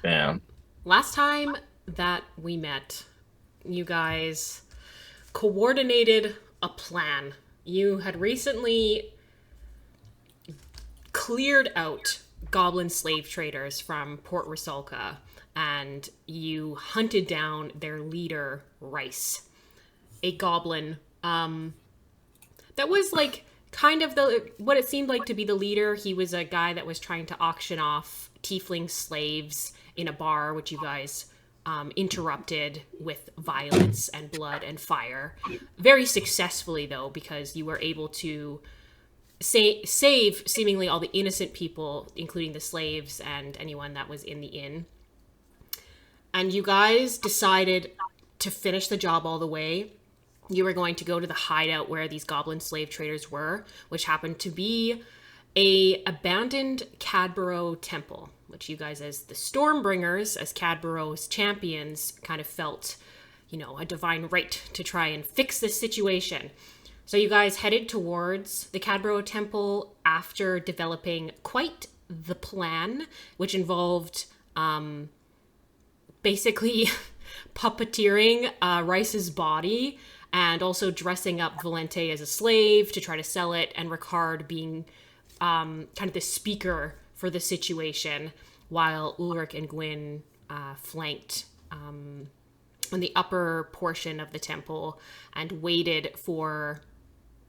Yeah. Last time that we met, you guys coordinated a plan. You had recently cleared out goblin slave traders from Port Rusalka, and you hunted down their leader, Rice, a goblin that was like kind of the what it seemed like to be the leader. He was a guy that was trying to auction off tiefling slaves in a bar, which you guys interrupted with violence and blood and fire. Very successfully, though, because you were able to save seemingly all the innocent people, including the slaves and anyone that was in the inn. And you guys decided to finish the job all the way. You were going to go to the hideout where these goblin slave traders were, which happened to be a abandoned Cadborough temple, which you guys as the Stormbringers, as Cadborough's champions, kind of felt, a divine right to try and fix this situation. So you guys headed towards the Cadborough temple after developing quite the plan, which involved basically puppeteering Rice's body and also dressing up Valanthe as a slave to try to sell it, and Ricard being kind of the speaker for the situation, while Ulrich and Gwyn flanked in the upper portion of the temple and waited for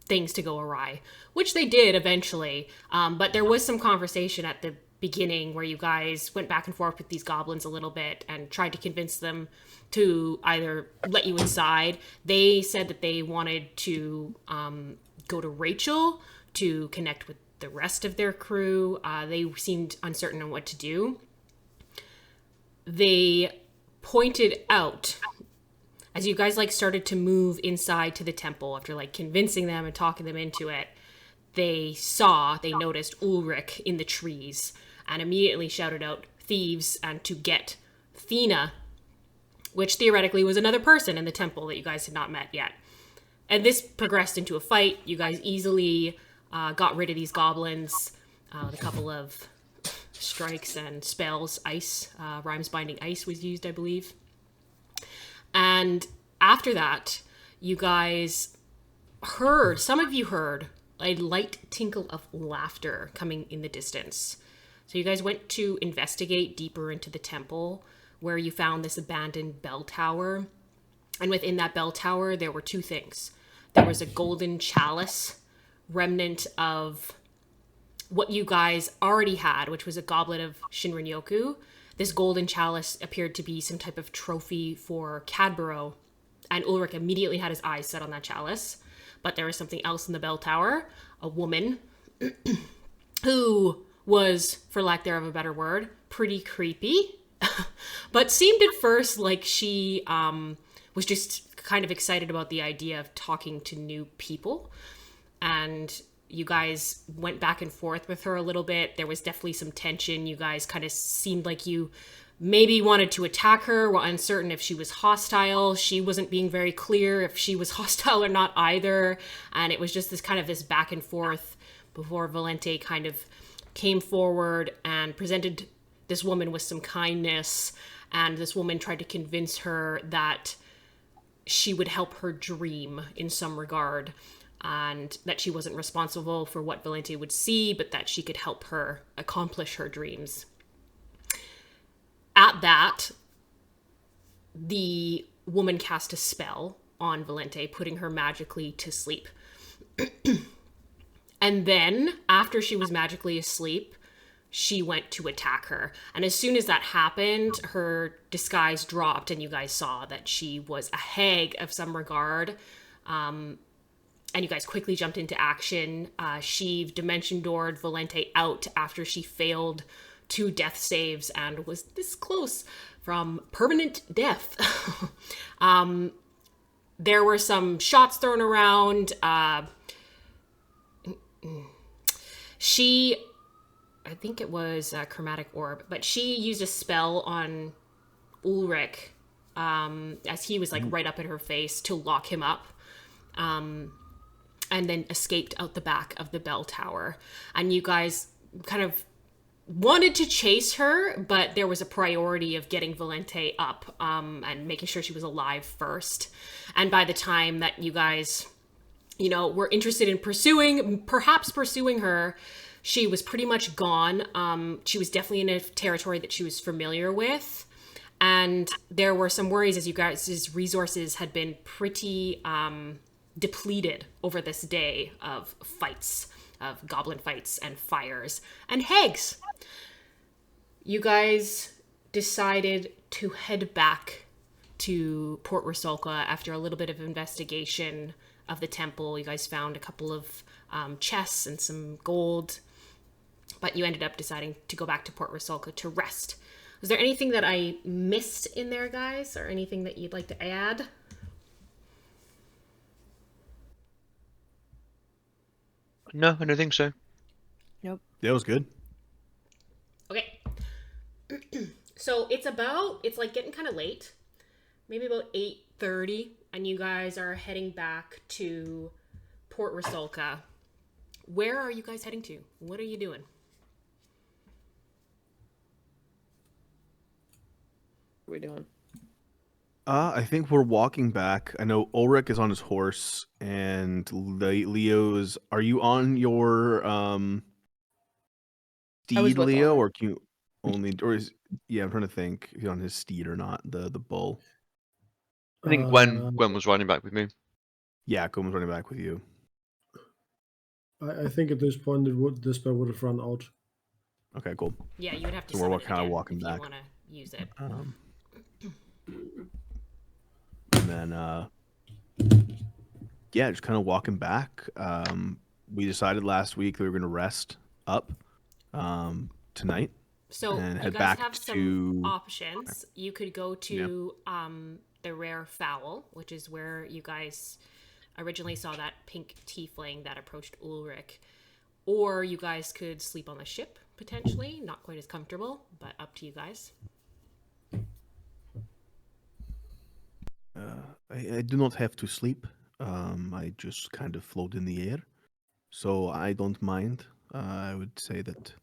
things to go awry, which they did eventually. But there was some conversation at the beginning where you guys went back and forth with these goblins a little bit and tried to convince them to either let you inside. They said that they wanted to go to Rachel to connect with the rest of their crew. They seemed uncertain on what to do. They pointed out, as you guys started to move inside to the temple after convincing them and talking them into it, they noticed Ulrich in the trees and immediately shouted out thieves and to get Thena, which theoretically was another person in the temple that you guys had not met yet. And this progressed into a fight. You guys easily got rid of these goblins with a couple of strikes and spells. Ice, Rhymes Binding Ice was used, I believe. And after that, you guys some of you heard a light tinkle of laughter coming in the distance. So you guys went to investigate deeper into the temple, where you found this abandoned bell tower. And within that bell tower, there were two things. There was a golden chalice, remnant of what you guys already had, which was a goblet of Shinrin-yoku. This golden chalice appeared to be some type of trophy for Cadborough, and Ulrich immediately had his eyes set on that chalice. But there was something else in the bell tower, a woman who was, for lack thereof a better word, pretty creepy, but seemed at first like she was just kind of excited about the idea of talking to new people. And you guys went back and forth with her a little bit. There was definitely some tension. You guys kind of seemed like you maybe wanted to attack her, were uncertain if she was hostile. She wasn't being very clear if she was hostile or not either. And it was just this back and forth before Valanthe kind of came forward and presented this woman with some kindness. And this woman tried to convince her that she would help her dream in some regard, and that she wasn't responsible for what Valanthe would see, but that she could help her accomplish her dreams. At that, the woman cast a spell on Valanthe, putting her magically to sleep. And then, after she was magically asleep, she went to attack her. And as soon as that happened, her disguise dropped, and you guys saw that she was a hag of some regard. And you guys quickly jumped into action. She dimension doored Valanthe out after she failed 2 death saves and was this close from permanent death. There were some shots thrown around. I think it was a chromatic orb, but she used a spell on Ulrich as he was right up in her face to lock him up. And then escaped out the back of the bell tower. And you guys kind of wanted to chase her, but there was a priority of getting Valanthe up and making sure she was alive first. And by the time that you guys, were interested in perhaps pursuing her, she was pretty much gone. She was definitely in a territory that she was familiar with. And there were some worries as you guys' resources had been pretty depleted over this day of fights, of goblin fights and fires and hags. You guys decided to head back to Port Rusalka after a little bit of investigation of the temple. You guys found a couple of chests and some gold, but you ended up deciding to go back to Port Rusalka to rest. Was there anything that I missed in there, guys, or anything that you'd like to add? No, I don't think so. Nope. That was good. Okay. So it's like getting kind of late, maybe about 8:30, and you guys are heading back to Port Rusalka. Where are you guys heading to? What are you doing? What are we doing? I think we're walking back. I know Ulrich is on his horse, and Leo's. Are you on your steed, with Leo, Ulrich. or can you only? Or is I'm trying to think if he's on his steed or not. The bull. I think Gwen was riding back with me. Yeah, Gomen's running back with you. I think at this point this spell would have run out. Okay, cool. Yeah, you would have to So we're summon it kinda again walking if back. you want to use it. And then just kind of walking back. We decided last week that we were going to rest up tonight. So and you head guys back have some to- options. You could go to the Rare Fowl, which is where you guys originally saw that pink tiefling that approached Ulrich. Or you guys could sleep on the ship, potentially. Not quite as comfortable, but up to you guys. I do not have to sleep. I just kind of float in the air. So I don't mind. I would say that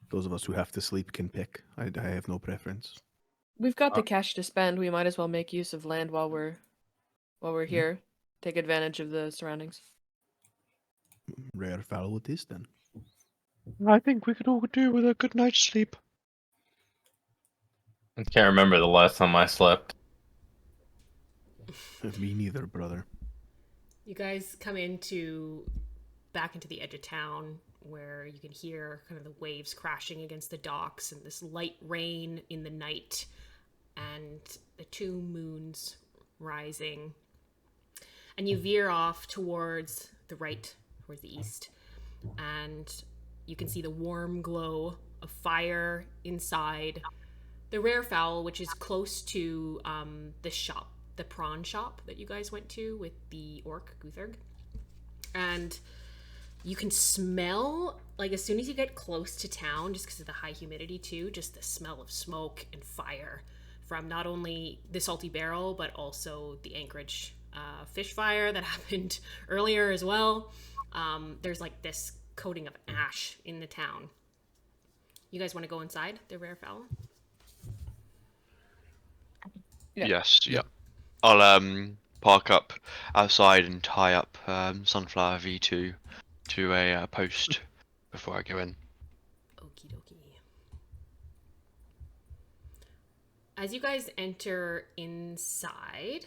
those of us who have to sleep can pick. I have no preference. We've got the cash to spend. We might as well make use of land while we're here. Take advantage of the surroundings. Rare fowl it is then. I think we could all do with a good night's sleep. I can't remember the last time I slept. Me neither, brother. You guys come back into the edge of town where you can hear kind of the waves crashing against the docks and this light rain in the night and the two moons rising. And you veer off towards the right, towards the east. And you can see the warm glow of fire inside the Rare Fowl, which is close to the shop, the prawn shop that you guys went to with the orc, Gutherg. And you can smell, like, as soon as you get close to town, just because of the high humidity too, just the smell of smoke and fire from not only the Salty Barrel, but also the Anchorage fish fire that happened earlier as well. There's like this coating of ash in the town. You guys want to go inside the Rare Fowl? Yeah. Yes, yeah. I'll park up outside and tie up Sunflower V2 to a post before I go in. Okie dokie. As you guys enter inside,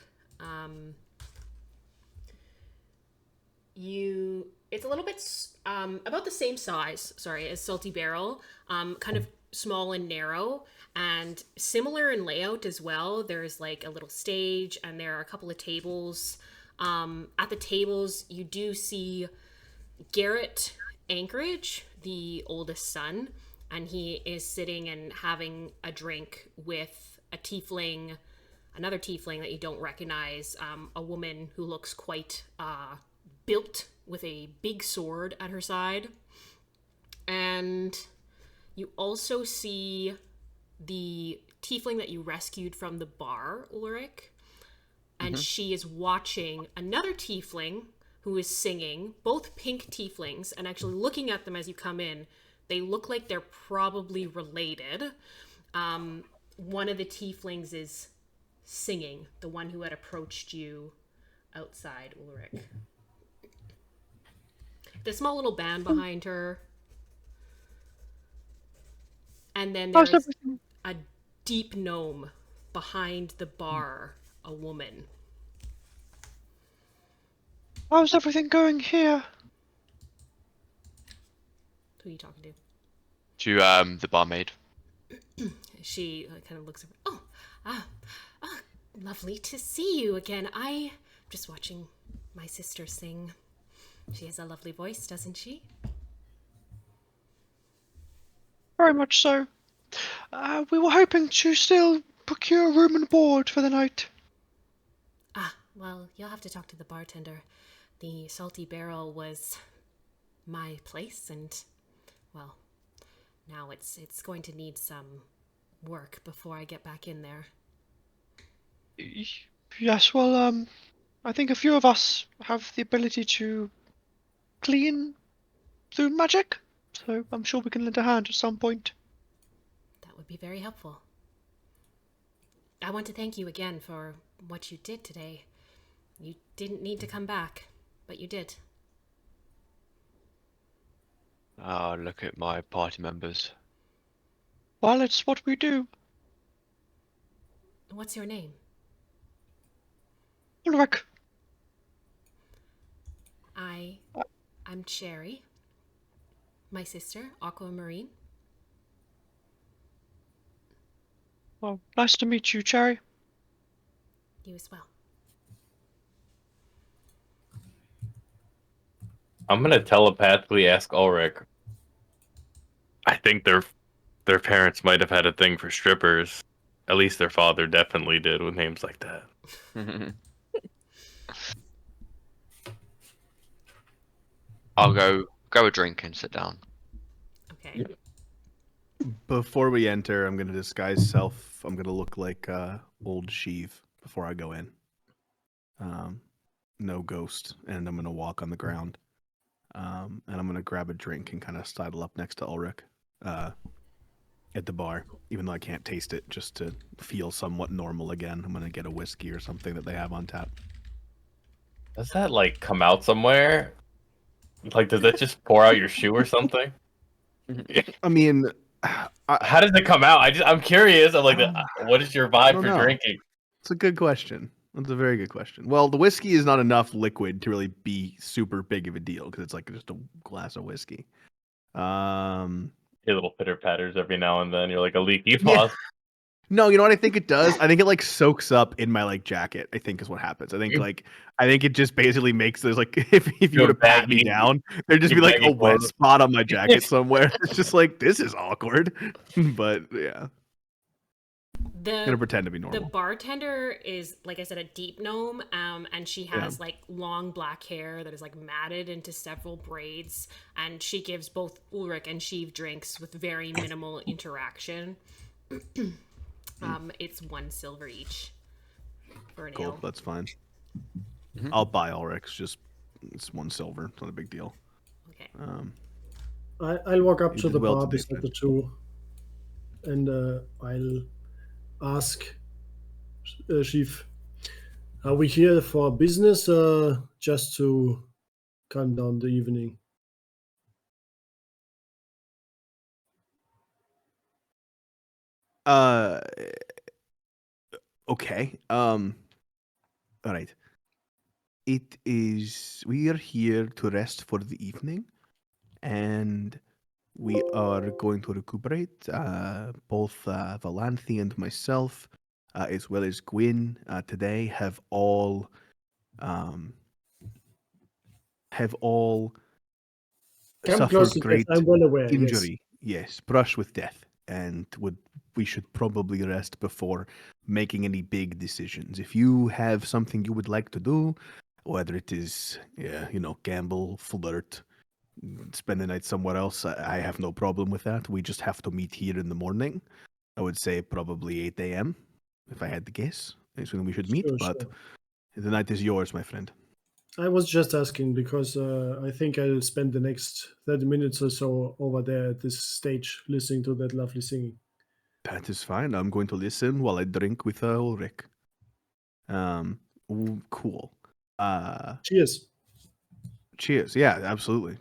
it's a little bit about the same size, as Salty Barrel, kind of small and narrow, and similar in layout as well. There's like a little stage, and there are a couple of tables. At the tables, you do see Garrett Anchorage, the oldest son, and he is sitting and having a drink with another tiefling that you don't recognize, a woman who looks quite built with a big sword at her side. And you also see the tiefling that you rescued from the bar, Ulrich, and she is watching another tiefling who is singing, both pink tieflings, and actually looking at them as you come in, They look like they're probably related. One of the tieflings is singing, the one who had approached you outside, Ulrich. The small little band behind her. And then How's there's everything? a deep gnome behind the bar, a woman. How's everything going here? Who are you talking to? To the barmaid. She kind of looks over. Lovely to see you again. I'm just watching my sister sing. She has a lovely voice, doesn't she? Very much so. We were hoping to still procure room and board for the night. Well, you'll have to talk to the bartender. The Salty Barrel was my place, and, well, now it's going to need some work before I get back in there. Yes, well, I think a few of us have the ability to clean through magic, so I'm sure we can lend a hand at some point. That would be very helpful. I want to thank you again for what you did today. You didn't need to come back, but you did. Ah, look at my party members. Well, it's what we do. What's your name? Ulrich. I'm Cherry. My sister, Aquamarine. Well, nice to meet you, Cherry. You as well. I'm gonna telepathically ask Ulrich. I think their parents might have had a thing for strippers. At least their father definitely did with names like that. I'll go grab a drink and sit down. Okay. Before we enter, I'm gonna disguise self. I'm gonna look like old Sheev before I go in. No ghost, and I'm gonna walk on the ground. And I'm gonna grab a drink and kind of sidle up next to Ulrich, at the bar. Even though I can't taste it, just to feel somewhat normal again. I'm gonna get a whiskey or something that they have on tap. Does that like come out somewhere? Like, does that just pour out your shoe or something? I mean, How does it come out? I'm curious. I'm like, what is your vibe for know. drinking? It's a good question. That's a very good question. Well, the whiskey is not enough liquid to really be super big of a deal because it's like just a glass of whiskey. Your little pitter patters every now and then. You're like a leaky Yeah. faucet. No, you know what I think it does? I think it like soaks up in my like jacket. I think is what happens. I think it just basically makes there's like if you You're were to pat me baggy. down, there'd just You're be like baggy a wet clothes. spot on my jacket somewhere. It's just like this is awkward. But yeah, I'm gonna pretend to be The normal. bartender is, like I said, a deep gnome, and she has like long black hair that is like matted into several braids, and she gives both Ulrich and Sheev drinks with very minimal interaction. It's 1 silver each for an Cool, ale. that's fine. I'll buy Ulrich's. Just it's 1 silver. It's not a big deal. Okay. I'll walk up You to did the well bar today, beside Fred. the two, and I'll ask Chief, are we here for business or just to calm down the evening? Okay. All right. It is. We are here to rest for the evening, and we are going to recuperate. Both Valanthe and myself, as well as Gwyn, today have all Come suffered close to great death, I'm well aware. injury. Yes, brush with death, and we should probably rest before making any big decisions. If you have something you would like to do, whether it is, gamble, flirt, spend the night somewhere else, I have no problem with that. We just have to meet here in the morning. I would say probably 8 a.m. if I had to guess. That's when we should meet, Sure, but sure. the night is yours, my friend. I was just asking because I think I'll spend the next 30 minutes or so over there at this stage listening to that lovely singing. That is fine. I'm going to listen while I drink with Ulrich. Cool. Cheers. Cheers. Yeah, absolutely.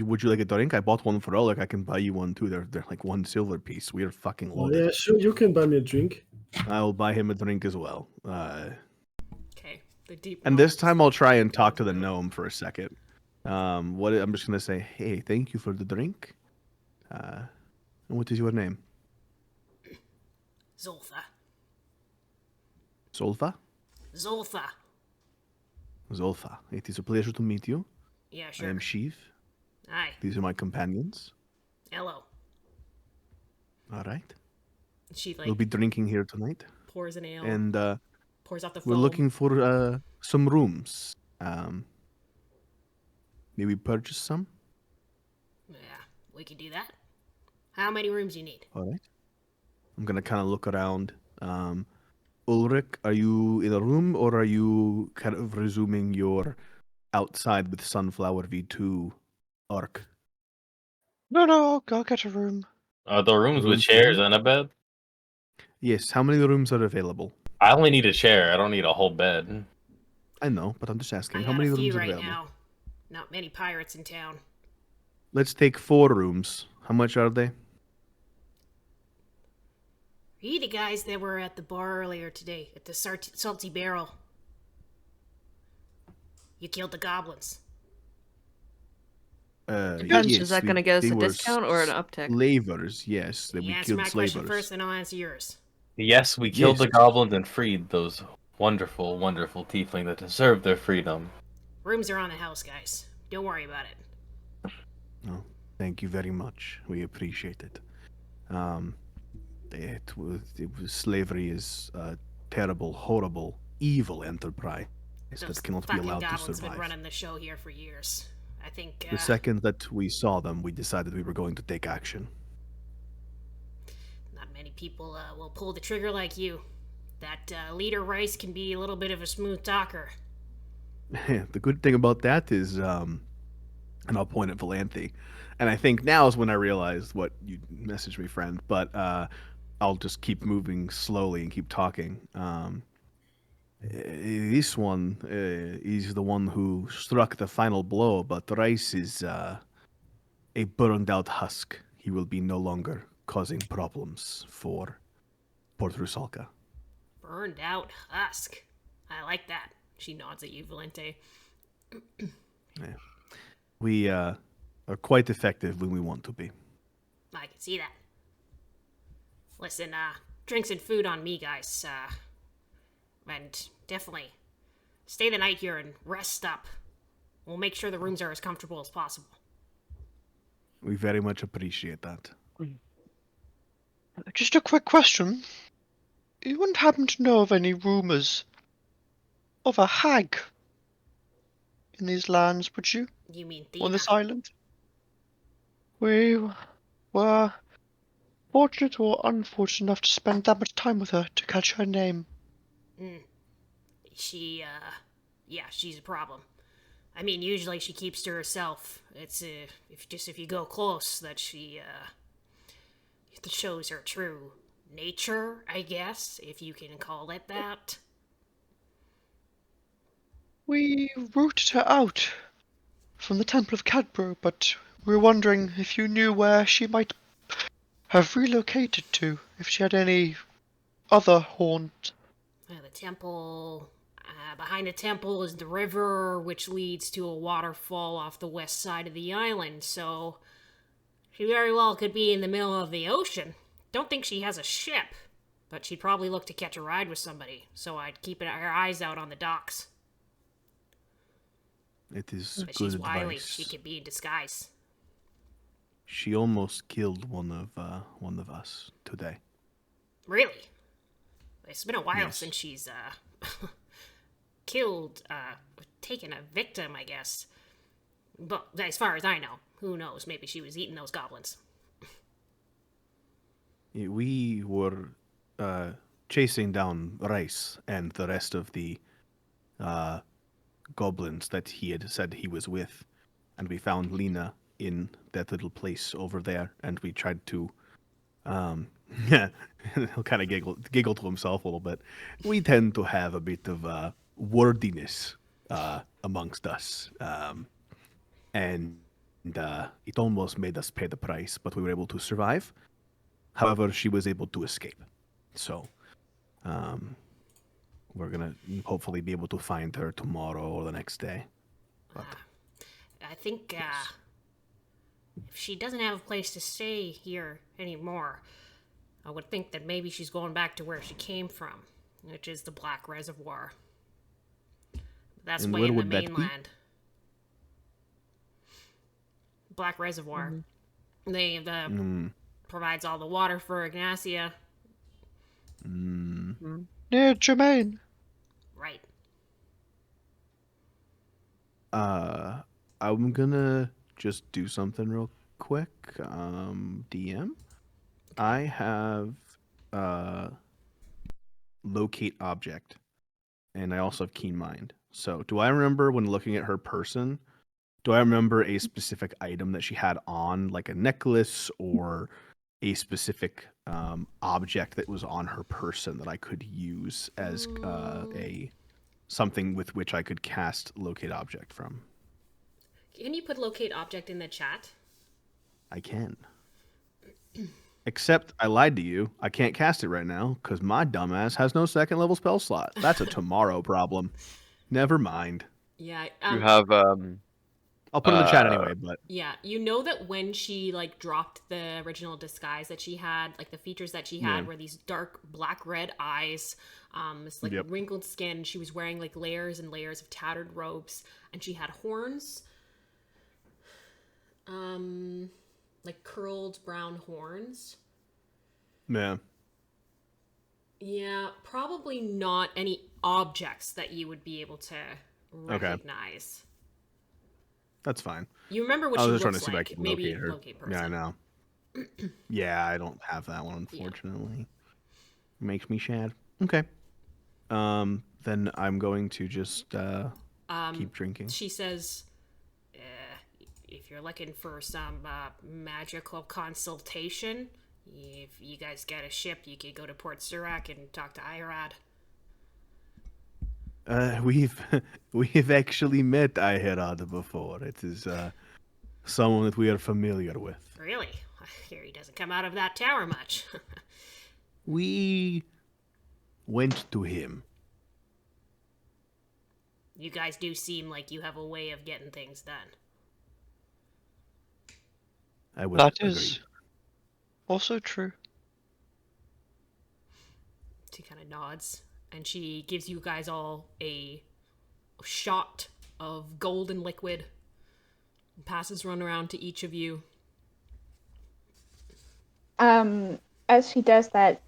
Would you like a drink? I bought one for Ulrich. I can buy you one too. They're like one silver piece. We are fucking Oh, loaded. yeah, sure. You can buy me a drink. I'll buy him a drink as well. Okay. The deep. And this time I'll try and talk to the gnome for a second. I'm just gonna say, hey, thank you for the drink. And what is your name? Zoltha. Zolfa? Zoltha. Zolfa. It is a pleasure to meet you. Yeah, I sure. am Sheev. Hi. These are my companions. Hello. All right. She like We'll be drinking here tonight. pours an ale. And pours out the we're foam. looking for some rooms. Maybe purchase some? Yeah, we can do that. How many rooms you need? All right. I'm gonna kind of look around. Ulrich, are you in a room or are you kind of resuming your outside with Sunflower V2 arc? No, I'll get a room. Are the rooms with Rooms chairs only? and a bed? Yes. How many rooms are available? I only need a chair. I don't need a whole bed. I know, but I'm just asking. I How got many a few rooms are right available? now. Not many pirates in town. Let's take 4 rooms. How much are they? Are you the guys that were at the bar earlier today at the Salty Barrel? You killed the goblins. Depends. Yes, Is that going to get us they a were discount or an uptick? Slavers, yes. That You we answer killed my question slavers. first, and I'll answer yours. Yes, we killed the Yes. goblins and freed those wonderful, wonderful tiefling that deserve their freedom. Rooms are on the house, guys. Don't worry about it. Oh, thank you very much. We appreciate it. Slavery is a terrible, horrible, evil enterprise Those that cannot be fucking allowed to goblins survive. been running the show here for years. I think The second that we saw them, we decided we were going to take action. not many people will pull the trigger like you. That leader Rice can be a little bit of a smooth talker. The good thing about that is, and I'll point at Valanthe, and I think now is when I realized what you messaged me, friend, but I'll just keep moving slowly and keep talking. This one is the one who struck the final blow, but Rice is a burned out husk. He will be no longer causing problems for Port Rusalka. Burned out husk. I like that. She nods at you, Valente. Yeah. We are quite effective when we want to be. I can see that. Listen, drinks and food on me, guys. And definitely stay the night here and rest up. We'll make sure the rooms are as comfortable as possible. We very much appreciate that. Just a quick question. You wouldn't happen to know of any rumours of a hag in these lands, would you? You mean On this Thena? island? We were fortunate or unfortunate enough to spend that much time with her to catch her name. She, yeah, she's a problem. I mean, usually she keeps to herself. It's, if you go close, that she, shows her true nature, I guess, if you can call it that. We rooted her out from the Temple of Cadbro, but we were wondering if you knew where she might have relocated to, if she had any other haunt. The temple. Behind the temple is the river, which leads to a waterfall off the west side of the island, so she very well could be in the middle of the ocean. Don't think she has a ship, but she'd probably look to catch a ride with somebody, so I'd keep her eyes out on the docks. It is But good she's wily. advice. She could be in disguise. She almost killed one of us today. Really? It's been a while Yes. since she's, killed, taken a victim, I guess. But as far as I know, who knows? Maybe she was eating those goblins. We were chasing down Rice and the rest of the goblins that he had said he was with, and we found Lena in that little place over there, and we tried to, yeah, he'll kind of giggle to himself a little bit. We tend to have a bit of wordiness amongst us, and it almost made us pay the price, but we were able to survive. However, she was able to escape, so we're gonna hopefully be able to find her tomorrow or the next day. But I think if she doesn't have a place to stay here anymore, I would think that maybe she's going back to where she came from, which is the Black Reservoir. That's And way where in the would that be? mainland. Black Reservoir. They provides all the water for Ingnasia. Near Jermaine. Right. I'm gonna just do something real quick. DM. I have locate object, and I also have keen mind. So, do I remember when looking at her person? Do I remember a specific item that she had on, like a necklace or a specific object that was on her person that I could use as a something with which I could cast locate object from? Can you put locate object in the chat? I can. Except I lied to you. I can't cast it right now because my dumbass has no second level spell slot. That's a tomorrow problem. Never mind. Yeah. You have I'll put it in the chat anyway, but Yeah, you know that when she like dropped the original disguise that she had, like the features that she had were these dark black red eyes, this like wrinkled skin. She was wearing like layers and layers of tattered robes, and she had horns, like curled brown horns. yeah. Yeah, probably not any objects that you would be able to recognize. That's fine. You remember what I she was just looks trying to see if I like? could Maybe locate her. locate person. Yeah, I know. Yeah, I don't have that one, unfortunately. Makes me sad. Okay. Then I'm going to just keep drinking. She says, if you're looking for some magical consultation, if you guys get a ship, you could go to Port Surak and talk to Irad. We've actually met Aebalan before. It is someone that we are familiar with. Really? I hear he doesn't come out of that tower much. We went to him. You guys do seem like you have a way of getting things done. I would That agree. is also true. She kind of nods, and she gives you guys all a shot of golden liquid. And passes one around to each of you. As she does that,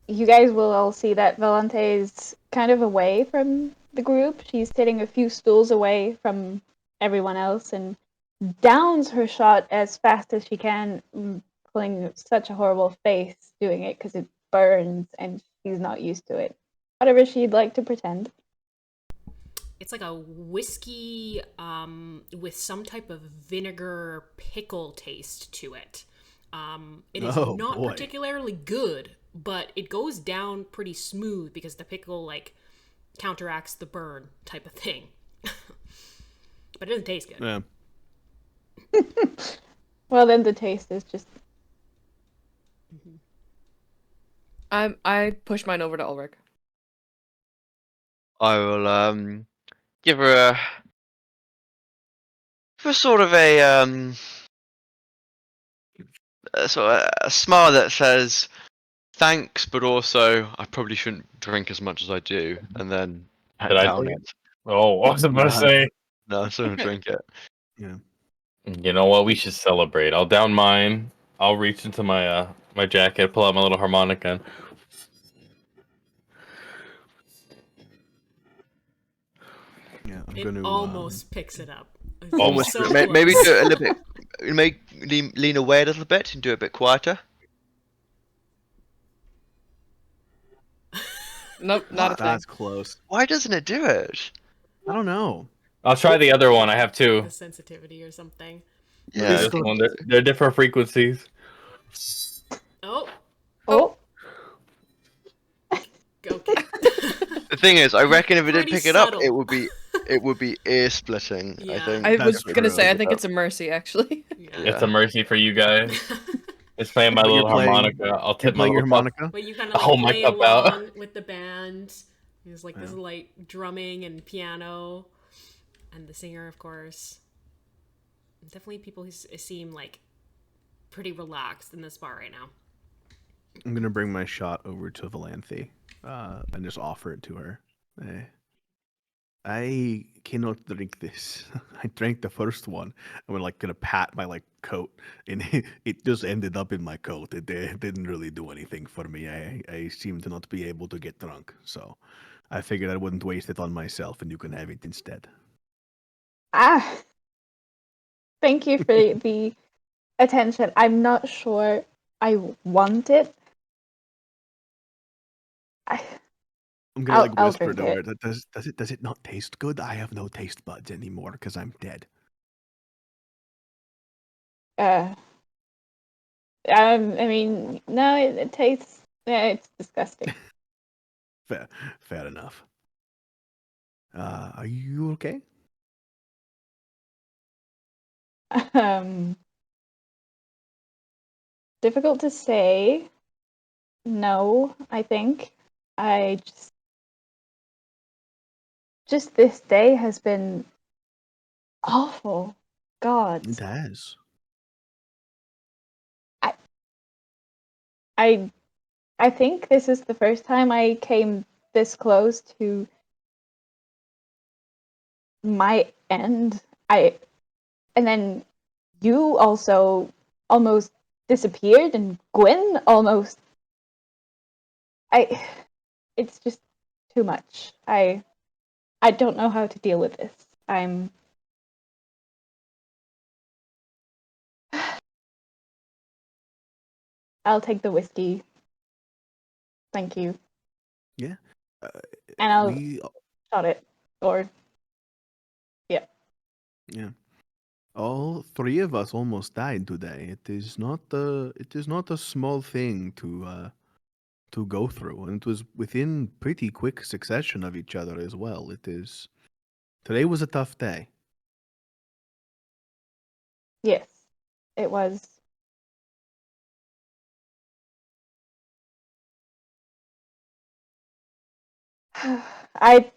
you guys will all see that Valanthe is kind of away from the group. She's sitting a few stools away from everyone else and downs her shot as fast as she can, pulling such a horrible face doing it because it burns and she's not used to it. Whatever she'd like to pretend. It's like a whiskey with some type of vinegar pickle taste to it. It is not particularly good, but it goes down pretty smooth because the pickle like counteracts the burn type of thing. But it doesn't taste good. Yeah. Well, then the taste is just... I push mine over to Ulrich. I will give her a sort of a smile that says thanks, but also I probably shouldn't drink as much as I do, and then Did I down drink it. Oh, I was about to say. No, I'm still gonna drink it. Yeah. You know what? We should celebrate. I'll down mine. I'll reach into my my jacket, pull out my little harmonica. And... Yeah, I'm It gonna almost picks it up. It's Almost. so Maybe close. do it a little bit. Make lean away a little bit and do it a bit quieter. Nope, not a thing. That's close. Why doesn't it do it? I don't know. I'll try the other one. I have two. The sensitivity or something. Yeah. This one, they're different frequencies. Oh, Oh, okay. The thing is, I reckon if it did Pretty pick it up, subtle. it would be ear splitting. I Yeah. think. I That's was gonna true. say, I think it's a mercy, actually. Yeah. It's a mercy for you guys. It's playing my But you're little playing- harmonica. I'll You're tip my playing your little cup. harmonica. But you kind I'll of hold like my play cup out. along with the band. There's like this light drumming and piano, and the singer, of course. Definitely, people who seem like pretty relaxed in this bar right now. I'm gonna bring my shot over to Valanthe, and just offer it to her. I cannot drink this. I drank the first one. And we're like gonna pat my like coat, and it just ended up in my coat. It didn't really do anything for me. I seem to not be able to get drunk, so I figured I wouldn't waste it on myself, and you can have it instead. thank you for the attention. I'm not sure I want it. I'm gonna like I'll whisper drink to her. it. Does it not taste good? I have no taste buds anymore because I'm dead. I mean, no, it tastes. Yeah, it's disgusting. Fair enough. Are you okay? Difficult to say. No, I think I just this day has been awful. God, It has. I think this is the first time I came this close to my end. And then you also almost disappeared, and Gwen almost. It's just too much. I don't know how to deal with this. I'll take the whiskey. Thank you. Yeah. And I'll We shot it. Or yeah. All three of us almost died today. It is not a small thing to go through, and it was within pretty quick succession of each other as well. Today was a tough day. yes, it was. I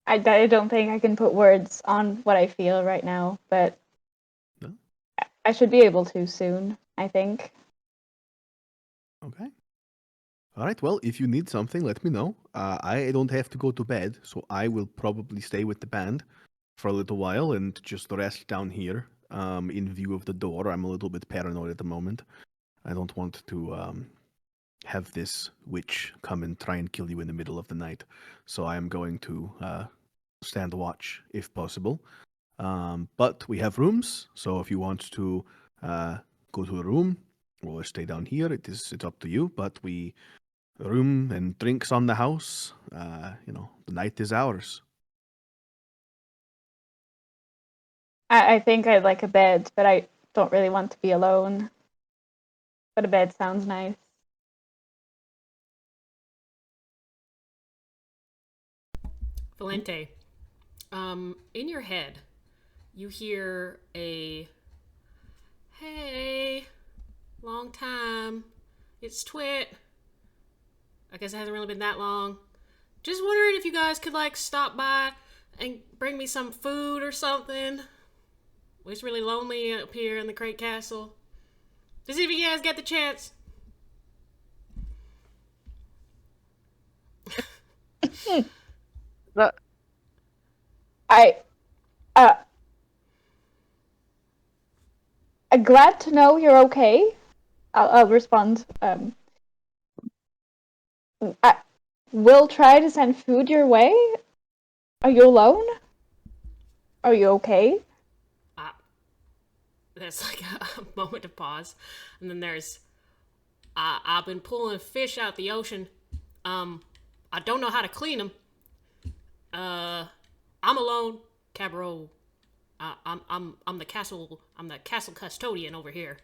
I don't think I can put words on what I feel right now, but No? I should be able to soon, I think. Okay. All right. Well, if you need something, let me know. I don't have to go to bed, so I will probably stay with the band for a little while and just rest down here, in view of the door. I'm a little bit paranoid at the moment. I don't want to have this witch come and try and kill you in the middle of the night. So I am going to stand watch if possible. But we have rooms, so if you want to go to a room or stay down here, it's up to you. But room and drinks on the house. The night is ours. I think I'd like a bed, but I don't really want to be alone. But a bed sounds nice. Valente, in your head, you hear a, "Hey, long time. It's Twit. I guess it hasn't really been that long. Just wondering if you guys could, like, stop by and bring me some food or something. It's really lonely up here in the Crate Castle. Just see if you guys get the chance." That I'm glad to know you're okay. I'll respond. I will try to send food your way. Are you alone? Are you okay? There's like a moment of pause, and then there's, "I've been pulling fish out the ocean. I don't know how to clean them. I'm alone. Cabro, I'm the castle custodian over here.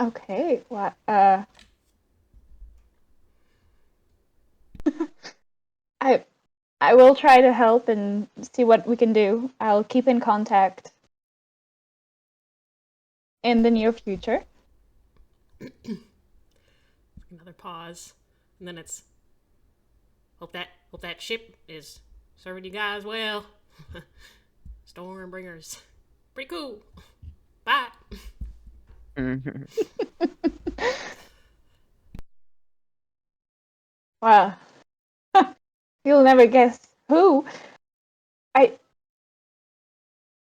Okay. What? I I will try to help and see what we can do. I'll keep in contact in the near future. Another pause, and then it's hope that ship is serving you guys well. Stormbringers, pretty cool. Bye. Wow. You'll never guess who.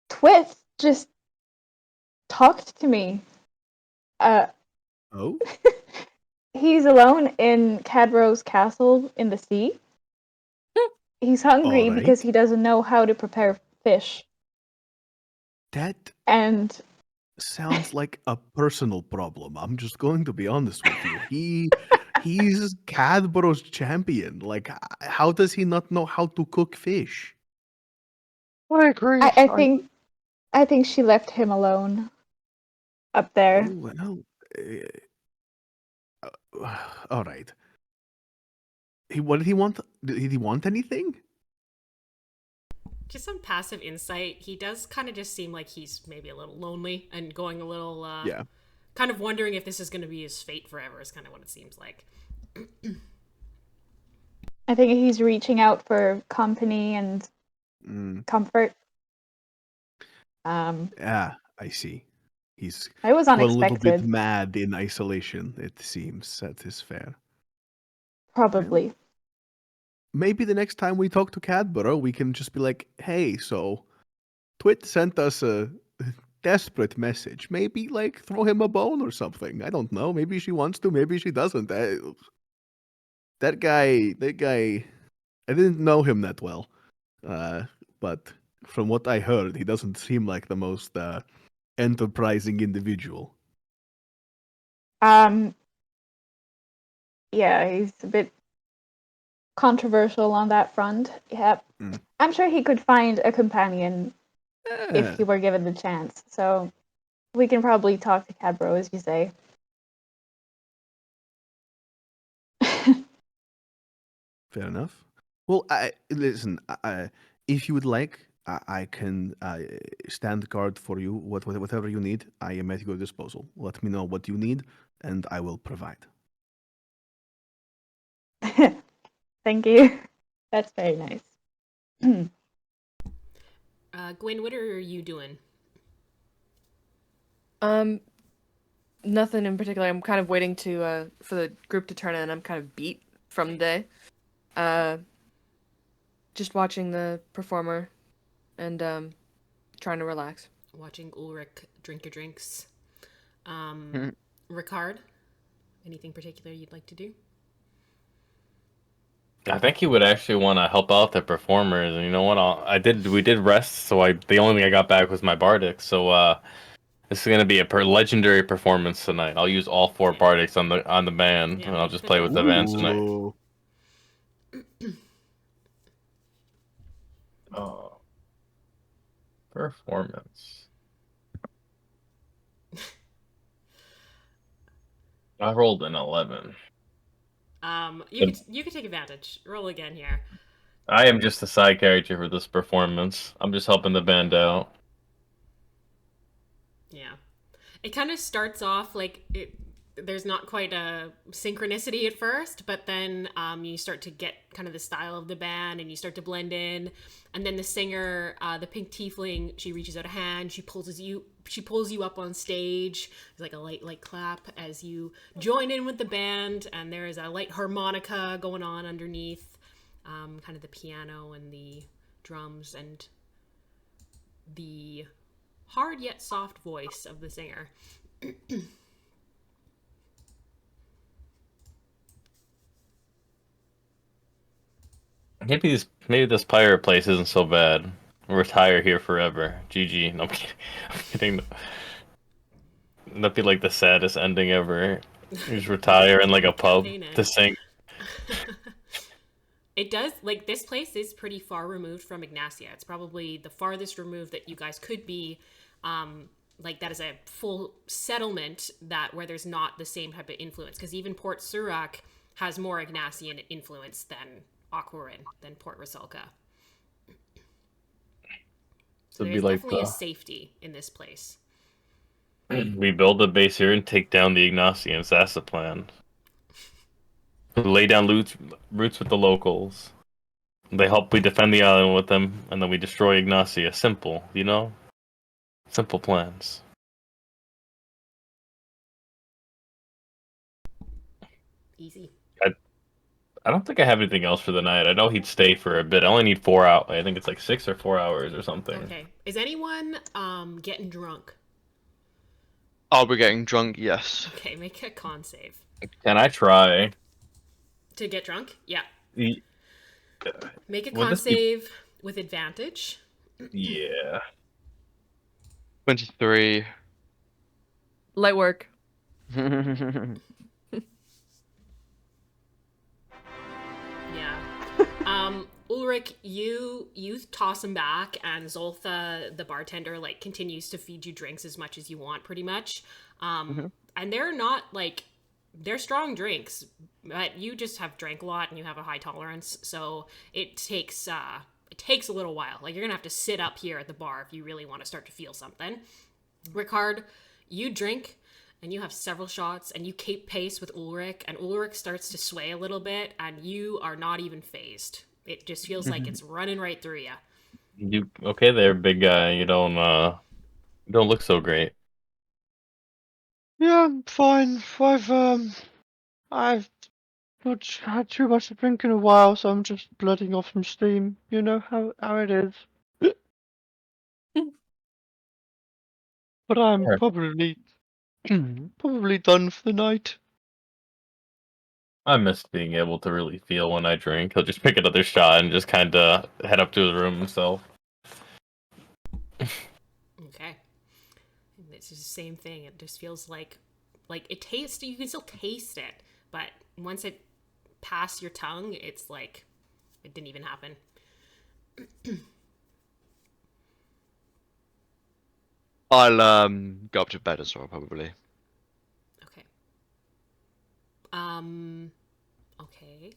Twit just talked to me. Oh, He's alone in Cadro's castle in the sea. He's hungry all right. because he doesn't know how to prepare fish. That And sounds like a personal problem. I'm just going to be honest with you. He's Cadboro's champion. Like, how does he not know how to cook fish? I agree. I think she left him alone up there. Oh, well, all right. What did he want? Did he want anything? Just some passive insight. He does kind of just seem like he's maybe a little lonely and going a little, Yeah. kind of wondering if this is going to be his fate forever. Is kind of what it seems like. I think he's reaching out for company and comfort. Yeah, I see. He's It was gone a little unexpected. bit mad in isolation, it seems. That is fair. Probably. Maybe the next time we talk to Cadborough, we can just be like, hey, so Twit sent us a desperate message. Maybe, like, throw him a bone or something. I don't know. Maybe she wants to, maybe she doesn't. That guy, I didn't know him that well. But from what I heard, he doesn't seem like the most enterprising individual. Yeah, he's a bit controversial on that front. Yep. I'm sure he could find a companion if he were given the chance. So we can probably talk to Cadbro, as you say. Fair enough. Well, listen. If you would like, I can stand guard for you. Whatever you need, I am at your disposal. Let me know what you need, and I will provide. Thank you. That's very nice. Gwen, what are you doing? Nothing in particular. I'm kind of waiting to for the group to turn in. I'm kind of beat from the day. Just watching the performer and trying to relax. Watching Ulrich drink your drinks. Ricard, anything particular you'd like to do? I think he would actually want to help out the performers, and you know what? We did rest, so the only thing I got back was my bardic. So this is gonna be a legendary performance tonight. I'll use all 4 bardics on the band, and I'll just play with the band tonight. Oh, performance. I rolled an 11. You could take advantage. Roll again here. I am just a side character for this performance. I'm just helping the band out. Yeah. It kind of starts off like there's not quite a synchronicity at first, but then you start to get kind of the style of the band and you start to blend in. And then the singer, the pink tiefling, she reaches out a hand, she pulls you up on stage. There's like a light clap as you join in with the band, and there is a light harmonica going on underneath, kind of the piano and the drums and the hard yet soft voice of the singer. Maybe this pirate place isn't so bad. Retire here forever. GG. No, I'm kidding. I'm kidding. That'd be like the saddest ending ever. You just retire in like a pub to sing. It does, like, this place is pretty far removed from Ingnasia. It's probably the farthest removed that you guys could be. Like, that is a full settlement that where there's not the same type of influence. Because even Port Surak has more Ignasian influence than Aquarin, than Port Rusalka. So It'd there's be like definitely a safety in this place. we build a base here and take down the Ignatians. That's the plan. Lay down roots with the locals. They help we defend the island with them, and then we destroy Ignacia. Simple, you know? Simple plans. Easy. I don't think I have anything else for the night. I know he'd stay for a bit. I only need 4 hours. I think it's like 6 or 4 hours or something. Okay. Is anyone getting drunk? Are we getting drunk? Yes. Okay, make a con save. Can I try? To get drunk? Yeah. Y- Make a Would con this be- save with advantage. Yeah. 23. Light work. Yeah. Ulrich, you toss him back, and Zoltha, the bartender, like continues to feed you drinks as much as you want, pretty much. And they're not like they're strong drinks, but you just have drank a lot and you have a high tolerance, so it takes a little while. Like you're gonna have to sit up here at the bar if you really want to start to feel something. Ricard, you drink and you have several shots and you keep pace with Ulrich, and Ulrich starts to sway a little bit and you are not even phased. It just feels like it's running right through you. You okay there, big guy? You don't look so great. Yeah, I'm fine. I've not had too much to drink in a while, so I'm just blooding off some steam. You know how it is. But I'm Sure. probably probably done for the night. I miss being able to really feel when I drink. He'll just pick another shot and just kind of head up to his room himself. Okay. It's just the same thing. It just feels like it tastes, you can still taste it, but once it passed your tongue, it's like it didn't even happen. I'll go up to bed as well, probably. Okay. Okay.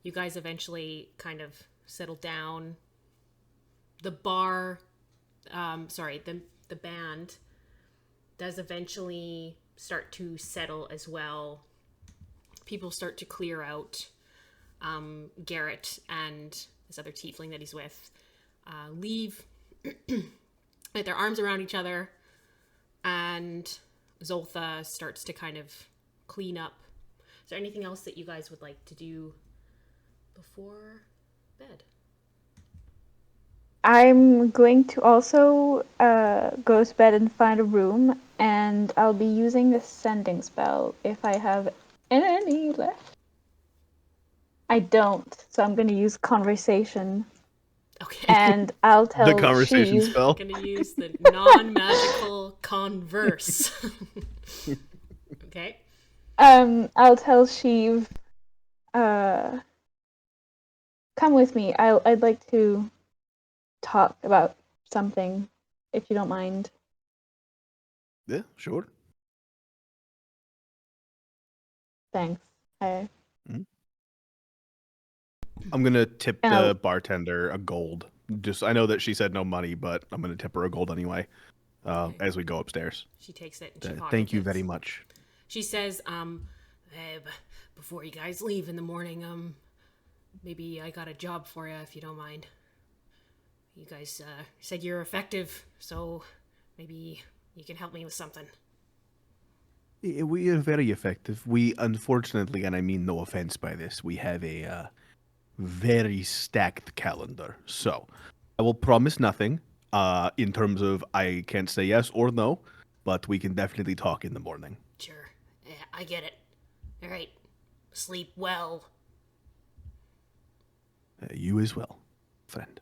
You guys eventually kind of settle down. The bar, the band does eventually start to settle as well. People start to clear out. Garrett and this other tiefling that he's with leave with their arms around each other, and Zoltha starts to kind of clean up. Is there anything else that you guys would like to do before bed? I'm going to also go to bed and find a room, and I'll be using the sending spell if I have any left. I don't, so I'm going to use conversation, Okay. and I'll tell The conversation Sheev- spell. I'm gonna use the non-magical converse. Okay. I'll tell Sheev, come with me. I'd like to talk about something, if you don't mind. Yeah, sure. Thanks. I'm gonna tip And the I'll- bartender a gold. Just I know that she said no money, but I'm gonna tip her a gold anyway. Okay. As we go upstairs. She takes it and she Thank you pockets very it. much. She says, before you guys leave in the morning, maybe I got a job for you if you don't mind. You guys said you're effective, so maybe you can help me with something. We are very effective. We unfortunately, and I mean no offense by this, we have a very stacked calendar. So I will promise nothing in terms of I can't say yes or no, but we can definitely talk in the morning. Sure. Yeah, I get it. All right. Sleep well. You as well, friend.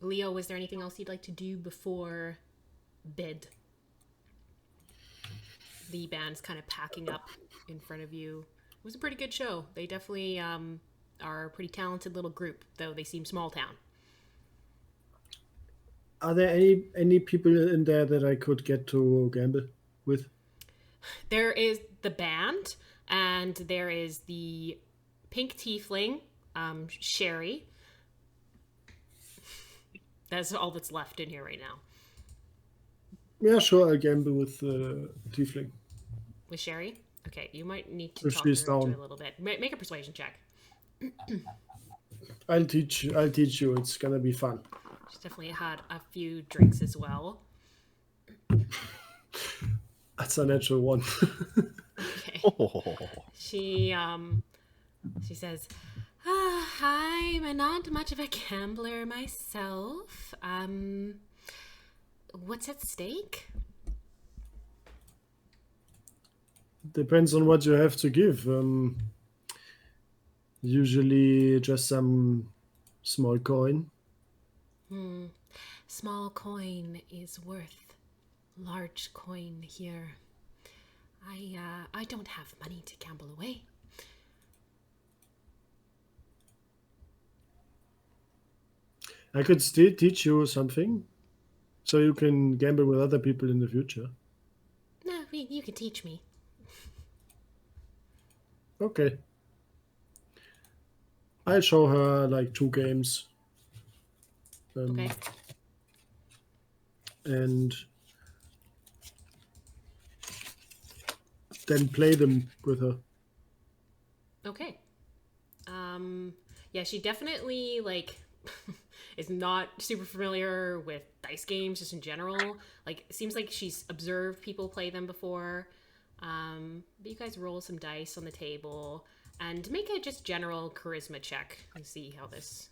Leo, was there anything else you'd like to do before bed? the band's kind of packing up in front of you. It was a pretty good show. They definitely are a pretty talented little group, though they seem small town. Are there any people in there that I could get to gamble with? There is the band, and there is the pink tiefling, Sherry. That's all that's left in here right now. Yeah, sure. I'll gamble with Tiefling. With Sherry? Okay, you might need to If talk her she's into it down. a little bit. Make a persuasion check. I'll teach you. It's gonna be fun. She's definitely had a few drinks as well. That's a natural one. Okay. Oh. She says, I'm not much of a gambler myself. What's at stake? Depends on what you have to give. Usually just some small coin. Small coin is worth large coin here. I don't have money to gamble away. I could still teach you something, so you can gamble with other people in the future. No, you can teach me. Okay. I'll show her like 2 games. Okay. And then play them with her. Okay. Yeah, she definitely is not super familiar with dice games just in general. Like, it seems like she's observed people play them before. But you guys roll some dice on the table and make a just general charisma check and see how this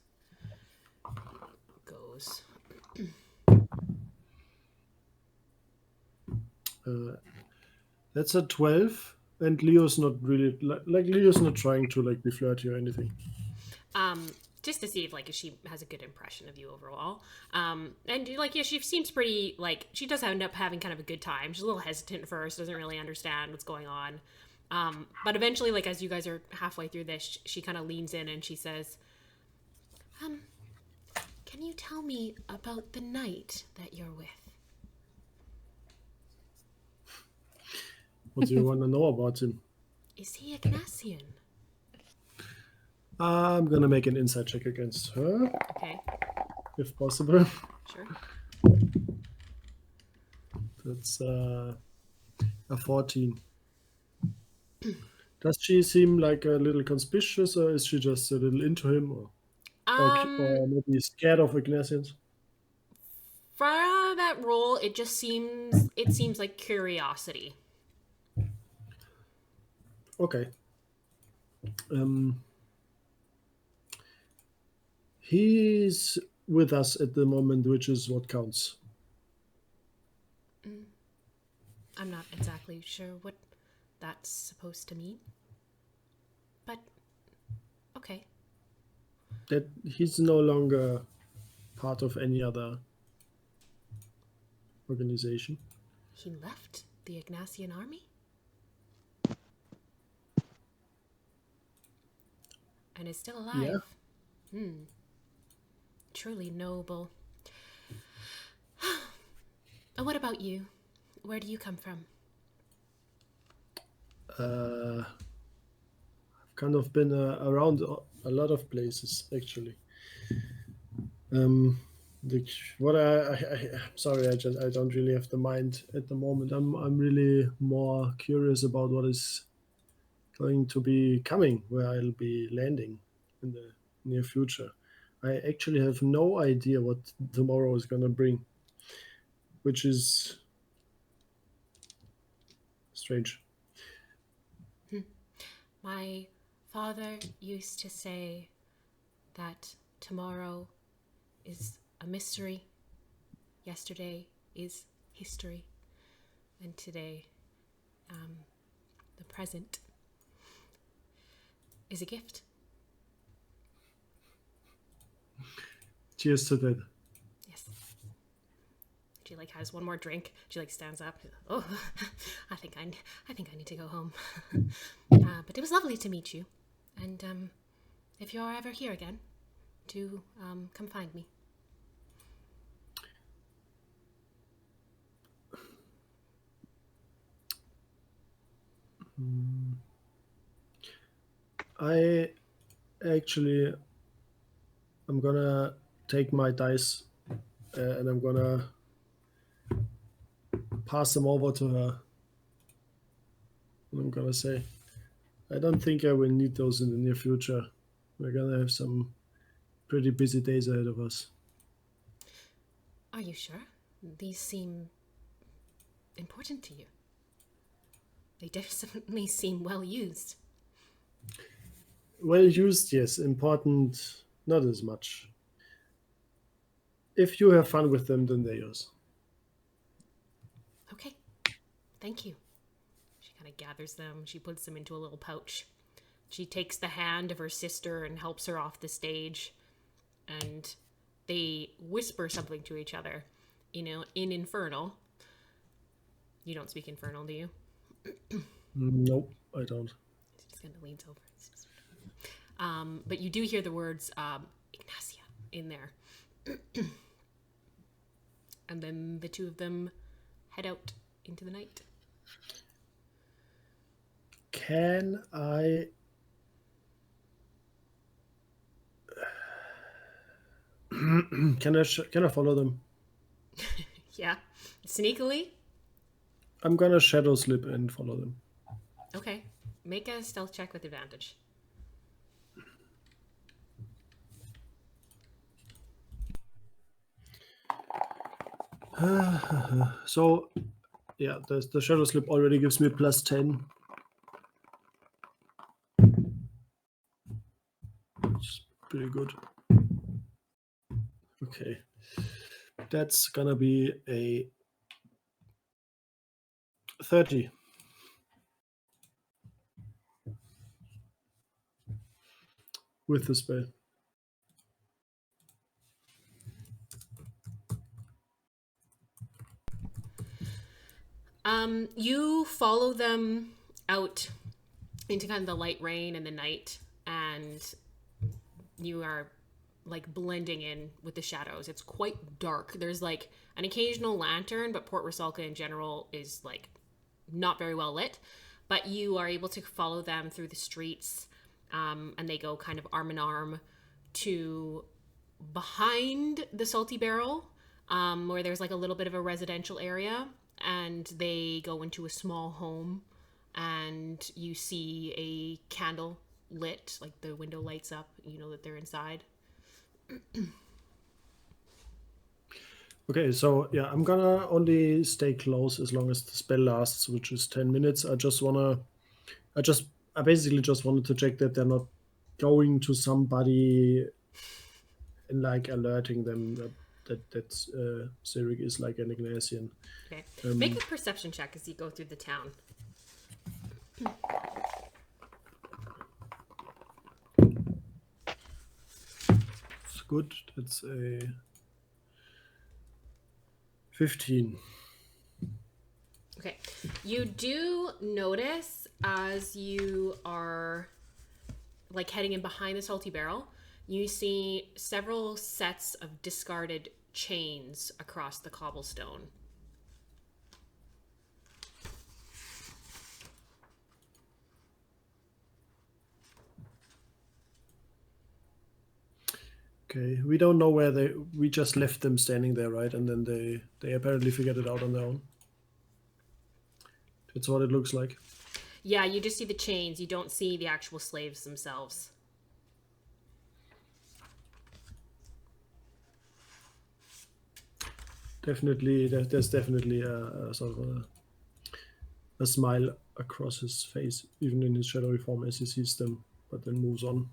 goes. That's a 12, and Leo's not really Leo's not trying to be flirty or anything. Just to see if she has a good impression of you overall. And yeah, she seems pretty she does end up having kind of a good time. She's a little hesitant at first, doesn't really understand what's going on. But eventually, as you guys are halfway through this, she kind of leans in and she says, can you tell me about the knight that you're with? What do you want to know about him? Is he Ignatian? I'm gonna make an insight check against her, Okay, if possible. sure. That's a 14. Does she seem like a little conspicuous, or is she just a little into him, or maybe scared of Ignatians? For that role, it seems like curiosity. Okay. He's with us at the moment, which is what counts. I'm not exactly sure what that's supposed to mean. But, okay. That he's no longer part of any other organization. He left the Ignatian army? And is still alive? Yeah. Truly noble. And what about you? Where do you come from? I've kind of been around a lot of places, actually. Sorry, I don't really have the mind at the moment. I'm really more curious about what is going to be coming, where I'll be landing in the near future. I actually have no idea what tomorrow is going to bring, which is strange. My father used to say that tomorrow is a mystery, yesterday is history, and today, the present, is a gift. Cheers to that. Yes. She like has one more drink. She like stands up. Oh, I think I need to go home. But it was lovely to meet you, and if you're ever here again, do come find me. I actually, I'm gonna take my dice and I'm gonna pass them over to her. And I'm gonna say, I don't think I will need those in the near future. We're gonna have some pretty busy days ahead of us. Are you sure? These seem important to you. They definitely seem well used. Well used, yes. Important, not as much. If you have fun with them, then they're yours. Okay. Thank you. She kind of gathers them. She puts them into a little pouch. She takes the hand of her sister and helps her off the stage. And they whisper something to each other, in Infernal. You don't speak Infernal, do you? Nope, I don't. She just kind of leans over. But you do hear the words Ingnasia in there. And then the two of them head out into the night. Can I can I follow them? Yeah. Sneakily? I'm gonna shadow slip and follow them. Okay. Make a stealth check with advantage. So, yeah, the shadow slip already gives me +10. It's pretty good. Okay, that's gonna be a 30. With the spell. You follow them out into kind of the light rain and the night, and you are like blending in with the shadows. It's quite dark. There's like an occasional lantern, but Port Rusalka in general is like not very well lit. But you are able to follow them through the streets, and they go kind of arm in arm to behind the Salty Barrel, where there's like a little bit of a residential area, and they go into a small home, and you see a candle lit, like the window lights up, you know that they're inside. Okay, so yeah, I'm gonna only stay close as long as the spell lasts, which is 10 minutes. I basically just wanted to check that they're not going to somebody and like alerting them that Cyric is like an Ignatian. Okay. Make a perception check as you go through the town. It's good. That's a 15. Okay. You do notice as you are like heading in behind the Salty Barrel, you see several sets of discarded chains across the cobblestone. Okay, we don't know where we just left them standing there, right? And then they apparently figured it out on their own. That's what it looks like. Yeah, you just see the chains. You don't see the actual slaves themselves. Definitely, there's definitely a sort of a smile across his face, even in his shadowy form as he sees them, but then moves on.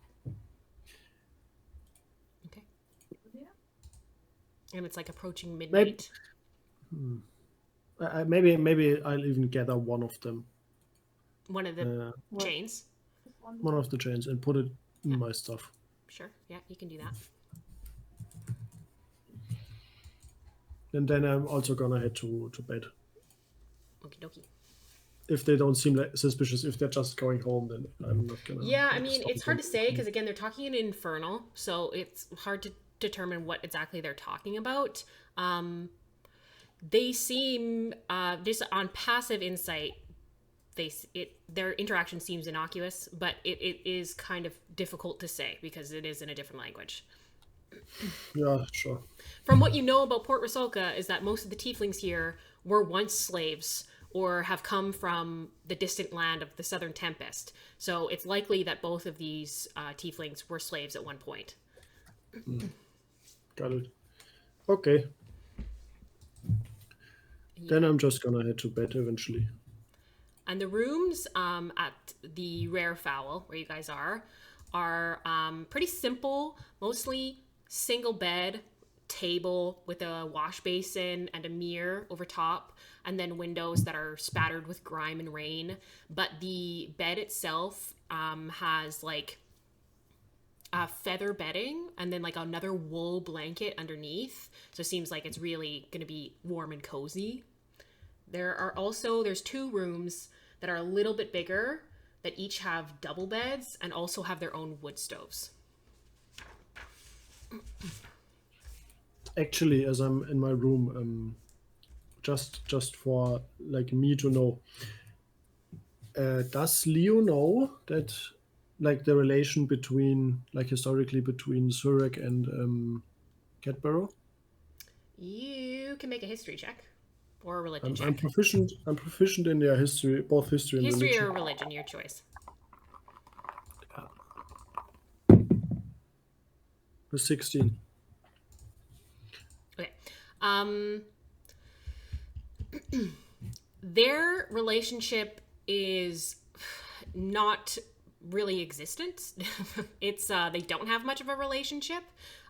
Okay. And it's like approaching midnight. Maybe I'll even gather one of them. One of the chains? One of the chains and put it in my stuff. Sure, yeah, you can do that. And then I'm also gonna head to bed. Okie dokie. If they don't seem like suspicious, if they're just going home, then I'm not gonna. Yeah, I mean, stop it's hard to them. say because again, they're talking in Infernal, so it's hard to determine what exactly they're talking about. They seem just on passive insight. Their interaction seems innocuous, but it is kind of difficult to say because it is in a different language. Yeah, sure. From what you know about Port Rusalka is that most of the tieflings here were once slaves or have come from the distant land of the Southern Tempest. So it's likely that both of these tieflings were slaves at one point. Got it. Okay. Then Yeah. I'm just gonna head to bed eventually. And the rooms at the Rare Fowl, where you guys are pretty simple, mostly single bed, table with a wash basin and a mirror over top, and then windows that are spattered with grime and rain. But the bed itself has like feather bedding and then like another wool blanket underneath. So it seems like it's really going to be warm and cozy. There's 2 rooms that are a little bit bigger that each have double beds and also have their own wood stoves. Actually, as I'm in my room, just for like me to know, does Leo know that like the relation between like historically between Zurich and Cadborough? You can make a history check or a religion I'm check. proficient. I'm proficient in their history, both history and History religion. or religion, your choice. For 16. Okay. Their relationship is not really existent. It's they don't have much of a relationship.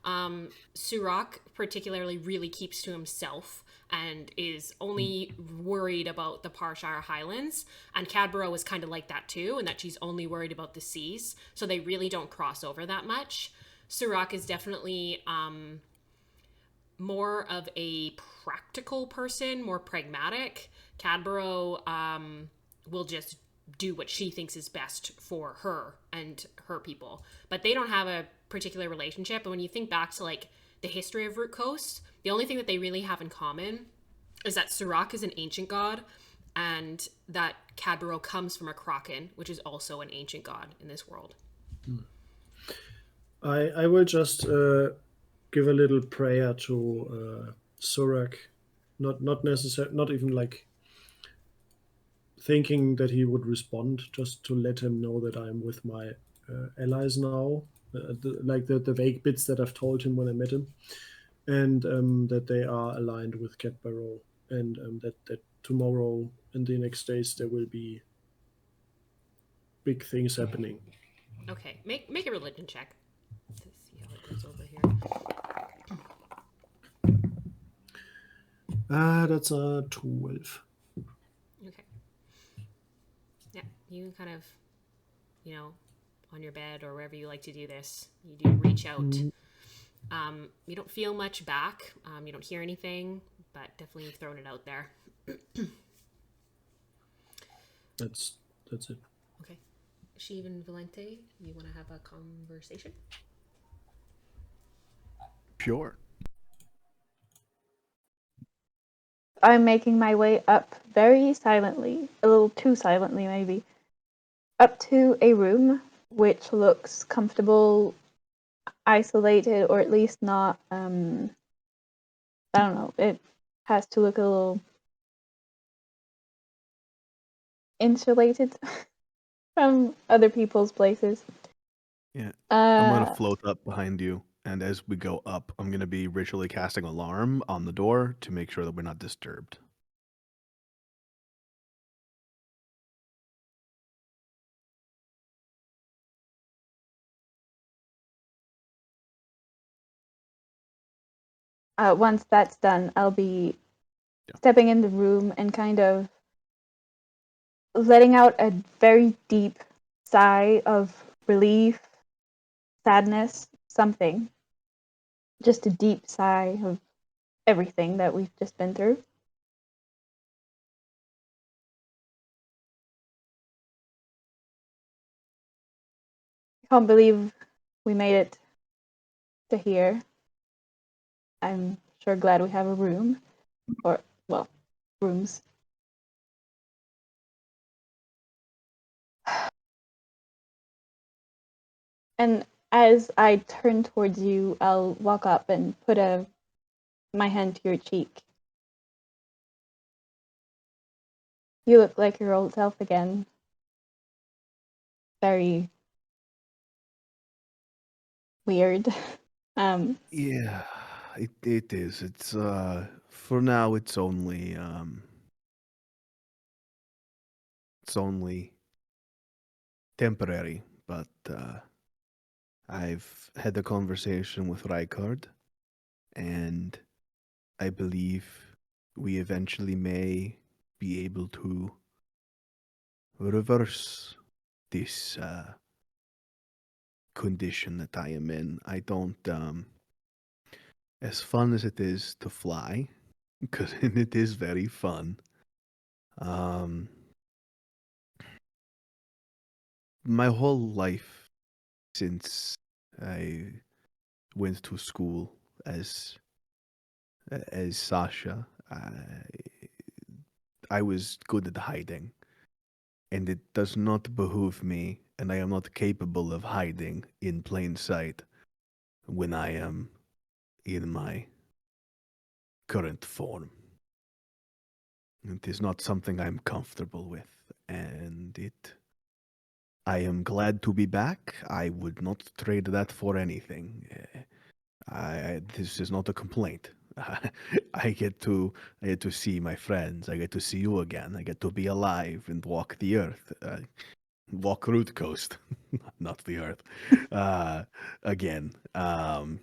Surak particularly really keeps to himself and is only worried about the Parshire Highlands, and Cadborough is kind of like that too, and that she's only worried about the seas, so they really don't cross over that much. Surak is definitely more of a practical person, more pragmatic. Cadborough will just do what she thinks is best for her and her people. But they don't have a particular relationship. And when you think back to like the history of Root Coast, the only thing that they really have in common is that Surak is an ancient god and that Cadborough comes from a kraken, which is also an ancient god in this world. I will just give a little prayer to Surak, not necessarily, not even like thinking that he would respond, just to let him know that I'm with my allies now, the vague bits that I've told him when I met him, and that they are aligned with Cadborough, and that tomorrow and the next days there will be big things happening. Okay, make a religion check to see how it goes over here. That's a 12. Okay. Yeah, you kind of, on your bed or wherever you like to do this, you do reach out. You don't feel much back. You don't hear anything, but definitely you've thrown it out there. That's it. Okay. Sheev and Valanthe, you want to have a conversation? Sure. I'm making my way up very silently, a little too silently maybe, up to a room which looks comfortable, isolated, or at least not, I don't know, it has to look a little insulated from other people's places. Yeah. I'm gonna float up behind you, and as we go up, I'm gonna be ritually casting alarm on the door to make sure that we're not disturbed. Once that's done, I'll be stepping in the room and kind of letting out a very deep sigh of relief, sadness, something. Just a deep sigh of everything that we've just been through. I can't believe we made it to here. I'm sure glad we have a room. Or, well, rooms. And as I turn towards you, I'll walk up and put my hand to your cheek. You look like your old self again. Very weird. Yeah, it is. It's for now it's only temporary, but I've had a conversation with Ricard, and I believe we eventually may be able to reverse this condition that I am in. I don't, as fun as it is to fly, because it is very fun. My whole life since I went to school as Sasha, I was good at hiding, and it does not behoove me, and I am not capable of hiding in plain sight when I am in my current form. It is not something I'm comfortable with, and I am glad to be back. I would not trade that for anything. This is not a complaint. I get to see my friends. I get to see you again. I get to be alive and walk the earth. Walk Root Coast, not the earth. Again. I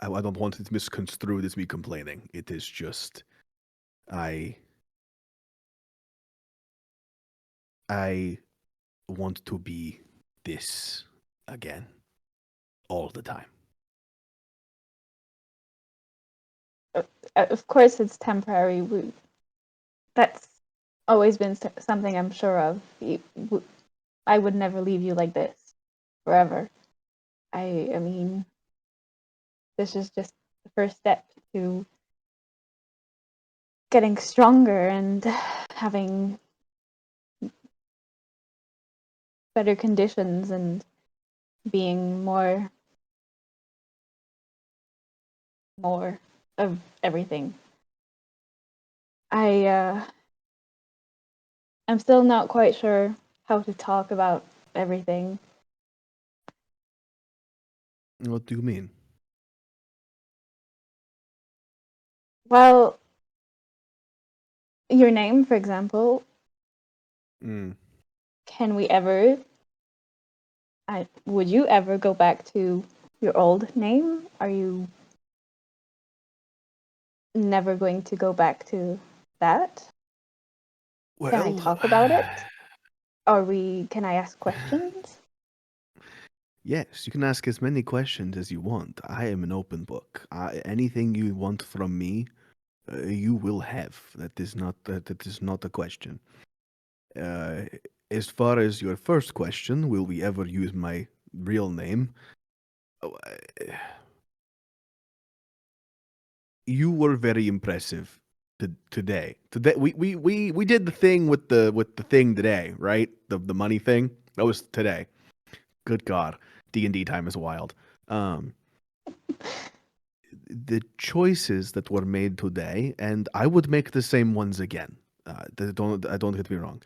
don't want it misconstrued as me complaining. It is just I want to be this again all the time. Of course, it's temporary. That's always been something I'm sure of. I would never leave you like this forever. I mean, this is just the first step to getting stronger and having better conditions and being more of everything. I'm still not quite sure how to talk about everything. What do you mean? Well, your name, for example, can we ever would you ever go back to your old name? Are you never going to go back to that? Well, Can I talk about it? Can I ask questions? yes, you can ask as many questions as you want. I am an open book. Anything you want from me, you will have. That is not a question. As far as your first question, will we ever use my real name? Oh, you were very impressive today. Today we did the thing with the thing today, right? The money thing. That was today. Good God, D&D time is wild. The choices that were made today, and I would make the same ones again. Don't get me wrong.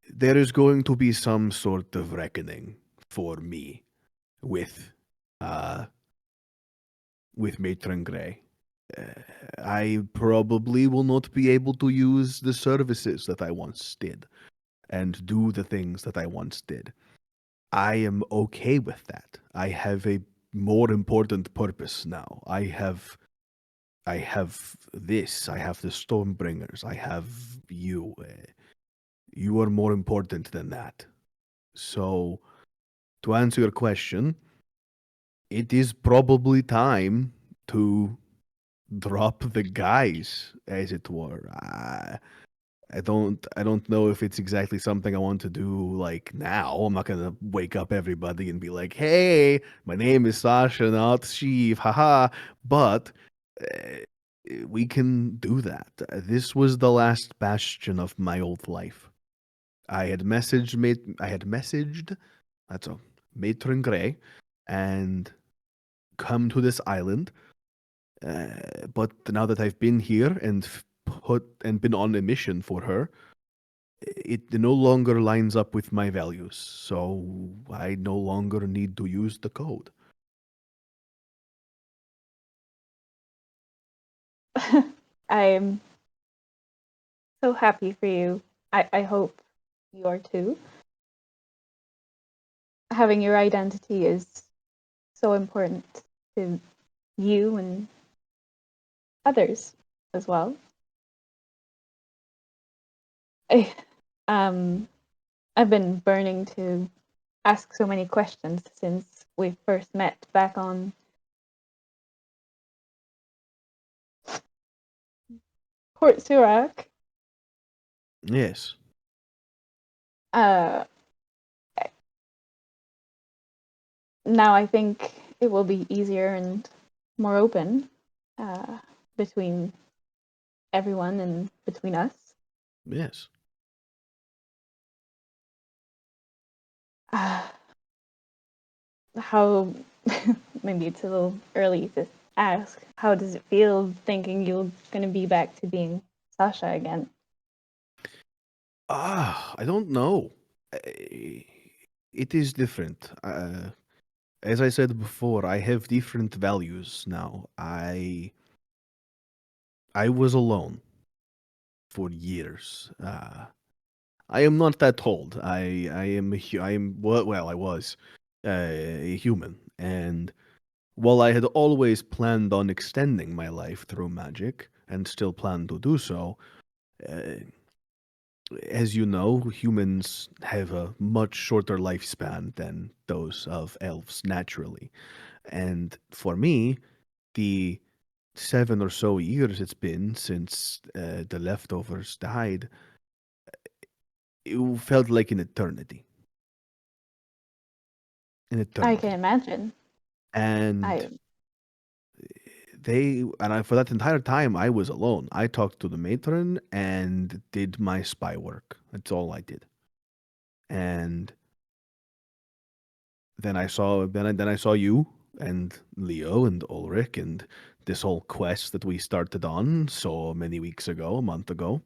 There is going to be some sort of reckoning for me with Matron Grey. I probably will not be able to use the services that I once did and do the things that I once did. I am okay with that. I have a more important purpose now. I have this. I have the Stormbringers. I have you. You are more important than that. So, to answer your question, it is probably time to drop the guys, as it were. I don't know if it's exactly something I want to do like now. I'm not gonna wake up everybody and be like, "Hey, my name is Sasha, not Sheev, haha." But we can do that. This was the last bastion of my old life. I had messaged, that's a Matron Grey, and come to this island. But now that I've been here and been on a mission for her, it no longer lines up with my values. So I no longer need to use the code. I'm so happy for you. I hope you are too. Having your identity is so important to you and others as well. I, um, I've been burning to ask so many questions since we first met back on Port Surak. Yes. Uh, now I think it will be easier and more open between everyone and between us. Yes. How, maybe it's a little early to ask, how does it feel thinking you're going to be back to being Sasha again? I don't know. It is different. As I said before, I have different values now. I was alone for years. I am not that old. I am well. I was a human, and while I had always planned on extending my life through magic and still plan to do so, uh, as you know, humans have a much shorter lifespan than those of elves naturally. And for me, the 7 or so years it's been since the leftovers died, it felt like an eternity. An I can eternity. imagine. And I for that entire time I was alone. I talked to the matron and did my spy work. That's all I did. And then I saw you and Leo and Ulrich and this whole quest that we started on so many weeks ago, a month ago,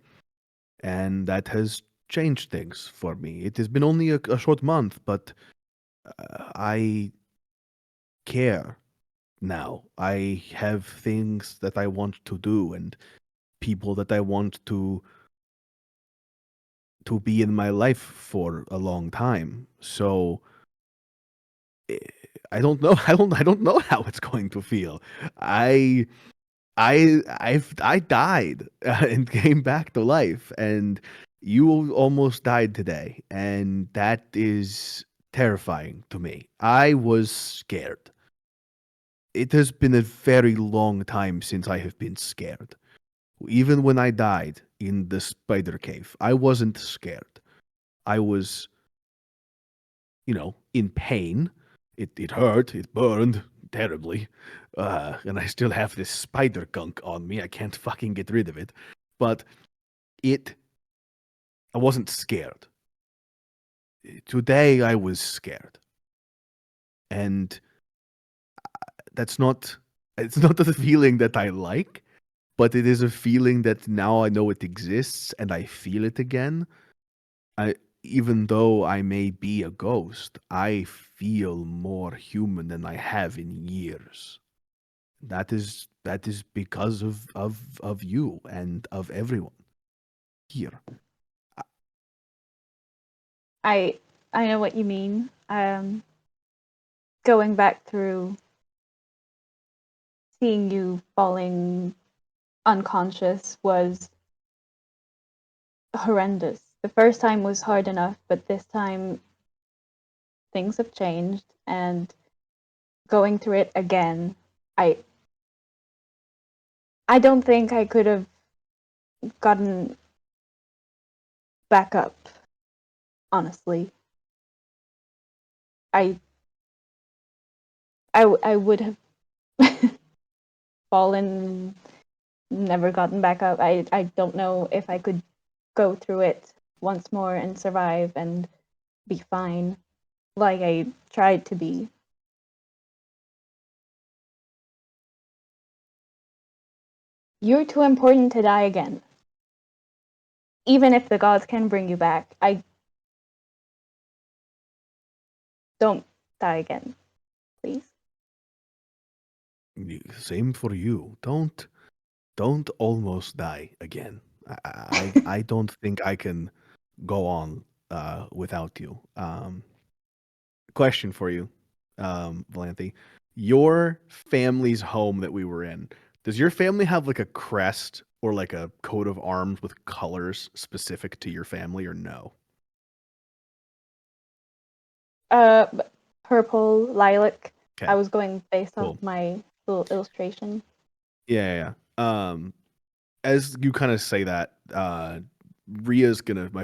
and that has changed things for me. It has been only a short month, but I care now. I have things that I want to do and people that I want to be in my life for a long time. So eh, I don't know how it's going to feel. I I died and came back to life, and you almost died today, and that is terrifying to me. I was scared. It has been a very long time since I have been scared. Even when I died in the spider cave, I wasn't scared. I was, in pain. It hurt. It burned terribly. And I still have this spider gunk on me. I can't fucking get rid of it. But I wasn't scared. Today I was scared. And that's not, it's not a feeling that I like, but it is a feeling that now I know it exists and I feel it again. Even though I may be a ghost, I feel more human than I have in years. That is because of you and of everyone here. I I know what you mean. Going back through seeing you falling unconscious was horrendous. The first time was hard enough, but this time things have changed and going through it again, I I don't think I could have gotten back up, honestly. I would have fallen, never gotten back up. I don't know if I could go through it once more and survive and be fine like I tried to be. You're too important to die again. Even if the gods can bring you back, I don't die again, please. Same for you. Don't almost die again. I don't think I can go on without you. Question for you, Valanthe. Your family's home that we were in, does your family have like a crest or like a coat of arms with colors specific to your family, or no? Uh, Purple, lilac. Okay. I was going based Cool. off my little illustration. Yeah. As you kind of say that, my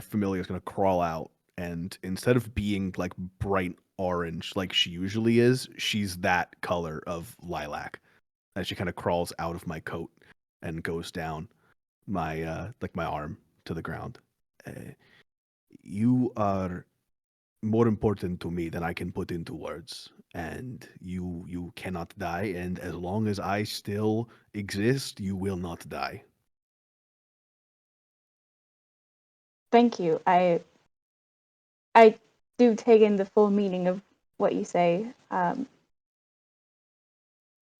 familiar's gonna crawl out, and instead of being like bright orange like she usually is, she's that color of lilac. As she kind of crawls out of my coat and goes down my my arm to the ground. You are more important to me than I can put into words, and you cannot die, and as long as I still exist, you will not die. Thank you. I do take in the full meaning of what you say.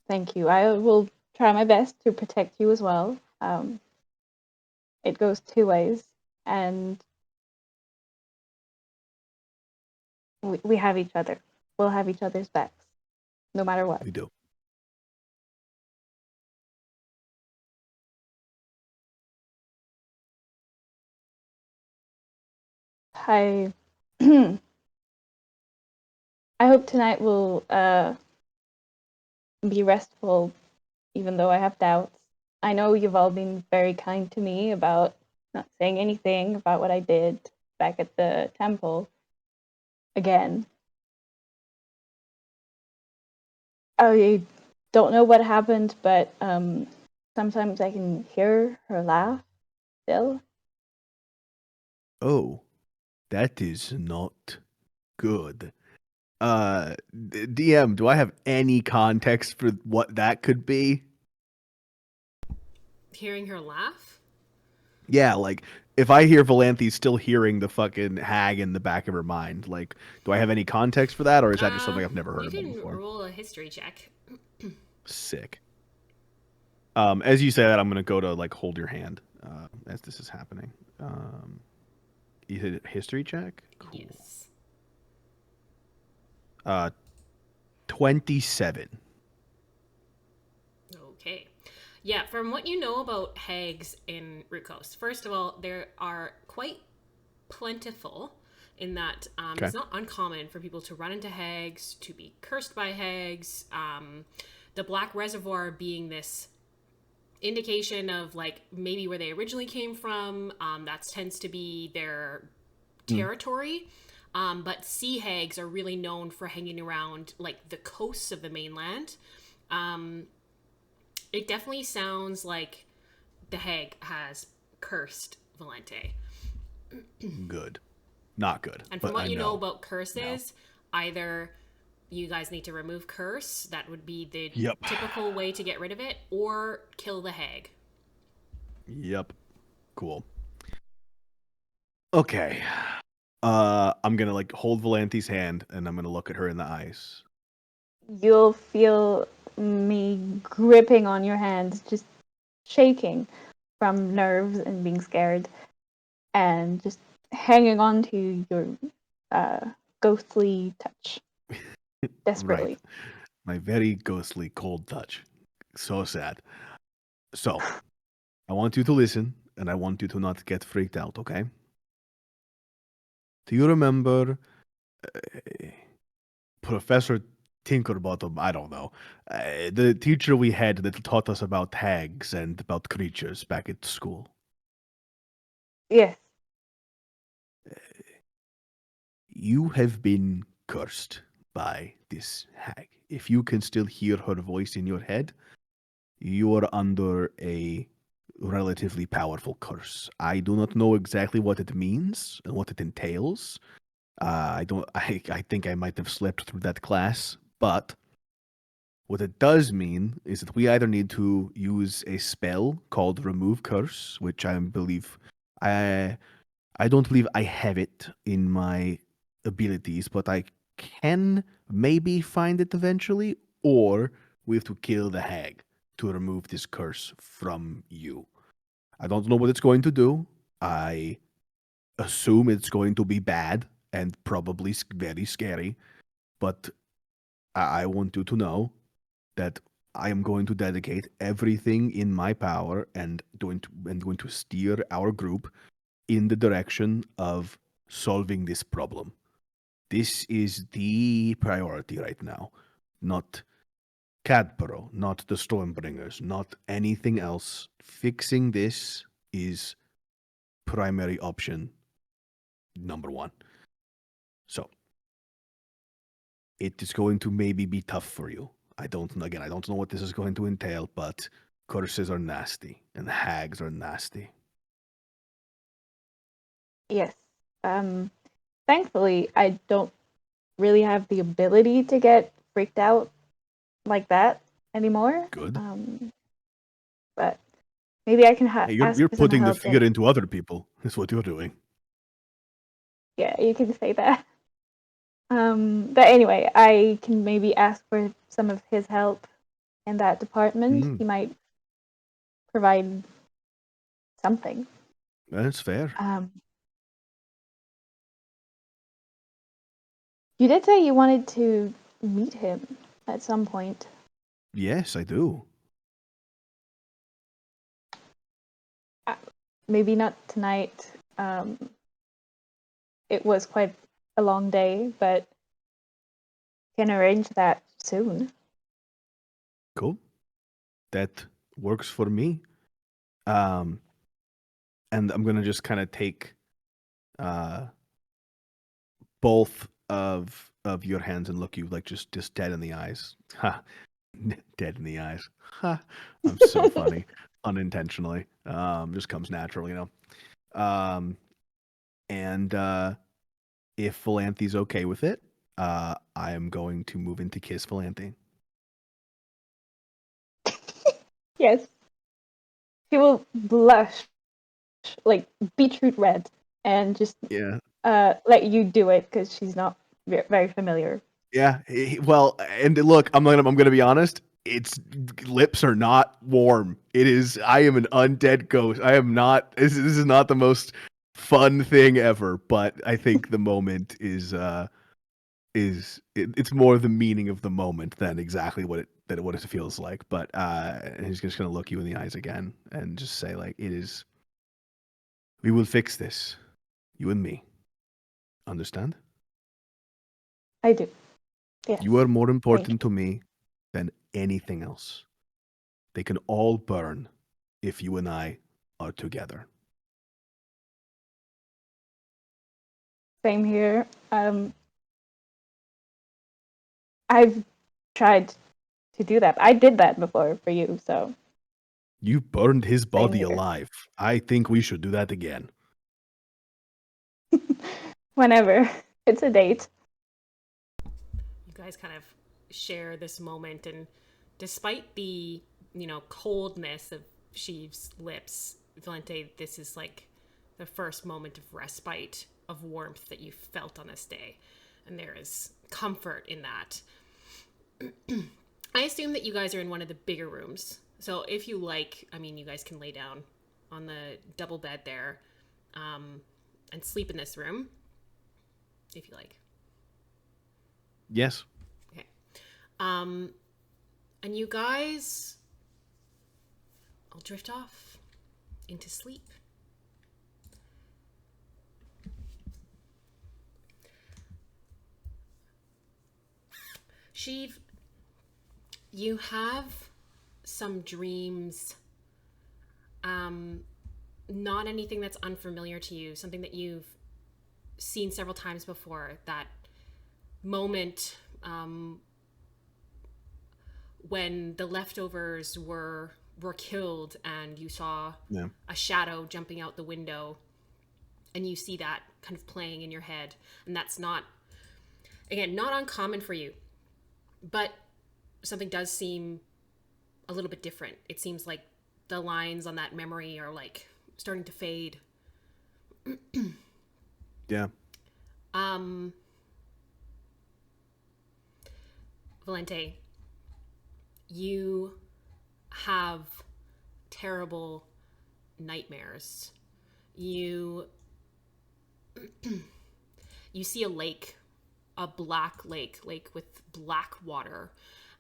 Thank you. I will try my best to protect you as well. It goes two ways, and we have each other. We'll have each other's backs, no matter what. We do. I I hope tonight will be restful, even though I have doubts. I know you've all been very kind to me about not saying anything about what I did back at the temple. Again, I don't know what happened, but sometimes I can hear her laugh still. Oh, that is not good. DM, do I have any context for what that could be? Hearing her laugh? Yeah, like if I hear Valanthe still hearing the fucking hag in the back of her mind, like, do I have any context for that, or is that just something I've never heard You about can before? roll a history check. Sick. As you say that, I'm gonna go to like hold your hand as this is happening. You hit a history check? Cool. Yes. 27. Okay. Yeah, from what you know about hags in Root Coast, first of all, there are quite plentiful in that Okay. it's not uncommon for people to run into hags, to be cursed by hags. The Black Reservoir being this indication of like maybe where they originally came from. That tends to be their territory. But sea hags are really known for hanging around like the coasts of the mainland. It definitely sounds like the hag has cursed Valanthe. Good. Not good. And from but what I you know know about curses, either you guys need to remove curse, that would be the Yep. typical way to get rid of it, or kill the hag. Yep. Cool. Okay. I'm gonna like hold Valanthe's hand and I'm gonna look at her in the eyes. You'll feel me gripping on your hands, just shaking from nerves and being scared, and just hanging on to your ghostly touch desperately. Right. My very ghostly cold touch. So sad. So, I want you to listen and I want you to not get freaked out, okay? Do you remember Professor Tinkerbottom, I don't know. The teacher we had that taught us about hags and about creatures back at school. Yes. You have been cursed by this hag. If you can still hear her voice in your head, you are under a relatively powerful curse. I do not know exactly what it means and what it entails. I don't. I think I might have slept through that class, but what it does mean is that we either need to use a spell called Remove Curse, which I believe I don't believe I have it in my abilities, but I can maybe find it eventually, or we have to kill the hag to remove this curse from you. I don't know what it's going to do. I assume it's going to be bad and probably very scary, but I want you to know that I am going to dedicate everything in my power and going to steer our group in the direction of solving this problem. This is the priority right now. Not Cadborough, not the Stormbringers, not anything else. Fixing this is primary option number one. So, it is going to maybe be tough for you. I don't know what this is going to entail, but curses are nasty and hags are nasty. Yes. Thankfully, I don't really have the ability to get freaked out like that anymore. Good. But maybe I can Hey, ask you're for some putting the help. fear into other people. That's what you're doing. Yeah, you can say that. But anyway, I can maybe ask for some of his help in that department. He might provide something. That's fair. You did say you wanted to meet him at some point. Yes, I do. Maybe not tonight. It was quite a long day, but can arrange that soon. Cool. That works for me. And I'm gonna just kind of take both of your hands and look you like just dead in the eyes. Ha. Dead in the eyes. Ha. I'm so funny. Unintentionally. Just comes natural, you know. And if Valanthe's okay with it, I am going to move into kiss Valanthe. Yes. She will blush like beetroot red and just Yeah. let you do it because she's not very familiar. Yeah. Well, and look, I'm gonna be honest. Its lips are not warm. It is. I am an undead ghost. I am not. This is not the most fun thing ever. But I think the moment is it's more the meaning of the moment than exactly what it feels like. But he's just gonna look you in the eyes again and just say like, it is. We will fix this, you and me. Understand? I do. Yes. You are more important to me than anything else. They can all burn if you and I are together. Same here. I've tried to do that. I did that before for you, so. You burned his body here. alive. I think we should do that again. Whenever. It's a date. You guys kind of share this moment, and despite the, coldness of Sheev's lips, Valanthe, this is like the first moment of respite, of warmth that you've felt on this day. And there is comfort in that. I assume that you guys are in one of the bigger rooms. So if you like, you guys can lay down on the double bed there and sleep in this room, if you like. Yes. Okay. And you guys all drift off into sleep. Sheev, you have some dreams. Not anything that's unfamiliar to you, something that you've seen several times before. That moment when the leftovers were killed and you saw a shadow jumping out the window, and you see that kind of playing in your head. And that's not, again, not uncommon for you, but something does seem a little bit different. It seems like the lines on that memory are like starting to fade. Yeah. Valanthe, you have terrible nightmares. You see a lake, a black lake with black water,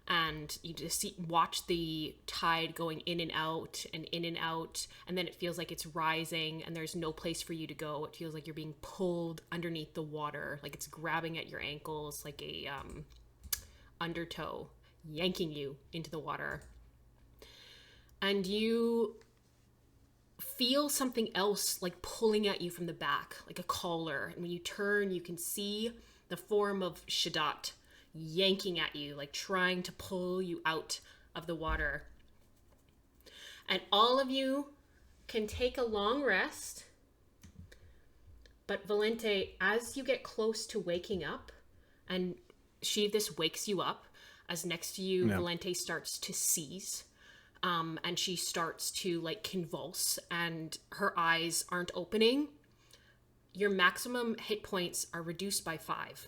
and you just watch the tide going in and out, and then it feels like it's rising, and there's no place for you to go. It feels like you're being pulled underneath the water, like it's grabbing at your ankles, like a undertow, yanking you into the water. And you feel something else like pulling at you from the back, like a collar. And when you turn, you can see the form of Shadat yanking at you, like trying to pull you out of the water. And all of you can take a long rest. But Valanthe, as you get close to waking up, and this wakes you up, as next to you, Valanthe starts to seize. And she starts to like convulse, and her eyes aren't opening. Your maximum hit points are reduced by 5.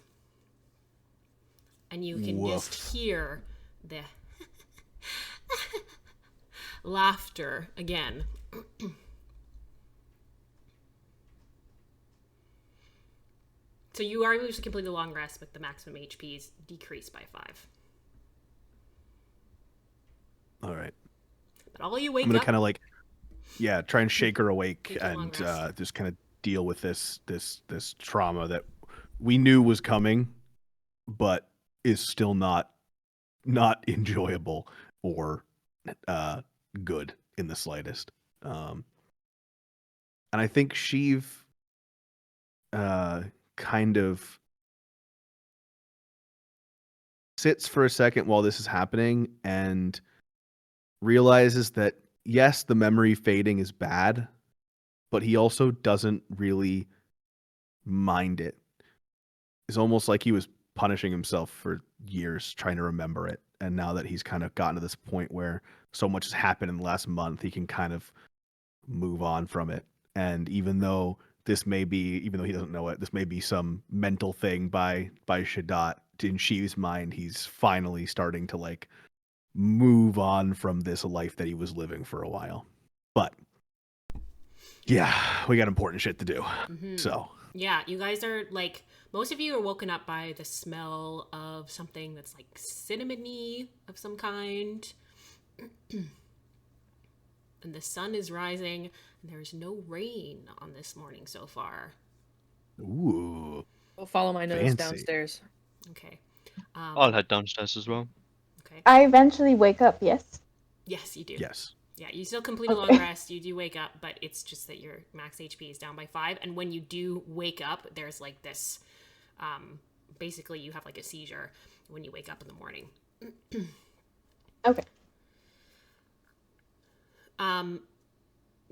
And you can just hear the laughter again. So you are able to complete the long rest, but the maximum HP is decreased by 5. All right. But all you wake I'm gonna up, kind of like, try and shake her awake Take a long and rest. just kind of deal with this trauma that we knew was coming, but is still not enjoyable or good in the slightest. And I think Sheev kind of sits for a second while this is happening and realizes that yes, the memory fading is bad, but he also doesn't really mind it. It's almost like he was punishing himself for years trying to remember it. And now that he's kind of gotten to this point where so much has happened in the last month, he can kind of move on from it. And even though he doesn't know it, this may be some mental thing by Shadat, in Sheev's mind, he's finally starting to like move on from this life that he was living for a while. But yeah, we got important shit to do. Mm-hmm. So yeah, you guys are like, most of you are woken up by the smell of something that's like cinnamony of some kind. And the sun is rising, and there's no rain on this morning so far. ooh, We'll follow my nose Fancy. downstairs. Okay. I'll head downstairs as well. Okay. I eventually wake up, yes? Yes, you do. yes. Yeah, you still complete a long rest. You do wake up, but it's just that your max HP is down by 5. And when you do wake up, there's like this, basically you have like a seizure when you wake up in the morning. Okay.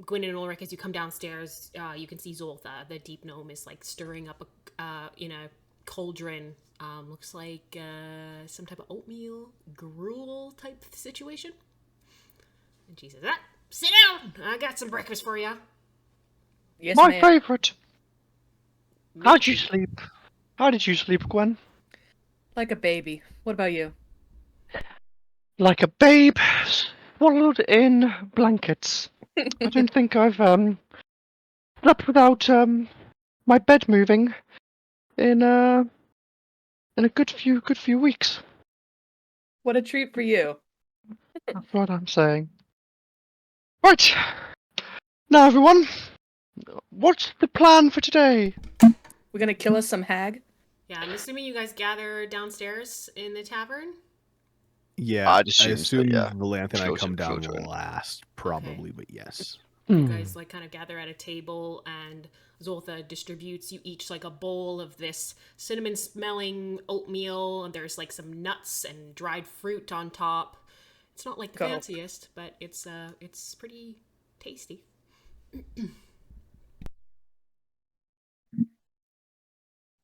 Gwyn and Ulrich, as you come downstairs, you can see Zoltha, the deep gnome, is like stirring up in a cauldron. Looks like some type of oatmeal gruel type situation. And she says, sit down! I got some breakfast for you. Yes, My ma'am. favourite. How'd you sleep? How did you sleep, Gwen? Like a baby. What about you? Like a babe swallowed in blankets. I don't think I've slept without my bed moving in a good few weeks. What a treat for you. That's what I'm saying. Right. Now, everyone, what's the plan for today? We're gonna kill us some hag? Yeah, I'm assuming you guys gather downstairs in the tavern. Yeah, I'd I assume so, assume yeah. Valanthe and I come down Children. last, probably, but yes. You guys like kind of gather at a table, and Zoltha distributes you each like a bowl of this cinnamon smelling oatmeal, and there's like some nuts and dried fruit on top. It's not like the Cool. fanciest, but it's pretty tasty.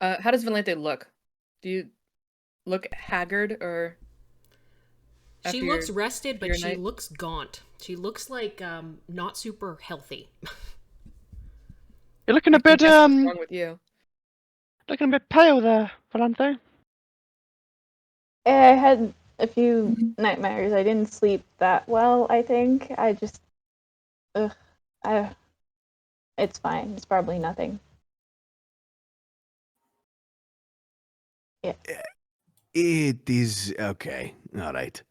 How does Valenthe look? Do you look haggard or? She after looks your- rested, after but your she night? looks gaunt. She looks like not super healthy. You're looking a I think bit that's what's wrong with you. looking a bit pale there, Valanthe. I had a few nightmares. I didn't sleep that well, I think. I just. Ugh. It's fine. It's probably nothing. It is okay. All right.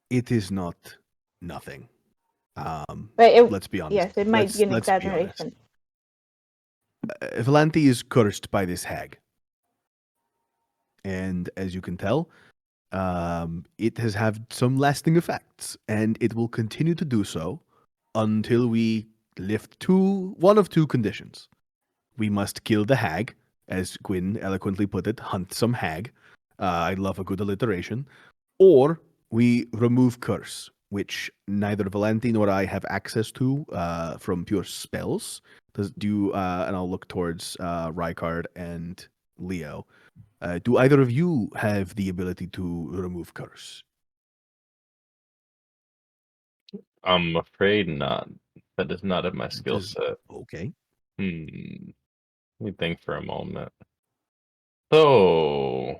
It is not nothing. But it, Let's be honest. yes, it might be an Let's be honest. exaggeration. Valanthe is cursed by this hag. And as you can tell, it has had some lasting effects, and it will continue to do so until we lift one of two conditions. We must kill the hag, as Gwyn eloquently put it, hunt some hag. I love a good alliteration. Or we remove curse, which neither Valenthe nor I have access to from pure spells. And I'll look towards Ricard and Leo. Do either of you have the ability to remove curse? I'm afraid not. That is not in my skill set. Okay. Let me think for a moment. So,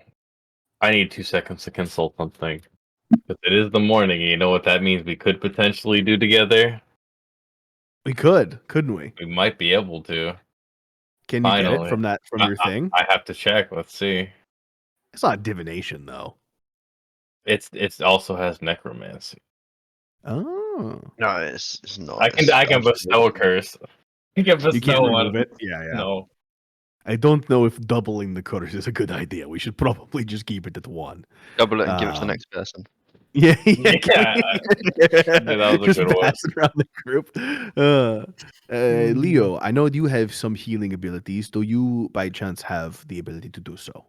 I need 2 seconds to consult something. Because it is the morning, and you know what that means we could potentially do together? We could, couldn't we? We might be able to. Can you get it Finally. from your thing? I have to check. Let's see. It's not divination, though. It's also has necromancy. Oh. No, it's not. I can bestow a curse. I can bestow You can't one. remove it? Yeah. No. I don't know if doubling the curse is a good idea. We should probably just keep it at one. Double it and give it to the next person. Yeah. Yeah. That was a Just good one. pass it around the group. Leo, I know you have some healing abilities. Do you, by chance, have the ability to do so?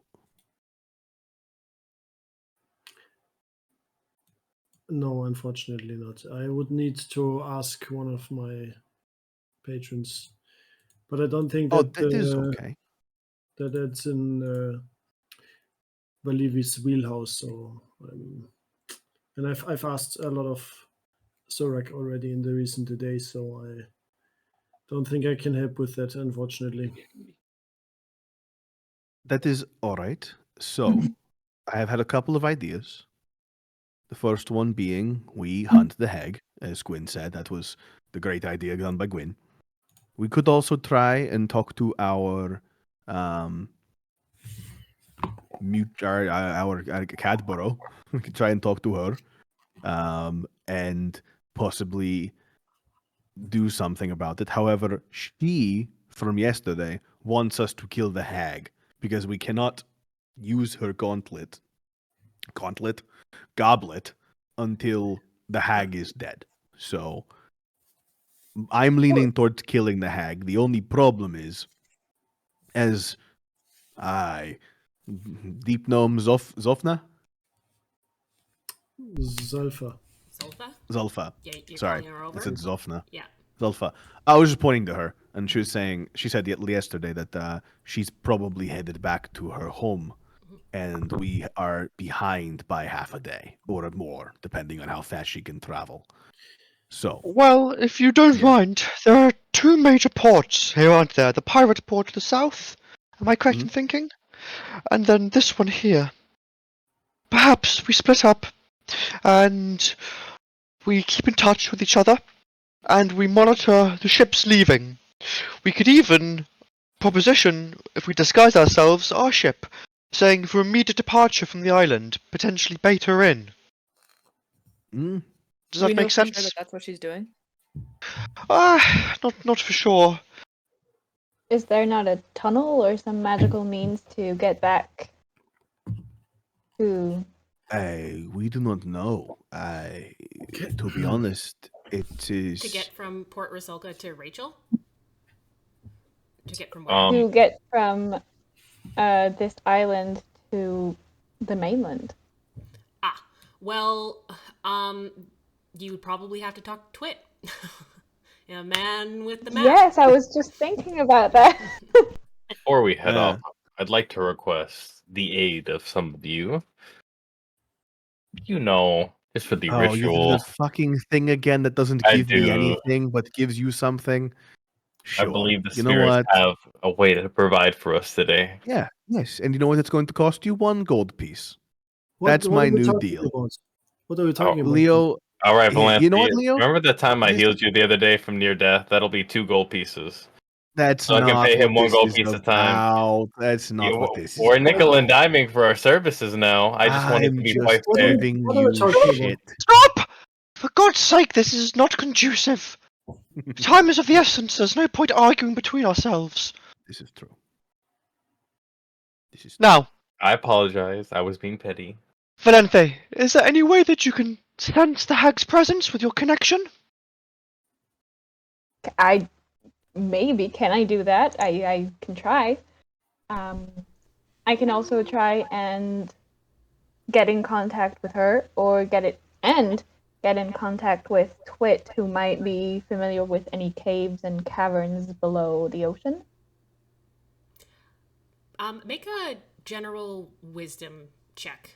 No, unfortunately not. I would need to ask one of my patrons, but I don't think Oh, that that is okay. that that's in Valivi's wheelhouse. So, and I've asked a lot of Zorak already in the recent days, so I don't think I can help with that, unfortunately. That is all right. So, I have had a couple of ideas. The first one being we hunt the hag, as Gwyn said. That was the great idea done by Gwyn. We could also try and talk to our Cadborough. We could try and talk to her, and possibly do something about it. However, she from yesterday wants us to kill the hag because we cannot use her goblet until the hag is dead. So I'm leaning towards killing the hag. The only problem is, as I deep gnome Zofna? Zalfa. Zoltha? Zolfa. Yeah, you're Sorry. calling her over? I said Zofna. Yeah. Zolfa. I was just pointing to her, and she said yesterday that she's probably headed back to her home, and we are behind by half a day or more, depending on how fast she can travel. So, Well, if you don't Yeah. mind, there are two major ports here, aren't there? The pirate port to the south. Am I correct in thinking? And then this one here. Perhaps we split up and we keep in touch with each other and we monitor the ships leaving. We could even proposition, if we disguise ourselves, our ship, saying for immediate departure from the island, potentially bait her in. mm, Does Do we that know make for sense? sure that that's what she's doing? Not for sure. Is there not a tunnel or some magical means to get back to... We do not know. To be honest, it is. To get from Port Rosalka to Rachel? To get from where? to get from this island to the mainland? Well, you would probably have to talk to Twit. A man with the map. Yes, I was just thinking about that. Before we head off, I'd like to request the aid of some of you. You know, just for the You do ritual. that fucking thing again that doesn't I give me do. anything but gives you something. Sure. I believe the You know spirits what? have a way to provide for us today. Yeah, yes. And you know what it's going to cost you? 1 gold piece. That's What my are we new talking deal. about? What are we talking about? Leo, All right, Valanthe. you know what, Leo? Remember the time I This- healed you the other day from near death? That'll be 2 gold pieces. That's So I can not pay him what 1 this gold is piece at a time. about. That's not what this is We're about. nickel and diming for our services now. I just wanted to I'm be just quite fair. giving What are we you talking about? shit. Stop! For God's sake, this is not conducive. Time is of the essence. There's no point arguing between ourselves. This is true. This is Now, I apologize. I was being petty. Valenthe, is there any way that you can sense the hag's presence with your connection? Maybe can I do that? I can try. I can also try and get in contact with her, or get in contact with Twit, who might be familiar with any caves and caverns below the ocean. Make a general wisdom check.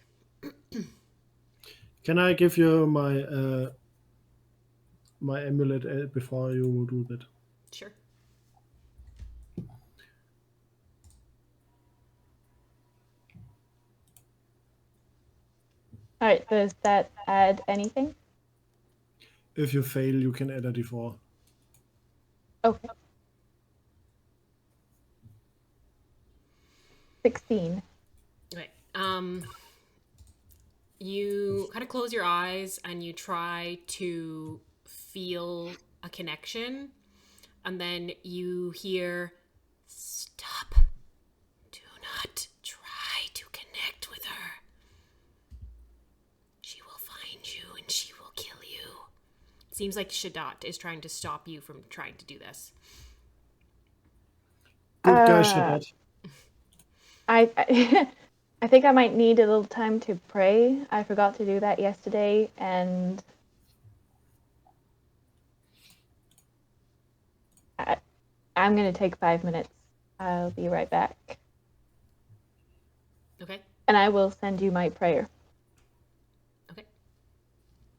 Can I give you my my amulet before you do that? Sure. Alright, does that add anything? If you fail, you can add a d4. Okay. 16. Okay. You kind of close your eyes and you try to feel a connection, and then you hear, "Stop. Do not try to connect with her. She will find you and she will kill you." It seems like Shadat is trying to stop you from trying to do this. Good guy, Shadat. I think I might need a little time to pray. I forgot to do that yesterday, and I'm gonna take 5 minutes. I'll be right back. Okay. And I will send you my prayer. Okay.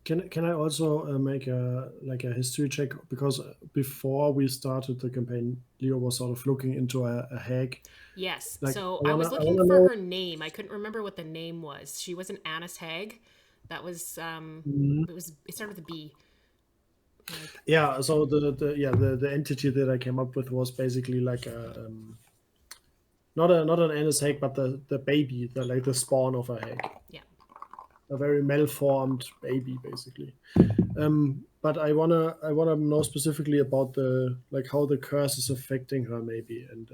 Can I also make a history check, because before we started the campaign, Leo was sort of looking into a hag. Yes. Like, So I I was wanna looking for know- her name. I couldn't remember what the name was. She was an Annis hag. That was it started with a B. Yeah. So the entity that I came up with was basically like a not an Annis hag, but the baby, the spawn of a hag. Yeah. A very malformed baby, basically. But I wanna know specifically about how the curse is affecting her, maybe, and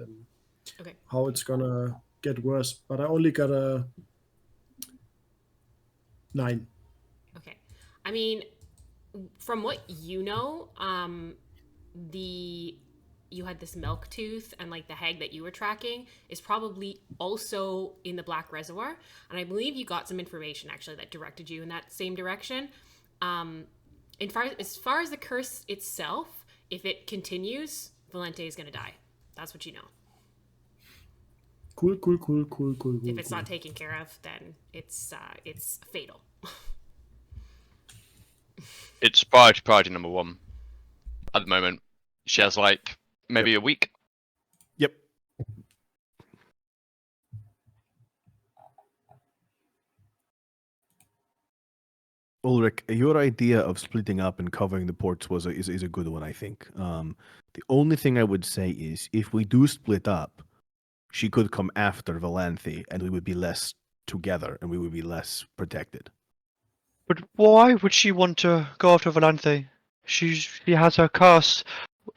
Okay. how it's gonna get worse. But I only got a 9. Okay. I mean, from what you know, you had this milk tooth, and like the hag that you were tracking is probably also in the Black Reservoir, and I believe you got some information actually that directed you in that same direction. As far as the curse itself, if it continues, Valanthe is going to die. That's what you know. Cool. If it's not taken care of, then it's fatal. It's priority number 1 at the moment. She has like maybe a week. Yep. Ulrich, your idea of splitting up and covering the ports is a good one, I think. The only thing I would say is, if we do split up, she could come after Valanthe, and we would be less together, and we would be less protected. But why would she want to go after Valanthe? She has her curse.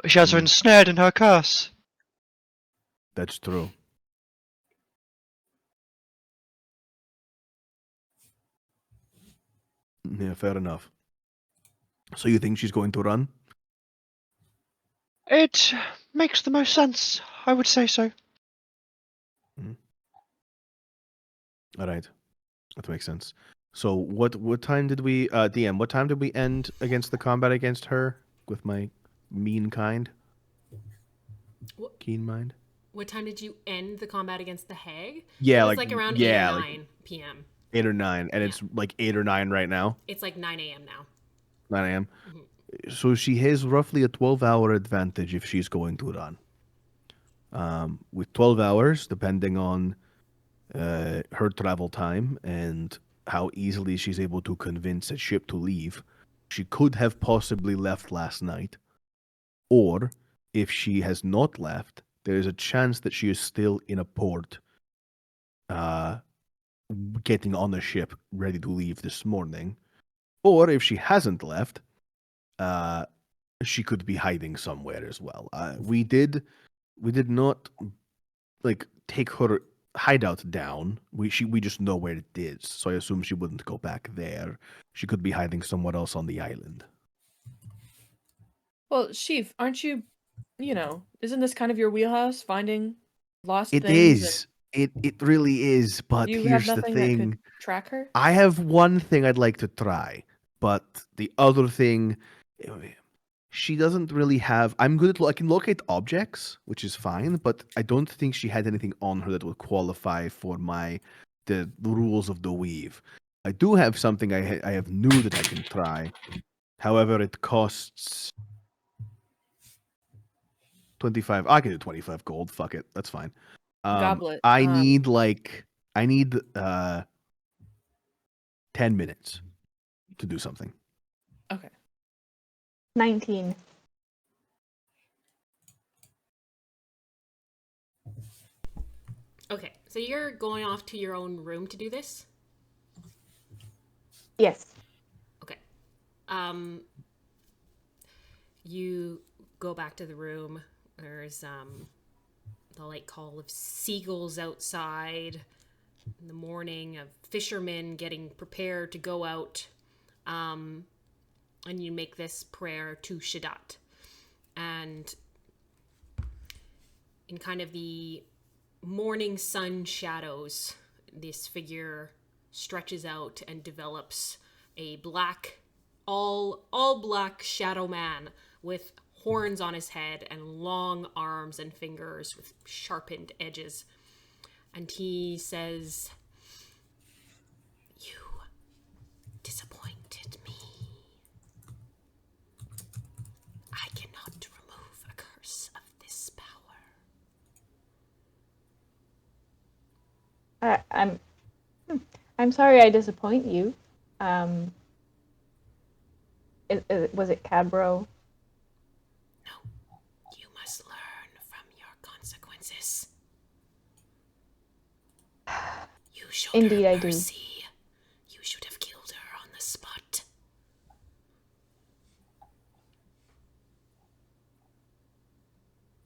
She has her ensnared in her curse. That's true. Yeah, fair enough. So you think she's going to run? It makes the most sense. I would say so. All right, that makes sense. So what time did we DM? What time did we end against the combat against her with my mean kind, What, keen mind? what time did you end the combat against the hag? Yeah, It was like around 8 or 9 p.m. 8 or 9, and it's like 8 or 9 right now. It's like 9 a.m. now. 9 a.m. So she has roughly a 12-hour advantage if she's going to run. With 12 hours, depending on her travel time and how easily she's able to convince a ship to leave, she could have possibly left last night. Or, if she has not left, there is a chance that she is still in a port, getting on a ship, ready to leave this morning. Or, if she hasn't left, she could be hiding somewhere as well. We did not like take her hideout down. We just know where it is, so I assume she wouldn't go back there. She could be hiding somewhere else on the island. Well, Sheaf, aren't you, isn't this kind of your wheelhouse, finding lost It things? is. It really is. But You have here's the nothing that thing: could track her? I have one thing I'd like to try, but the other thing, she doesn't really have. I'm good at. I can locate objects, which is fine, but I don't think she had anything on her that would qualify for the rules of the weave. I do have something I have new that I can try. However, it costs 25. I can do 25 gold. Fuck it, that's fine. Goblet. I need 10 minutes to do something. Okay. 19. Okay, so you're going off to your own room to do this? Yes. Okay. You go back to the room. There's the light call of seagulls outside in the morning, of fishermen getting prepared to go out. And you make this prayer to Shadat. And in kind of the morning sun shadows, this figure stretches out and develops a black, all black shadow man with horns on his head and long arms and fingers with sharpened edges. And he says, "You disappointed me. I cannot remove a curse of this power." I'm sorry I disappoint you. Was it Cadbro? No, you must learn from your consequences. You showed Indeed, her I do. mercy. You should have killed her on the spot.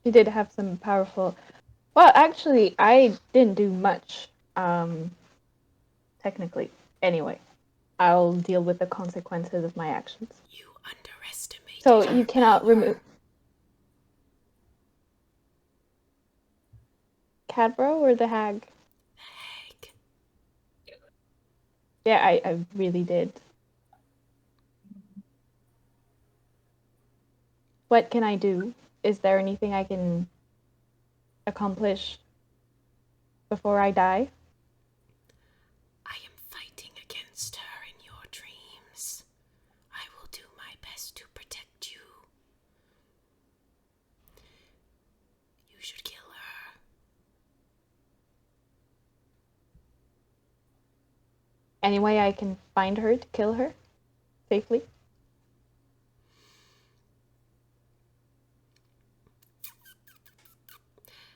She did have some powerful. Well, actually, I didn't do much. Technically, anyway, I'll deal with the consequences of my actions. You underestimated So her you cannot power. remove Cadbro or the hag. Hag. Yeah, I really did. What can I do? Is there anything I can accomplish before I die? I am fighting against her in your dreams. I will do my best to protect you. You should kill her. Any way I can find her to kill her safely?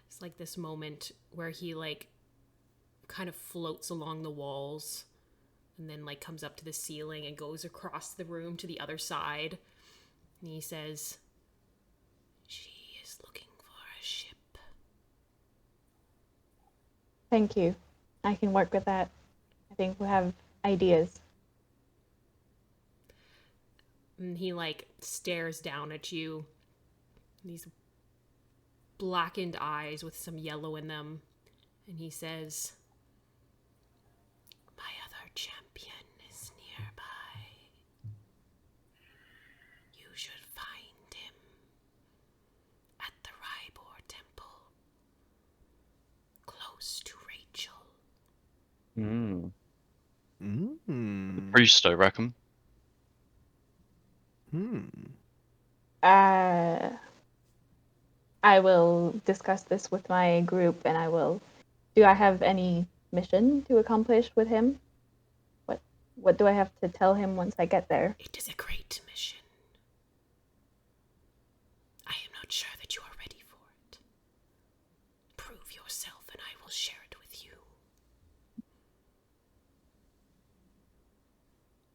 It's like this moment where he kind of floats along the walls and then comes up to the ceiling and goes across the room to the other side. And he says, "She is looking for a ship. Thank you. I can work with that. I think we'll have ideas. And he like stares down at you. These blackened eyes with some yellow in them. And he says, "My other champion is nearby. You should find him at the Rhybohr temple, close to Rachel." Mm. Priest, I reckon. I will discuss this with my group, and I will. Do I have any mission to accomplish with him? What do I have to tell him once I get there? It is a great mission. I am not sure that you are ready for it. Prove yourself, and I will share it with you.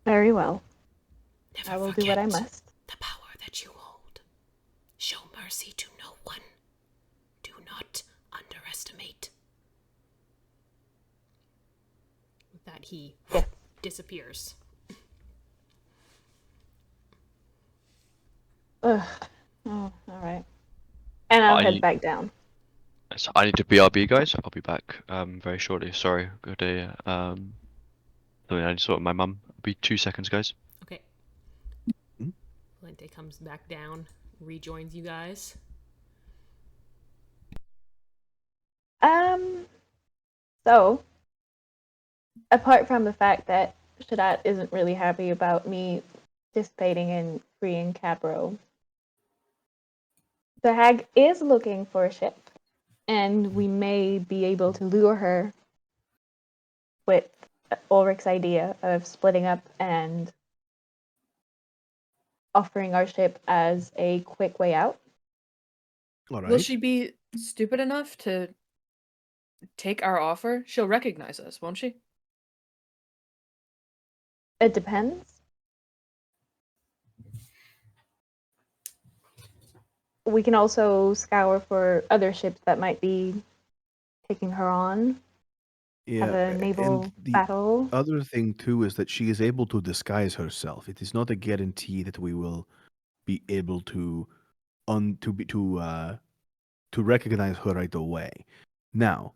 Very well. Never I will do what I forget must. the power that you hold. Show mercy to no one. Do not underestimate. With that, he disappears. Ugh. Oh, all right. And I'll head back down. So I need to BRB, guys. I'll be back very shortly. Sorry, got a something I need to sort with my mum. It'll be 2 seconds, guys. Okay. Valanthe comes back down, rejoins you guys. So, apart from the fact that Shadat isn't really happy about me participating in freeing Capro, the hag is looking for a ship, and we may be able to lure her with Ulrich's idea of splitting up and offering our ship as a quick way out. All right. Will she be stupid enough to take our offer? She'll recognize us, won't she? It depends. We can also scour for other ships that might be taking her on. Have a naval and the battle. other thing too is that she is able to disguise herself. It is not a guarantee that we will be able to recognize her right away. Now,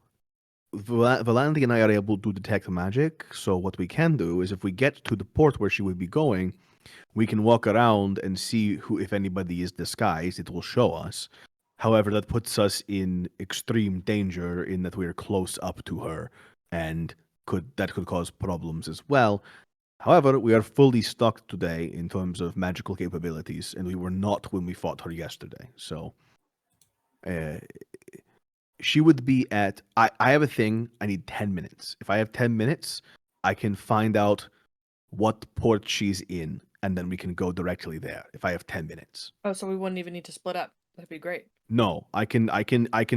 Valanthe and I are able to detect magic, so what we can do is if we get to the port where she would be going, we can walk around and see if anybody is disguised. It will show us. However, that puts us in extreme danger in that we are close up to her, and could cause problems as well. However, we are fully stocked today in terms of magical capabilities, and we were not when we fought her yesterday. So, she would be at. I have a thing. I need 10 minutes. If I have 10 minutes, I can find out what port she's in, and then we can go directly there. If I have 10 minutes. Oh, so we wouldn't even need to split up. That'd be great. No, I can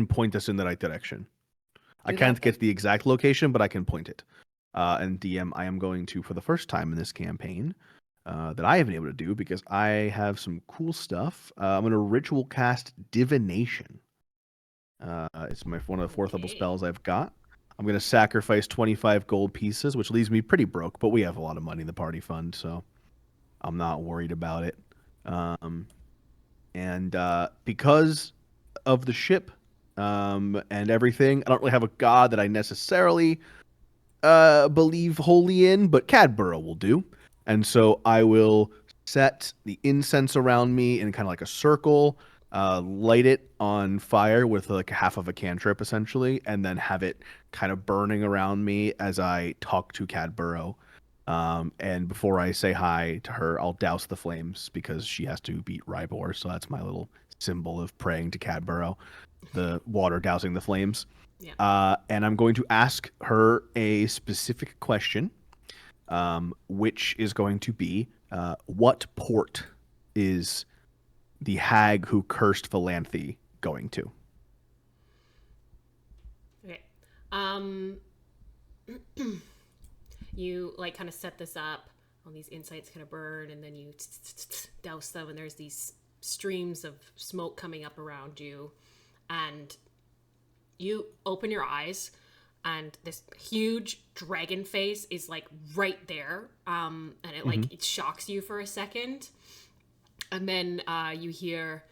point us in the right direction. I Do that can't then. get the exact location, but I can point it. And DM, I am going to, for the first time in this campaign, that I have been able to do because I have some cool stuff. I'm going to ritual cast divination. It's one of the fourth level Okay. spells I've got. I'm going to sacrifice 25 gold pieces, which leaves me pretty broke, but we have a lot of money in the party fund, so I'm not worried about it. And because of the ship and everything, I don't really have a god that I necessarily believe wholly in, but Cadborough will do. And so I will set the incense around me in kind of like a circle, light it on fire with like half of a cantrip essentially, and then have it kind of burning around me as I talk to Cadborough. And before I say hi to her, I'll douse the flames because she has to beat Rhybohr, so that's my little symbol of praying to Cadborough, the water dousing the flames. Yeah. And I'm going to ask her a specific question, which is going to be, what port is the hag who cursed Valanthe going to? Okay. You like kind of set this up. All these insights kind of burn, and then you douse them, and there's these streams of smoke coming up around you, and you open your eyes, and this huge dragon face is like right there, and it like it shocks you for a second, and then you hear,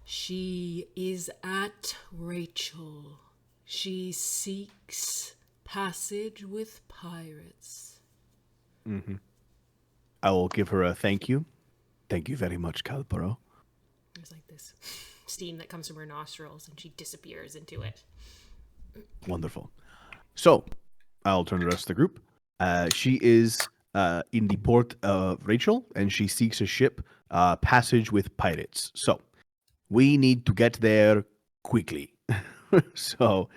"She is at Rachel. She seeks passage with pirates." I will give her a thank you. Thank you very much, Calpero. There's like this steam that comes from her nostrils, and she disappears into it. Wonderful. So, I'll turn to the rest of the group. She is in the port of Rachel, and she seeks a ship passage with pirates. So, we need to get there quickly. So,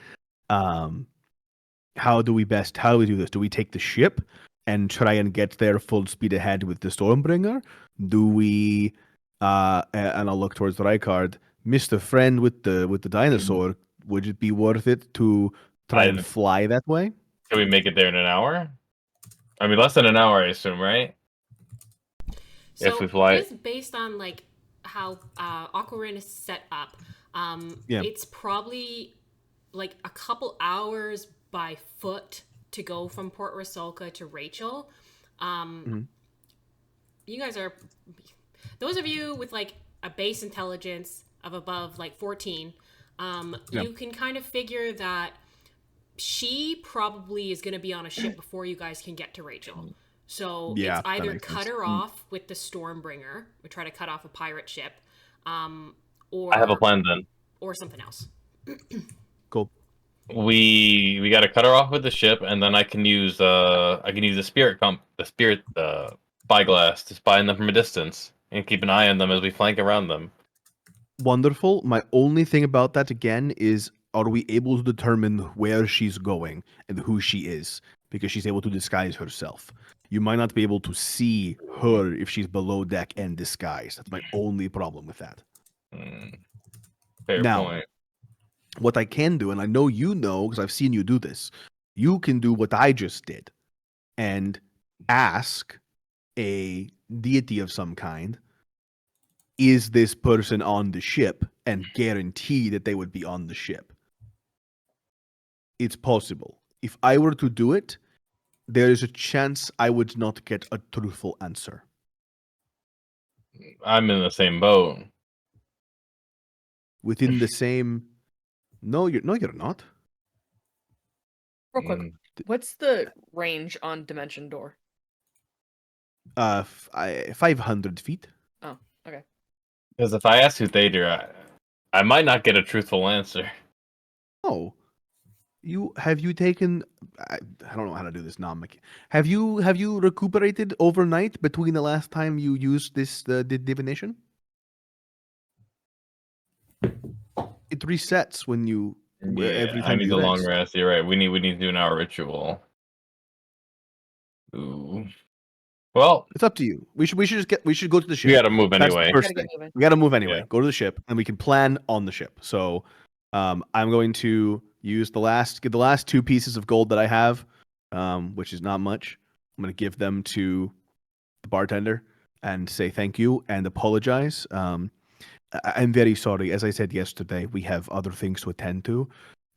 how do we do this? Do we take the ship and try and get there full speed ahead with the Stormbringer? Do we, and I'll look towards the Ricard, Mr. Friend with the dinosaur, would it be worth it to try and fly that way? Can we make it there in an hour? I mean, less than an hour, I assume, right? So If we fly, just based on like how Aquarin is set up, it's probably like a couple hours by foot to go from Port Rusalka to Rachel. You guys are, those of you with like a base intelligence of above like 14, you can kind of figure that she probably is going to be on a ship before you guys can get to Rachel. So it's either cut her off with the Stormbringer, or try to cut off a pirate ship, or I have a plan then. or something else. Cool. We got to cut her off with the ship, and then I can use the spirit spyglass to spy on them from a distance and keep an eye on them as we flank around them. Wonderful. My only thing about that again is, are we able to determine where she's going and who she is? Because she's able to disguise herself. You might not be able to see her if she's below deck and disguised. That's my only problem with that. Fair Now, point. what I can do, and I know you know because I've seen you do this, you can do what I just did and ask a deity of some kind, is this person on the ship, and guarantee that they would be on the ship. It's possible. If I were to do it, there is a chance I would not get a truthful answer. I'm in the same boat. Within the same... No, you're not. Real quick, what's the range on Dimension Door? 500 feet. Oh, okay. Because if I ask who they do, I might not get a truthful answer. Oh, have you taken? I don't know how to do this now. Have you recuperated overnight between the last time you used this the divination? It resets when you every time I need you the long rest. rest. You're right. We need to do an hour ritual. Ooh. Well, It's up to you. We should go to the ship. we got to move That's the anyway. first thing. We got to move anyway. Yeah. Go to the ship, and we can plan on the ship. So, I'm going to use the last 2 pieces of gold that I have, which is not much. I'm going to give them to the bartender and say thank you and apologize. I'm very sorry. As I said yesterday, we have other things to attend to.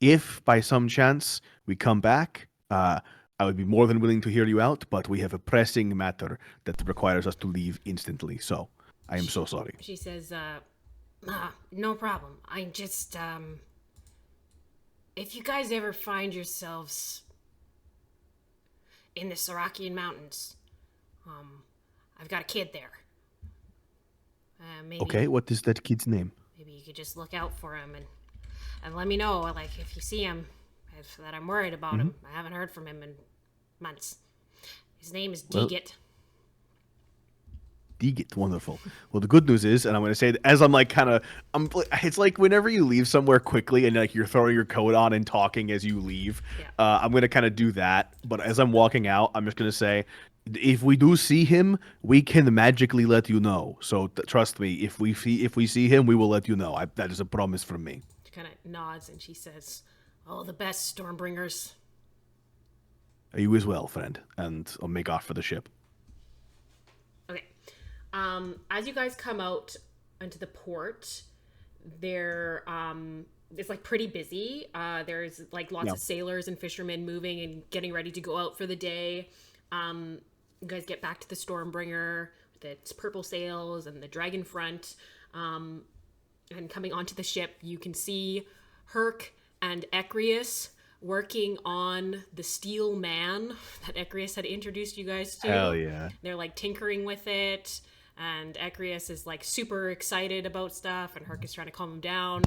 If by some chance we come back, I would be more than willing to hear you out, but we have a pressing matter that requires us to leave instantly. So I am so sorry. She says, no problem. I just, if you guys ever find yourselves in the Sarakian Mountains, I've got a kid there. Maybe, Okay, what is that kid's name? Maybe you could just look out for him and let me know, like, if you see him, that I'm worried about him. I haven't heard from him in months. His name is Deegit. Deegit, wonderful. Well, the good news is, and I'm going to say, as I'm like it's like whenever you leave somewhere quickly and like you're throwing your coat on and talking as you leave, I'm going to kind of do that. But as I'm walking out, I'm just going to say, if we do see him, we can magically let you know. So trust me, if we see him, we will let you know. That is a promise from me. She kind of nods and she says, "All the best, Stormbringers." You as well, friend. And I'll make off for the ship. Okay. As you guys come out into the port, They're it's like pretty busy. There's like lots Yeah. of sailors and fishermen moving and getting ready to go out for the day. You guys get back to the Stormbringer with its purple sails and the dragon front. And coming onto the ship, you can see Herc and Ecrius working on the steel man that Ecrius had introduced you guys to. Hell yeah. They're like tinkering with it, and Ecrius is like super excited about stuff, and Herc is trying to calm him down.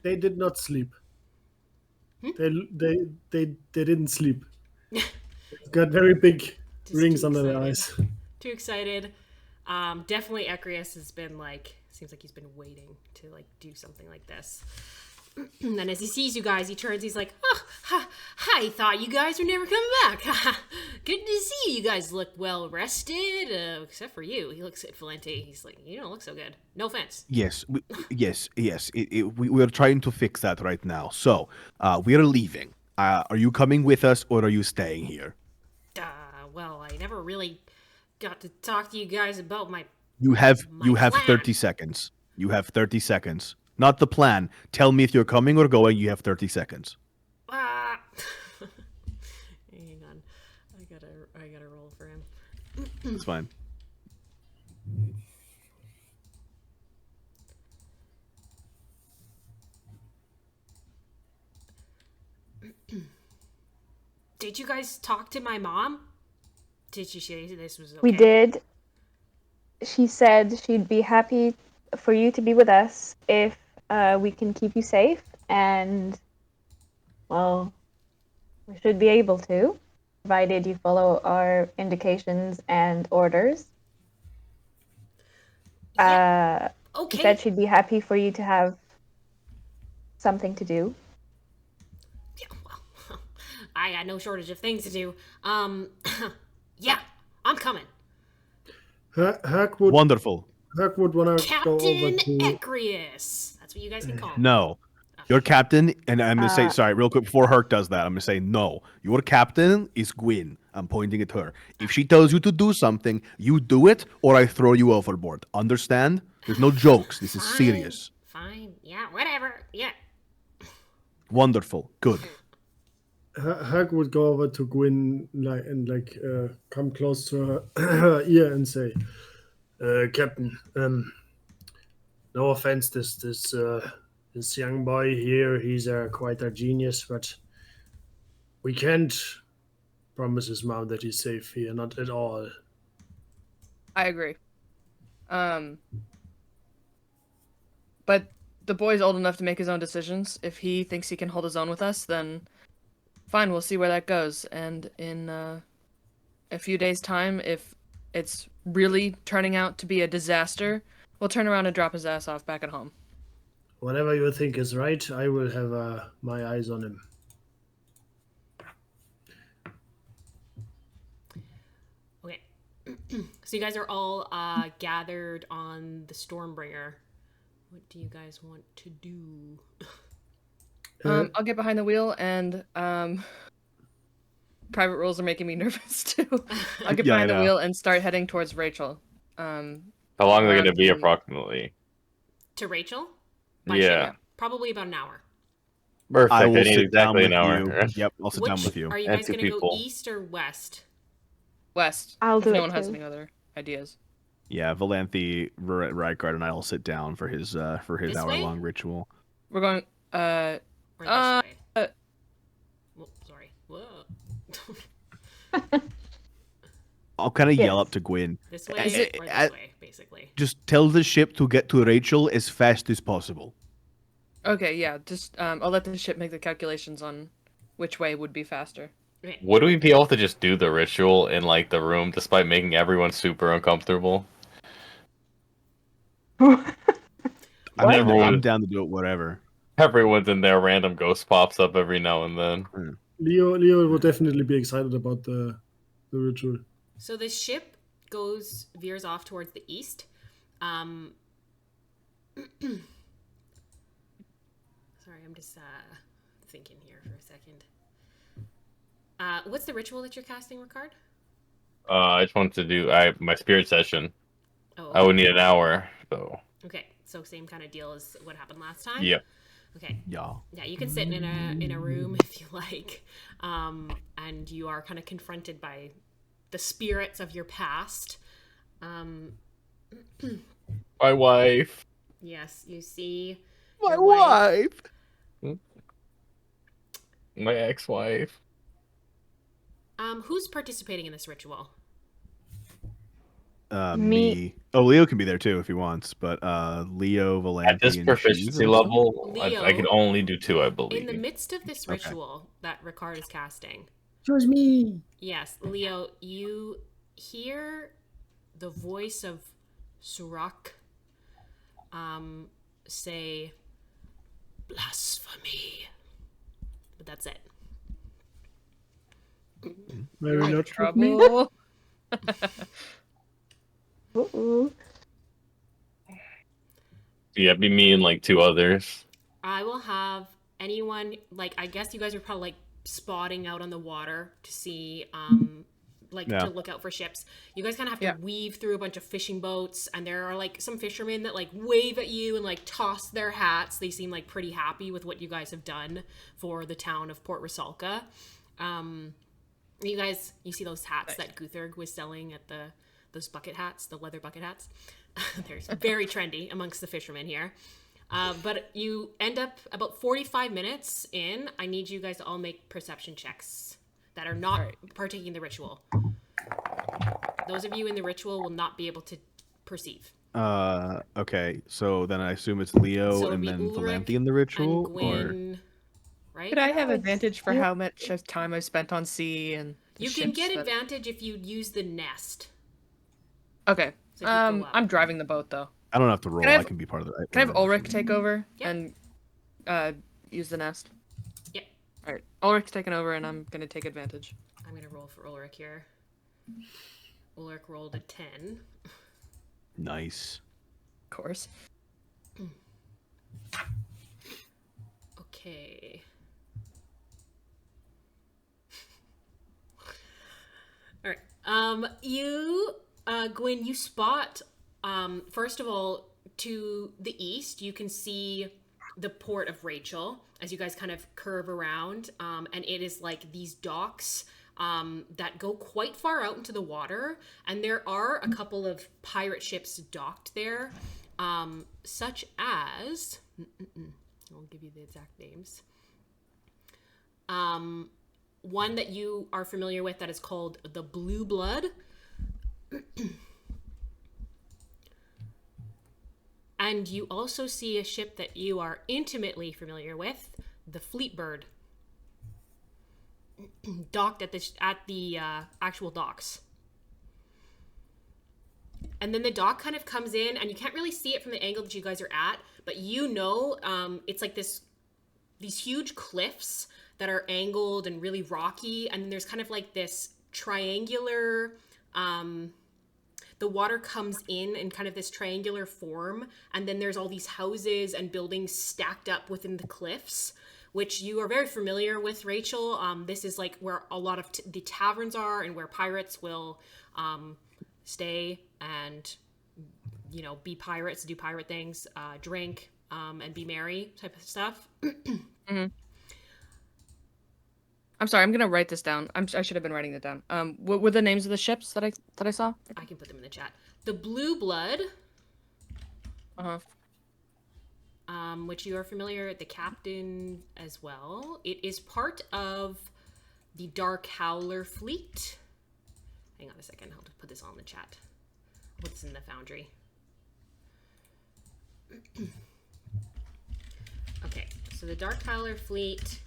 They did not sleep. They didn't sleep. They've got very big Just rings too under their excited. eyes. Too excited. Definitely Ecrius has been like, seems like he's been waiting to like do something like this. And then as he sees you guys, he turns, he's like, oh, I thought you guys were never coming back. Good to see you. You guys look well rested, except for you. He looks at Valanthe. He's like, you don't look so good. No offense. Yes, yes. We are trying to fix that right now. So, we are leaving. Are you coming with us, or are you staying here? Well, I never really got to talk to you guys about my You have plan. 30 seconds. You have 30 seconds. Not the plan. Tell me if you're coming or going. You have 30 seconds. Hang on. I gotta roll for him. It's fine. Did you guys talk to my mom? Did she say this was okay? We did. She said she'd be happy for you to be with us if we can keep you safe, and, well, we should be able to, provided you follow our indications and orders. Yeah, She okay. said she'd be happy for you to have something to do. Yeah, well, I got no shortage of things to do. Yeah, I'm coming. Herc would Wonderful. want to go over Captain to. Ecrius. That's what you guys can call him. No. Your captain, and I'm going to say, sorry, real quick, before Herc does that, I'm going to say, no. Your captain is Gwyn. I'm pointing at her. If she tells you to do something, you do it, or I throw you overboard. Understand? There's no jokes. This is serious. Fine. Yeah, whatever. Yeah. Wonderful. Good. Herc would go over to Gwyn and come close to her ear and say, Captain, no offense, this young boy here, he's quite a genius, but we can't promise his mom that he's safe here, not at all. I agree. But the boy's old enough to make his own decisions. If he thinks he can hold his own with us, then fine, we'll see where that goes. And in a few days' time, if it's really turning out to be a disaster, we'll turn around and drop his ass off back at home. Whatever you think is right, I will have my eyes on him. Okay. So you guys are all gathered on the Stormbringer. What do you guys want to do? I'll get behind the wheel, and private rules are making me nervous too. I'll get Yeah, I behind the know. wheel and start heading towards Rachel. How long are they going to be around- approximately? To Rachel? By Yeah. ship? Probably about an hour. Perfect. I I will need sit down exactly with an hour. you. Yep, I'll sit down with you. Are you And guys two going to go people. east or west? West. I'll if do no it one has too. any other ideas. Yeah, Valanthe, Ricard, and I will sit down for his This way? hour-long ritual. We're going. Or this Uh, way? Whoa, sorry. Whoa. I'll kind of yell Yes. up to Gwyn. This way Is or it- this way, basically. Just tell the ship to get to Rachel as fast as possible. Okay, yeah. Just I'll let the ship make the calculations on which way would be faster. Okay. Would we be able to just do the ritual in like the room despite making everyone super uncomfortable? I'm down to do it whatever. Everyone's in there, random ghost pops up every now and then. Leo would definitely be excited about the ritual. So the ship veers off towards the east. Sorry, I'm just thinking here for a second. What's the ritual that you're casting, Ricard? I just wanted to do my spirit session. Oh, I would need an hour, so okay. So same kind of deal as what happened last time. Yep. Okay. Yeah. Yeah, you can sit in a room if you like, and you are kind of confronted by the spirits of your past. My wife. Yes, you see My your wife. My ex-wife. Who's participating in this ritual? Me. Oh, Leo can be there too if he wants, but Leo, Valanthe, At this and proficiency Sheev. level, Leo, I can only do 2, I believe. In the midst of this ritual that Ricard is casting, Choose me. yes, Leo, you hear the voice of Surak say, blasphemy. But that's it. Maybe You're in not trouble. Ooh. Yeah, be me and like 2 others. I will have anyone, like, I guess you guys are probably like spotting out on the water to see, to look out for ships. You guys kind of have to weave through a bunch of fishing boats, and there are like some fishermen that like wave at you and like toss their hats. They seem like pretty happy with what you guys have done for the town of Port Rusalka. You see those hats that Gutherg was selling at those bucket hats, the leather bucket hats. They're very trendy amongst the fishermen here. But you end up about 45 minutes in. I need you guys to all make perception checks that are not partaking in the ritual. Those of you in the ritual will not be able to perceive. Okay, so then I assume it's Leo So and it'll then be Ulrich Valanthe in the ritual, and Gwyn, right? Could I have advantage for Yeah. how much of time I've spent on sea and the You can ships get that- advantage if you use the nest. Okay. So if you go up. I'm driving the boat though. I don't have to roll. Can I I, have- can be part of the. Can I have Ulrich take over Yep. and use the nest? Yep. All right. Ulrich's taking over, and I'm gonna take advantage. I'm gonna roll for Ulrich here. Ulrich rolled a 10. Nice. Of course. Okay. All right. You, Gwyn, you spot, first of all, to the east, you can see the port of Rachel as you guys kind of curve around, and it is like these docks that go quite far out into the water, and there are a couple of pirate ships docked there, such as I'll give you the exact names. One that you are familiar with that is called the Blue Blood. And you also see a ship that you are intimately familiar with, the Fleetbird, docked at the actual docks. And then the dock kind of comes in, and you can't really see it from the angle that you guys are at, but you know it's like these huge cliffs that are angled and really rocky, and then there's kind of like this triangular, the water comes in kind of this triangular form, and then there's all these houses and buildings stacked up within the cliffs, which you are very familiar with, Rachel. This is like where a lot of the taverns are, and where pirates will stay and, you know, be pirates, do pirate things, drink, and be merry type of stuff. Mm-hmm. I'm sorry. I'm gonna write this down. I should have been writing it down. What were the names of the ships that I saw? I can put them in the chat. The Blue Blood, which you are familiar, the captain as well. It is part of the Dark Howler fleet. Hang on a second. I'll just put this all in the chat. I'll put this in the Foundry. Okay, so the Dark Howler fleet,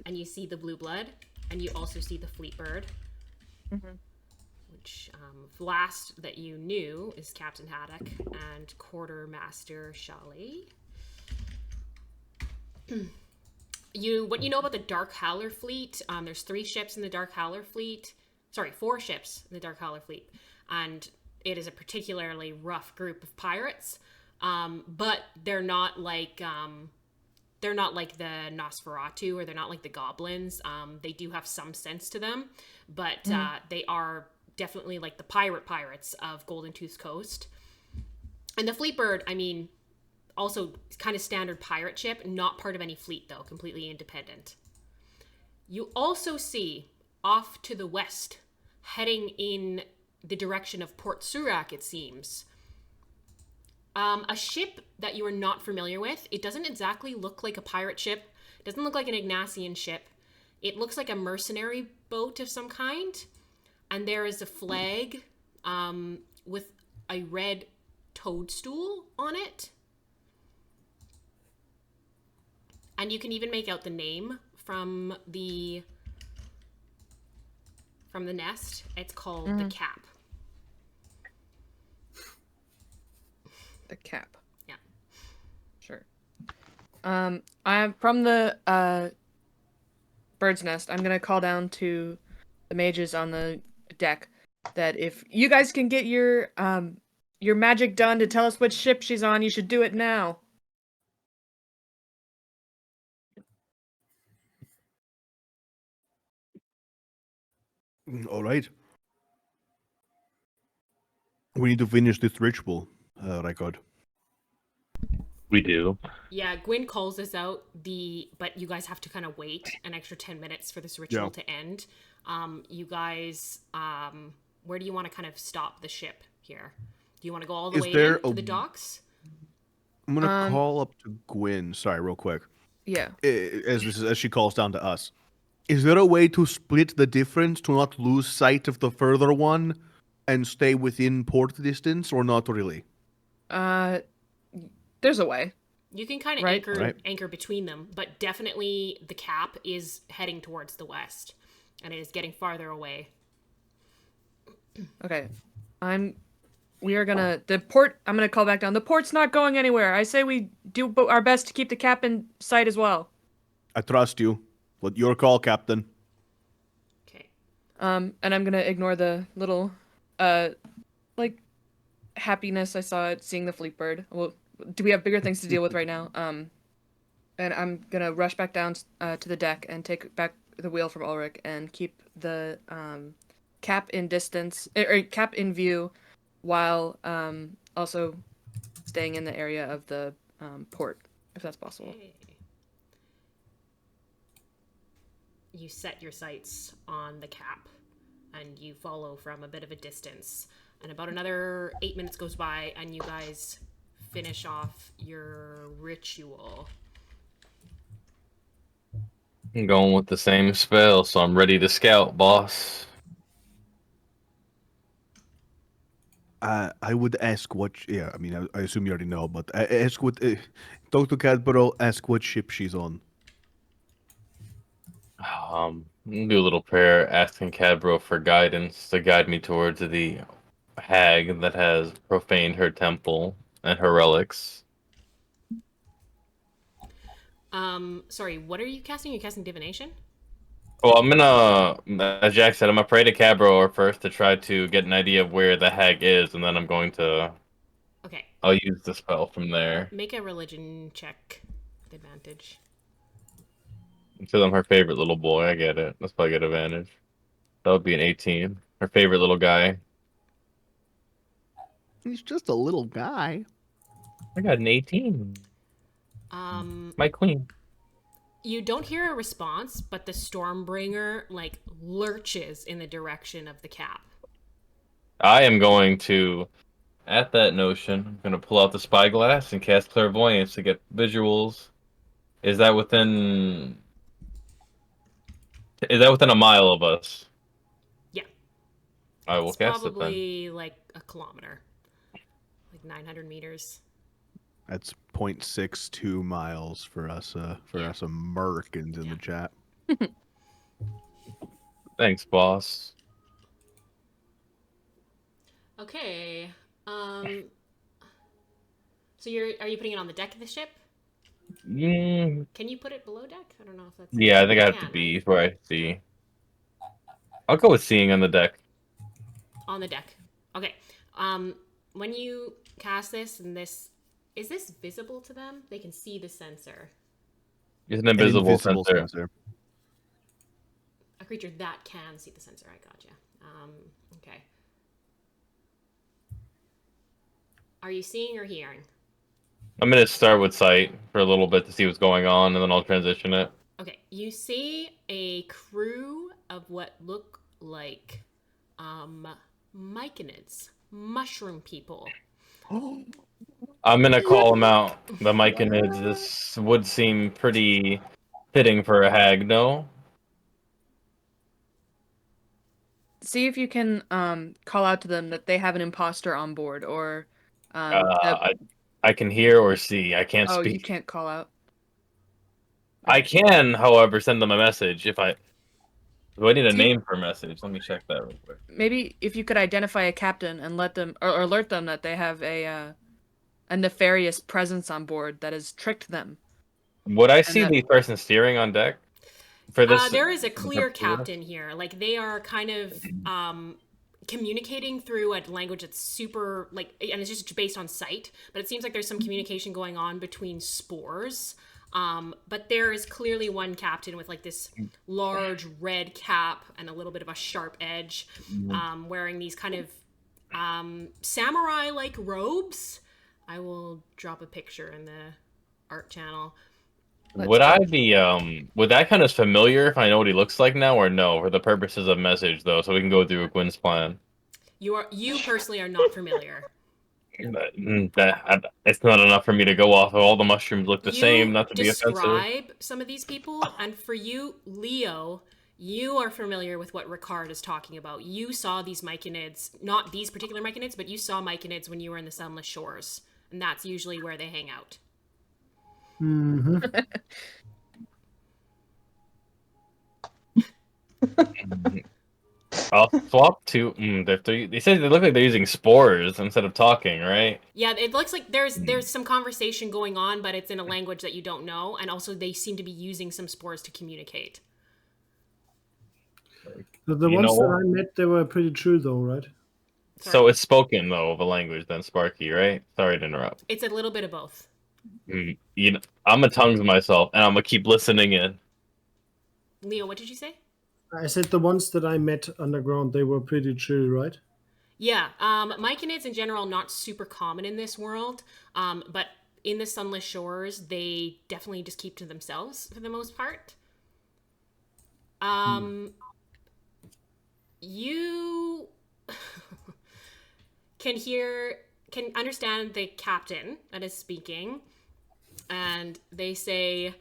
and you see the Blue Blood, and you also see the Fleetbird, which last that you knew is Captain Haddock and Quartermaster Shalley. What you know about the Dark Howler fleet, there's 3 ships in the Dark Howler fleet. Sorry, 4 ships in the Dark Howler fleet. And it is a particularly rough group of pirates. But they're not like the Nosferatu, or they're not like the goblins. They do have some sense to them, but they are definitely like the pirates of Golden Tooth Coast. And the Fleetbird, I mean, also kind of standard pirate ship, not part of any fleet though, completely independent. You also see off to the west, heading in the direction of Port Surak, it seems, a ship that you are not familiar with. It doesn't exactly look like a pirate ship. It doesn't look like an Ignatian ship. It looks like a mercenary boat of some kind. And there is a flag with a red toadstool on it. And you can even make out the name from the nest. It's called the Cap. The Cap. Yeah. Sure. I'm from the bird's nest. I'm gonna call down to the mages on the deck that if you guys can get your magic done to tell us which ship she's on, you should do it now. All right. We need to finish this ritual, Ricard. We do. Yeah, Gwyn calls this out, but you guys have to kind of wait an extra 10 minutes for this ritual to end. You guys, where do you want to kind of stop the ship here? Do you want to go all the way to the docks? I'm gonna call up to Gwyn. Sorry, real quick. Yeah. As she calls down to us. Is there a way to split the difference to not lose sight of the further one and stay within port distance, or not really? There's a way. You can kind of anchor between them, but definitely the Cap is heading towards the west, and it is getting farther away. Okay. I'm gonna call back down. The port's not going anywhere. I say we do our best to keep the Cap in sight as well. I trust you. But your call, Captain. Okay. And I'm gonna ignore the little, happiness I saw at seeing the Fleetbird. Well, do we have bigger things to deal with right now? And I'm gonna rush back down to the deck and take back the wheel from Ulrich and keep the Cap in distance, or Cap in view, while also staying in the area of the port, if that's possible. Okay. You set your sights on the Cap, and you follow from a bit of a distance. And about another 8 minutes goes by, and you guys finish off your ritual. I'm going with the same spell, so I'm ready to scout, boss. I would ask what. Yeah, I mean, I assume you already know, but I ask what. Talk to Cadborough. Ask what ship she's on. Do a little prayer, asking Cadbro for guidance to guide me towards the hag that has profaned her temple and her relics. Sorry, what are you casting? Are you casting divination? Well, I'm gonna, as Jack said, I'm gonna pray to Cadbro first to try to get an idea of where the hag is, and then I'm going to. Okay. I'll use the spell from there. Make a religion check with advantage. Because I'm her favorite little boy, I get it. That's probably a good advantage. That would be an 18. Her favorite little guy. He's just a little guy. I got an 18. My queen. You don't hear a response, but the Stormbringer, lurches in the direction of the Cap. I am going to, at that notion, I'm going to pull out the spyglass and cast clairvoyance to get visuals. Is that within a mile of us? Yeah. I will It's cast it then. probably a kilometer. 900 meters. That's 0.62 miles for us Americans in the chat. Thanks, boss. Okay. So are you putting it on the deck of the ship? Can you put it below deck? I don't know if that's. Yeah, I think I have to be where I see. I'll go with seeing on the deck. On the deck. Okay. When you cast this and this, is this visible to them? They can see the sensor. It's an invisible sensor. A creature that can see the sensor. I gotcha. Okay. Are you seeing or hearing? I'm gonna start with sight for a little bit to see what's going on, and then I'll transition it. Okay, you see a crew of what look like myconids, mushroom people. I'm gonna call them out. The Myconids. This would seem pretty fitting for a hag, no? See if you can call out to them that they have an imposter on board, or I can hear or see. I can't oh, you speak. can't call out. I can, however, send them a message if I. Do I need a See- name for a message? Let me check that real quick. Maybe if you could identify a captain and let them or alert them that they have a nefarious presence on board that has tricked them. Would I And see that- the person steering on deck? For this, There is a clear captain here. Like they are kind of communicating through a language that's super and it's just based on sight. But it seems like there's some communication going on between spores. But there is clearly one captain with like this large red cap and a little bit of a sharp edge, wearing these kind of samurai-like robes. I will drop a picture in the art channel. would I be would that kind of familiar if I know what he looks like now, or no? For the purposes of message, though, so we can go through Gwen's plan. You personally are not familiar. It's not enough for me to go off of. All the mushrooms look the same, not to be offensive. Describe some of these people, and for you, Leo, you are familiar with what Ricard is talking about. You saw these myconids, not these particular myconids, but you saw myconids when you were in the Sunless Shores, and that's usually where they hang out. Mm-hmm. I'll swap to. They said they look like they're using spores instead of talking, right? Yeah, it looks like there's some conversation going on, but it's in a language that you don't know, and also they seem to be using some spores to communicate. The You ones know that what? I met, they were pretty true, though, right? So it's spoken though of a language, then Sparky, right? Sorry to interrupt. It's a little bit of both. You know, I'm gonna tongue myself, and I'm gonna keep listening in. Leo, what did you say? I said the ones that I met underground, they were pretty chill, right? Yeah, myconids in general not super common in this world, but in the Sunless Shores, they definitely just keep to themselves for the most part. You can understand the captain that is speaking, and they say,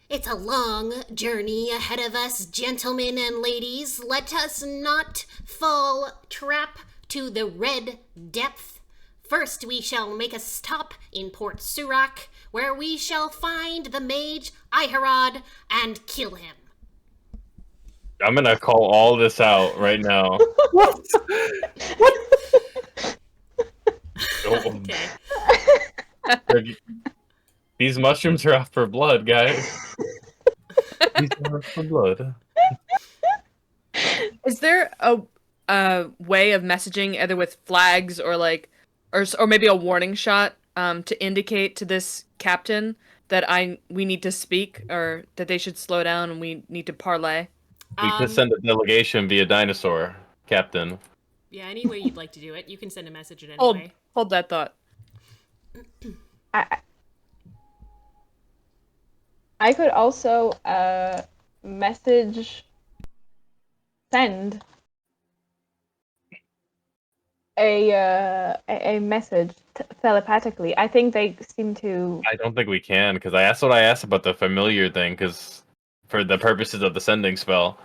"It's a long journey ahead of us, gentlemen and ladies. Let us not fall trap to the red depth. First we shall make a stop in Port Surak, where we shall find the mage Iharod and kill him." I'm gonna call all this out right now. What? Okay. These mushrooms are out for blood, guys. These are out for blood. Is there a way of messaging either with flags or or maybe a warning shot to indicate to this captain that we need to speak or that they should slow down and we need to parlay? We could send a delegation via dinosaur, Captain. Yeah, any way you'd like to do it. You can send a message in any way. Hold that thought. I could also send a message telepathically. I think they seem to. I don't think we can, because I asked what I asked about the familiar thing, because for the purposes of the sending spell.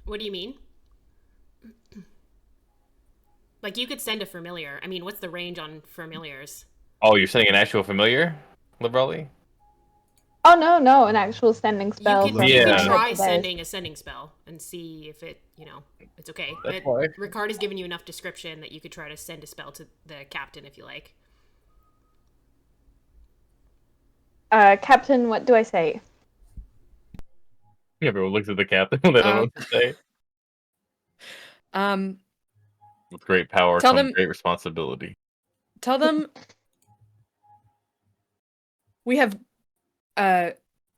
What do you mean? Like, you could send a familiar. I mean, what's the range on familiars? Oh, you're sending an actual familiar, Liberally? Oh no, an actual sending spell. You from can Yeah. try today. sending a sending spell and see if it, it's okay. That's why. Ricard has given you enough description that you could try to send a spell to the captain if you like. Captain, what do I say? Everyone looks at the captain. They don't know what to say. With great power Tell comes them- great responsibility. Tell them we have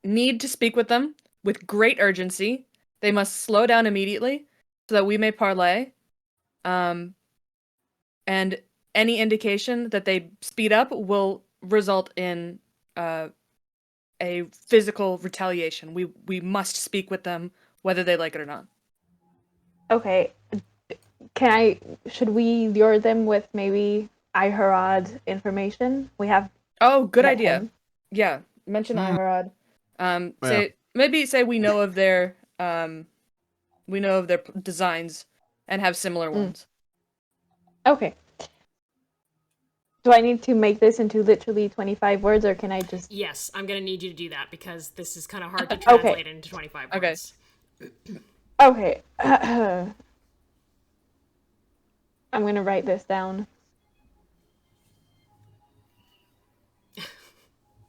need to speak with them with great urgency. They must slow down immediately so that we may parlay. and any indication that they speed up will result in a physical retaliation. We must speak with them, whether they like it or not. Okay. Should we lure them with maybe Iharad information? We have Oh, good met idea. him. Yeah, mention Iharad. Yeah. Say we know of their designs and have similar ones. Okay. Do I need to make this into literally 25 words, or can I just... Yes, I'm gonna need you to do that because this is kind of hard to Okay. translate into 25 Okay. words. Okay. I'm gonna write this down.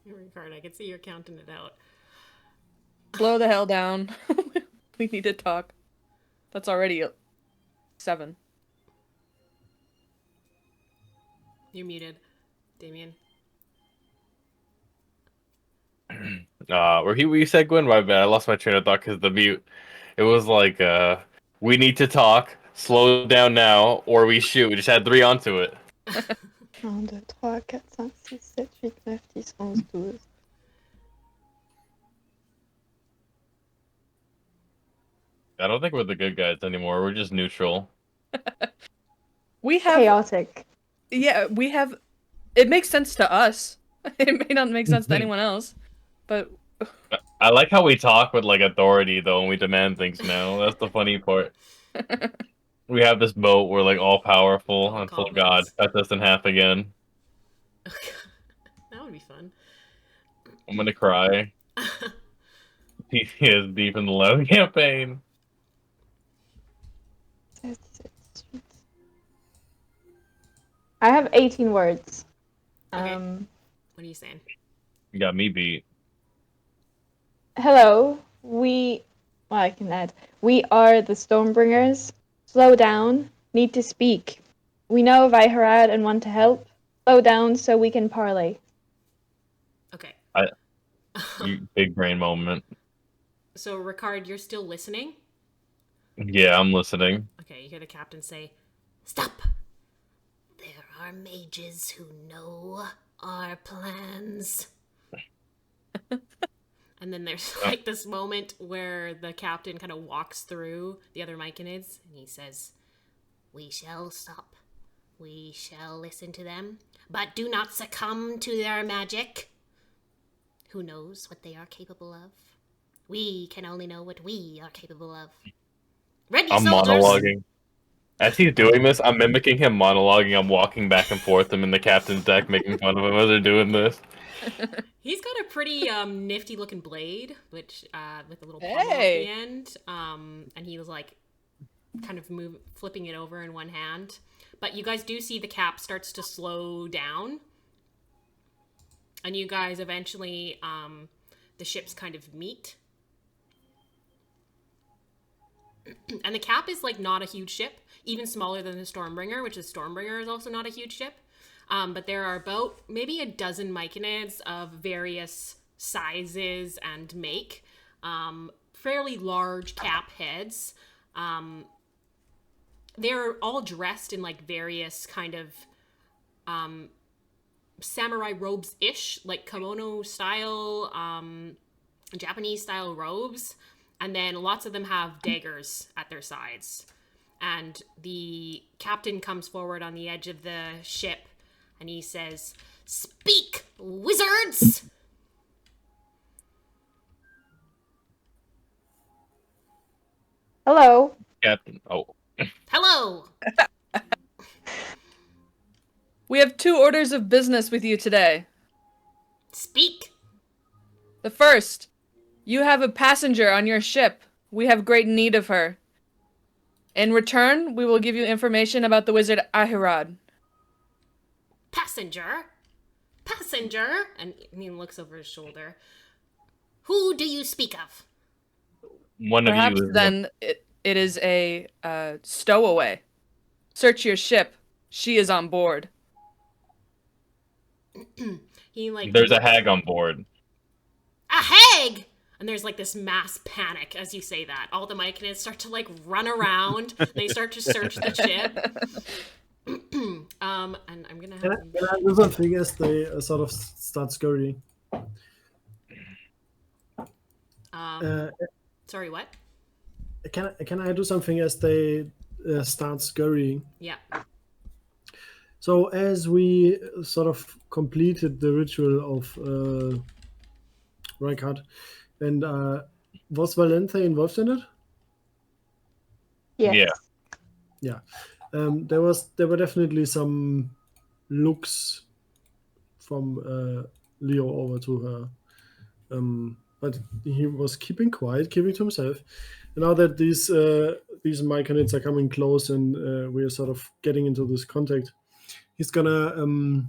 Ricard, I can see you're counting it out. Slow the hell down. We need to talk. That's already 7. You're muted, Damien. Were you said, Gwen? My bad. I lost my train of thought because the mute. It was like, we need to talk. Slow down now, or we shoot. We just had 3 onto it. 1, 2, 3, 4, 5, 6, 7, 8, 9, 10, 11, 12. I don't think we're the good guys anymore. We're just neutral. We have Chaotic. Yeah, we have. It makes sense to us. It may not make sense to anyone else, but I like how we talk with like authority though, and we demand things now. That's the funny part. We have this boat. We're like all powerful All until God comments. cuts us in half again. That would be fun. I'm gonna cry. PTSD from the love campaign. I have 18 words. Okay. What are you saying? You got me beat. Hello, I can add. We are the Stormbringers. Slow down. Need to speak. We know of Iharad and want to help. Slow down so we can parley. Okay. You big brain moment. So, Ricard, you're still listening? Yeah, I'm listening. Okay, you hear the captain say, "Stop! There are mages who know our plans." And then there's like this moment where the captain kind of walks through the other Myconids and he says, "We shall stop. We shall listen to them, but do not succumb to their magic. Who knows what they are capable of? We can only know what we are capable of. Ready, I'm soldiers!" monologuing. As he's doing this, I'm mimicking him monologuing. I'm walking back and forth. I'm in the captain's deck, making fun of him as they're doing this. He's got a pretty nifty looking blade, which with a little pommel at Hey. the end. And he was like kind of flipping it over in one hand. But you guys do see the cap starts to slow down. And you guys eventually the ships kind of meet. And the cap is like not a huge ship, even smaller than the Stormbringer, which the Stormbringer is also not a huge ship. But there are about maybe a dozen Myconids of various sizes and make. Fairly large cap heads. They're all dressed in like various kind of samurai robes-ish, like kimono style, Japanese style robes. And then lots of them have daggers at their sides. And the captain comes forward on the edge of the ship and he says, "Speak, wizards!" Hello. Captain. Oh. Hello! we have 2 orders of business with you today. Speak! The first, you have a passenger on your ship. We have great need of her. In return, we will give you information about the wizard Iharad. Passenger? Passenger? And he looks over his shoulder. Who do you speak of? One Perhaps of you is then it is a stowaway. Search your ship. She is on board. He like There's a hag on board. A hag! And there's like this mass panic as you say that. All the Myconids start to like run around. They start to search the ship. And I'm gonna Can have. I do something as they sort of start scurrying? Uh, Sorry, what? can I do something as they start scurrying? Yeah. So as we sort of completed the ritual of Ricard, and was Valenthe involved in it? Yes. Yeah. Yeah. There were definitely some looks from Leo over to her, but he was keeping quiet, keeping to himself. And now that these Myconids are coming close and we're sort of getting into this contact, he's gonna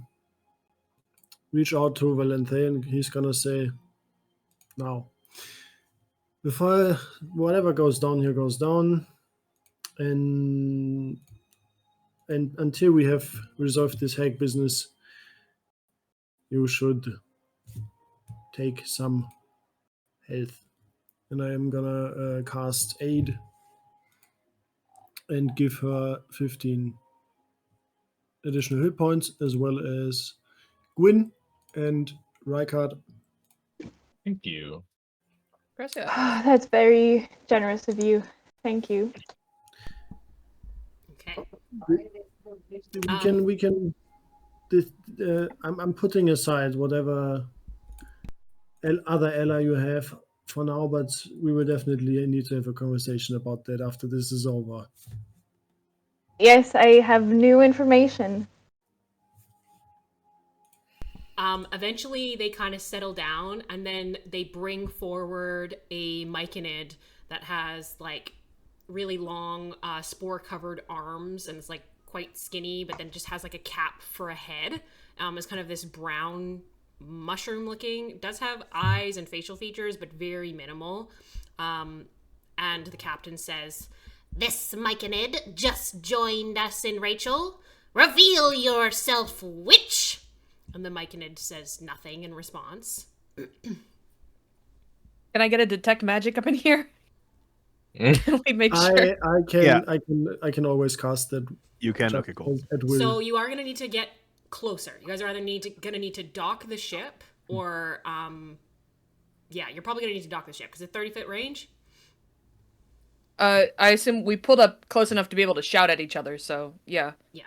reach out to Valenthe and he's gonna say, "Now, before whatever goes down here goes down, and until we have resolved this hag business, you should take some health." And I am gonna cast aid and give her 15 additional hit points, as well as Gwyn and Rykard. Thank you. Gracias. That's very generous of you. Thank you. Okay. We can. I'm putting aside whatever other ally you have for now, but we will definitely need to have a conversation about that after this is over. Yes, I have new information. Eventually, they kind of settle down, and then they bring forward a Myconid that has like really long, spore-covered arms, and it's like quite skinny, but then just has like a cap for a head. It's kind of this brown mushroom-looking. It does have eyes and facial features, but very minimal. And the captain says, "This Myconid just joined us in Rachel. Reveal yourself, witch!" And the Myconid says nothing in response. Can I get a detect magic up in here? Can we make sure? I can always cast that. You can. Okay, cool. At will. So you are going to need to get closer. You guys are either going to need to dock the ship, or yeah, you're probably going to need to dock the ship because it's 30-foot range. I assume we pulled up close enough to be able to shout at each other. So yeah. Yeah.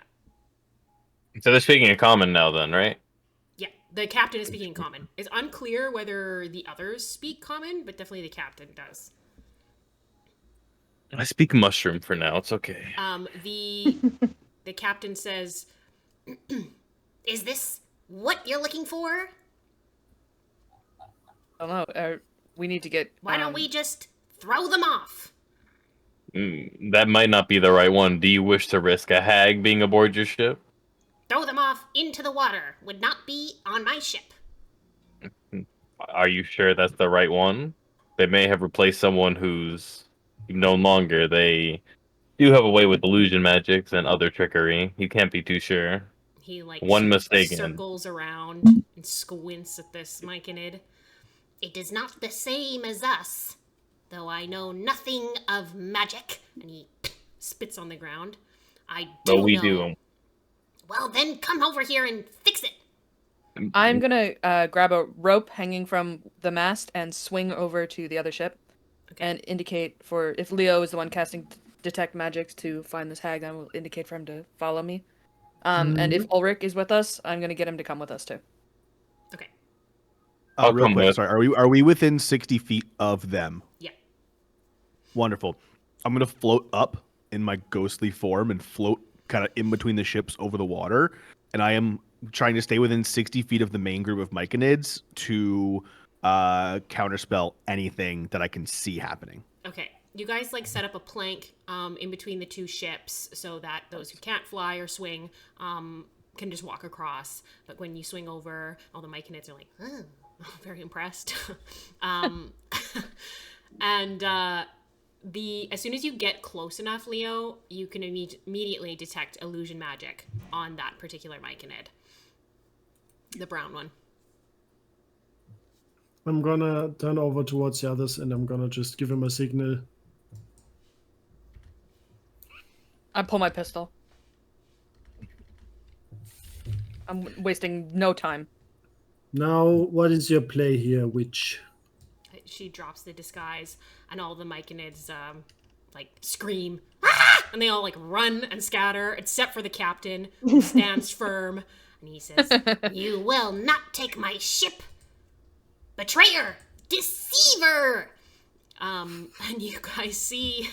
So they're speaking in common now, then, right? Yeah, the captain is speaking common. It's unclear whether the others speak common, but definitely the captain does. I speak mushroom for now. It's okay. The captain says, Is this what you're looking for? I don't know. We need to get. Why don't we just throw them off? That might not be the right one. Do you wish to risk a hag being aboard your ship? Throw them off into the water. Would not be on my ship. Are you sure that's the right one? They may have replaced someone who's no longer. They do have a way with illusion magics and other trickery. You can't be too sure. he like One mistake in. circles around and squints at this Myconid. It is not the same as us, though I know nothing of magic. And he spits on the ground. I do But we know. do. Well, then come over here and fix it. I'm gonna grab a rope hanging from the mast and swing over to the other ship, and indicate for if Leo is the one casting detect magics to find this hag, I will indicate for him to follow me. And if Ulrich is with us, I'm gonna get him to come with us too. Okay. I'll Real come quick, with. sorry. Are we within 60 feet of them? Yeah. Wonderful. I'm gonna float up in my ghostly form and float kind of in between the ships over the water, and I am trying to stay within 60 feet of the main group of Myconids to counterspell anything that I can see happening. Okay. You guys like set up a plank in between the two ships so that those who can't fly or swing can just walk across. But when you swing over, all the Myconids are like, oh, very impressed. And as soon as you get close enough, Leo, you can immediately detect illusion magic on that particular Myconid. The brown one. I'm gonna turn over towards the others and I'm gonna just give him a signal. I pull my pistol. I'm wasting no time. Now, what is your play here, witch? She drops the disguise, and all the Myconids like scream, ah! And they all like run and scatter, except for the captain, who stands firm, and he says, You will not take my ship! Betrayer! Deceiver! and you guys see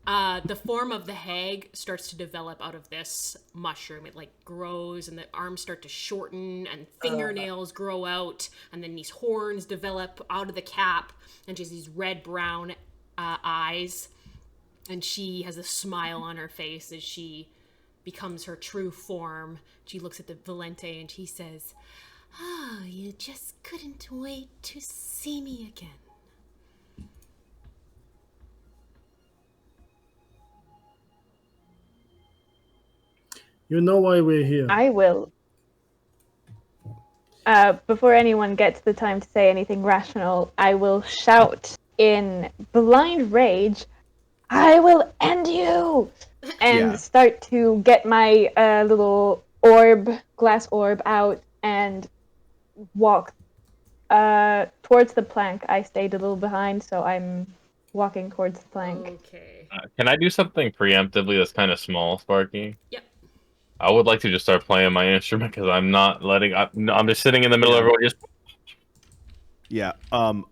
the form of the hag starts to develop out of this mushroom. It like grows, and the arms start to shorten, and fingernails grow out, and then these horns develop out of the cap, and just these red-brown eyes. And she has a smile on her face as she becomes her true form. She looks at the Valanthe and she says, Oh, you just couldn't wait to see me again. You know why we're here. I will. Before anyone gets the time to say anything rational, I will shout in blind rage, I will end you! And start to get my little glass orb out and walk towards the plank. I stayed a little behind, so I'm walking towards the plank. okay. Can I do something preemptively that's kind of small, Sparky? Yep. I would like to just start playing my instrument because I'm not letting. I'm just sitting in the middle of everyone. Just Yeah.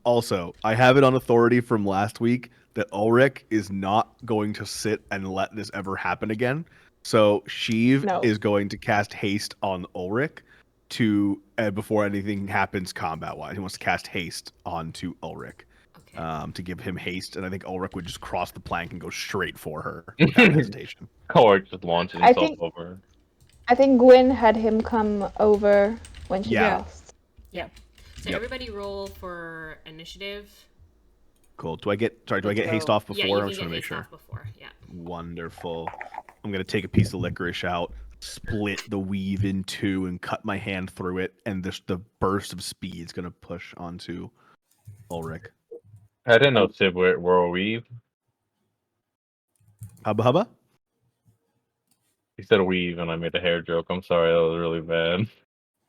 Also, I have it on authority from last week that Ulrich is not going to sit and let this ever happen again. So Sheev is going to cast haste on Ulrich to before anything happens combat-wise. He wants to cast haste onto Ulrich. To give him haste, and I think Ulrich would just cross the plank and go straight for her without hesitation. Ulrich just launches himself over. I think Gwyn had him come over when she cast. Yeah. So everybody roll for initiative. Cool. Do I get haste off before? Yeah, you I can just get want to make haste sure. off before. Yeah. Wonderful. I'm gonna take a piece of licorice out, split the weave in two, and cut my hand through it, and the burst of speed is gonna push onto Ulrich. I didn't know Sib were a weave. Hubba hubba? He said weave, and I made a hair joke. I'm sorry, that was really bad.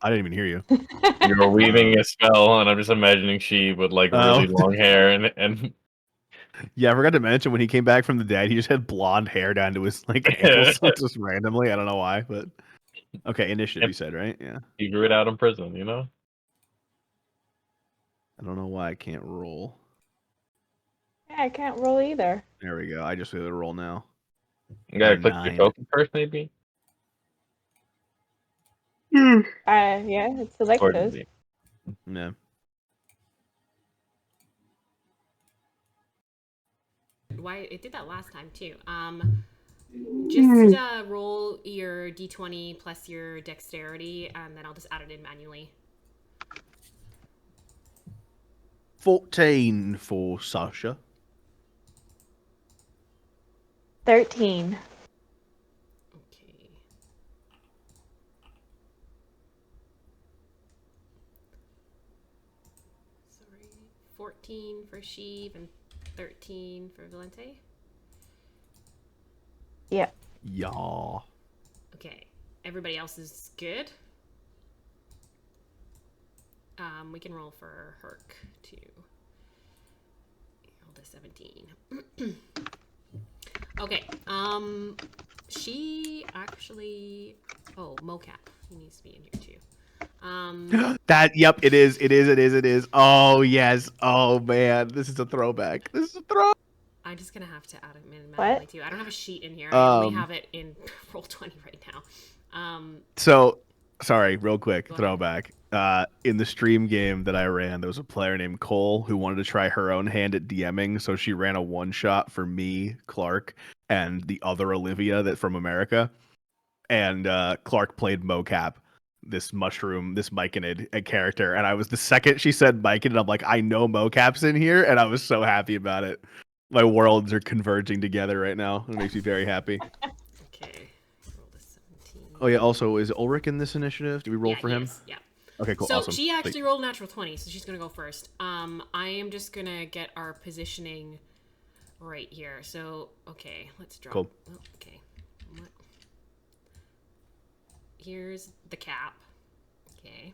I didn't even hear you. You were weaving a spell, and I'm just imagining she with like really long hair and. Yeah, I forgot to mention when he came back from the dead, he just had blonde hair down to his like ankles, just randomly. I don't know why, but okay, initiative. You said right? Yeah. He grew it out in prison, you know. I don't know why I can't roll. Yeah, I can't roll either. There we go. I just able to roll now. You gotta click your token first, maybe. Yeah, it's selected. Yeah. Why it did that last time too. Just roll your d20 plus your dexterity, and then I'll just add it in manually. 14 for Sasha. 13. Okay. Sorry. 14 for Sheev and 13 for Valanthe. Yeah. Yeah. Okay. Everybody else is good. We can roll for Herc too. Roll to 17. Okay. She actually. Oh, mocap. He needs to be in here too. Yep, it is. Oh yes. Oh man, this is a throwback. I'm just gonna have to add it manually too. I don't have a sheet in here. I only have it in Roll20 right now. So, sorry, real quick throwback. In the stream game that I ran, there was a player named Cole who wanted to try her own hand at DMing, so she ran a one shot for me, Clark, and the other Olivia that from America. And Clark played mocap, this mushroom, this Myconid character, and I was the second she said Myconid, I'm like, I know mocap's in here, and I was so happy about it. My worlds are converging together right now. It makes me very happy. Okay. Roll to 17. Oh yeah, also, is Ulrich in this initiative? Do we roll for him? Is, yeah. Okay, cool, so awesome. She actually rolled natural 20, so she's gonna go first. I am just gonna get our positioning right here. So, okay, let's drop. Cool. Oh, okay. What? here's the cap. Okay.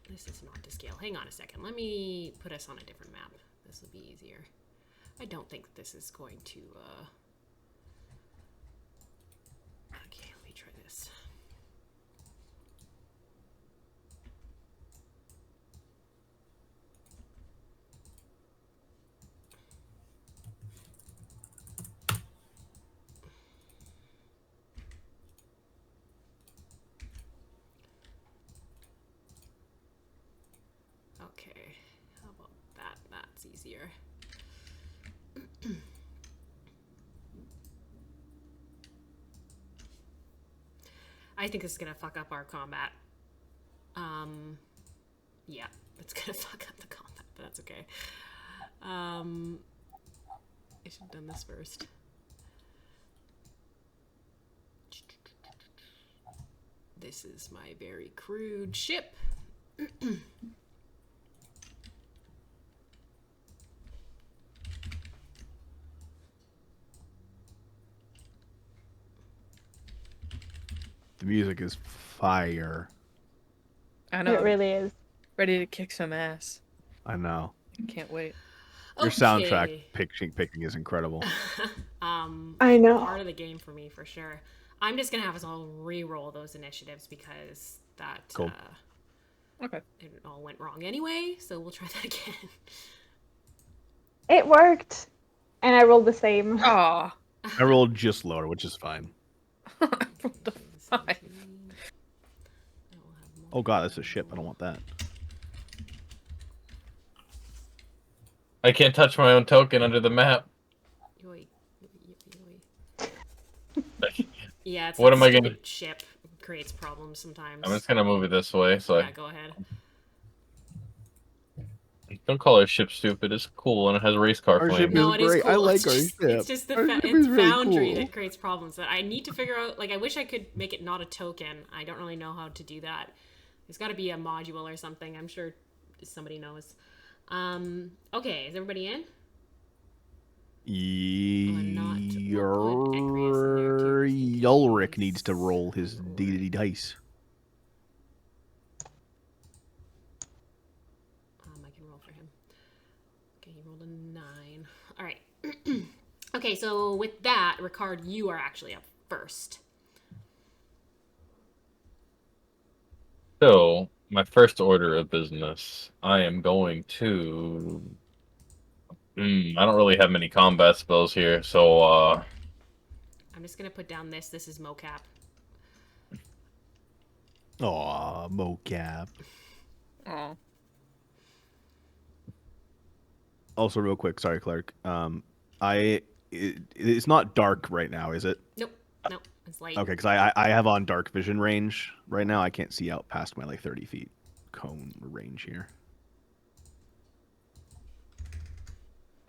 This is not to scale. Hang on a second. Let me put us on a different map. This will be easier. I don't think this is going to, Okay, let me try this. Okay, how about that? That's easier. I think this is gonna fuck up our combat. Yeah, it's gonna fuck up the combat, but that's okay. I should have done this first. This is my very crude ship. The music is fire. I know. It really is. Ready to kick some ass. I know. Can't wait. Your soundtrack Okay. picking is incredible. I know. Part of the game for me, for sure. I'm just gonna have us all re-roll those initiatives because that Cool. Okay. it all went wrong anyway. So we'll try that again. It worked. And I rolled the same. Aw. I rolled just lower, which is fine. What the fuck? Oh god, that's a ship. I don't want that. I can't touch my own token under the map. Yoy. Yeah, it's What that am I gonna- stupid ship creates problems sometimes. I'm just gonna move it this way, so Yeah, go ahead. don't call our ship stupid. It's cool and it has race car Our ship flames. is No, it is great. cool. I like it's our just, ship. It's just the Our ship it's is really Foundry cool. that creates problems that I need to figure out. Like, I wish I could make it not a token. I don't really know how to do that. There's got to be a module or something. I'm sure somebody knows. Okay, is everybody in? not put Ecrius in there too, just in Ulrich case. needs to roll his D dice. I can roll for him. Okay, he rolled a 9. All right. Okay, so with that, Ricard, you are actually up first. So, my first order of business, I am going to... I don't really have many combat spells here, so, I'm just going to put down this. This is mocap. Aw, mocap. Aw. Also, real quick, sorry, Clark. It's not dark right now, is it? Nope. Nope. It's light. Okay, because I have on dark vision range right now. I can't see out past my like 30 feet cone range here.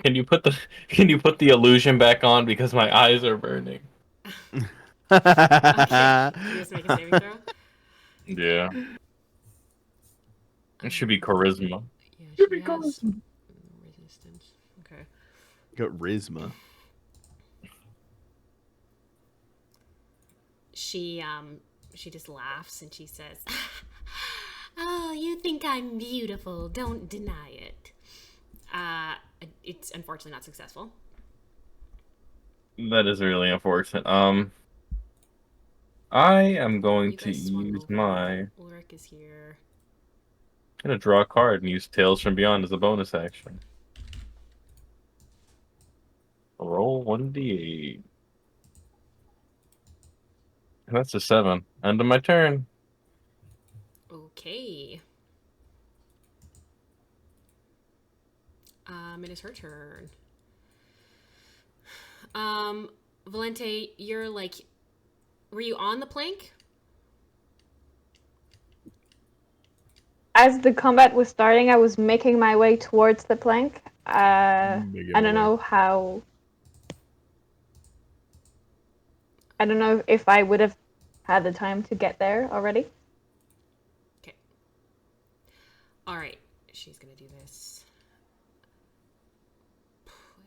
can you put the illusion back on because my eyes are burning? Okay. You just make a saving throw? Yeah. It should be charisma. Yeah, Should she be has charisma. resistance. Okay. Got Rizma. She just laughs and she says, "Oh, you think I'm beautiful? Don't deny it." It's unfortunately not successful. That is really unfortunate. I am going You to guys swung use over. my... Ulrich is here. I'm gonna draw a card and use Tales from Beyond as a bonus action. Roll 1d8. And that's a 7. End of my turn. Okay. It is her turn. Valanthe, you're like, were you on the plank? As the combat was starting, I was making my way towards the plank. I don't know how. I don't know if I would have had the time to get there already. Okay. All right. She's gonna do this.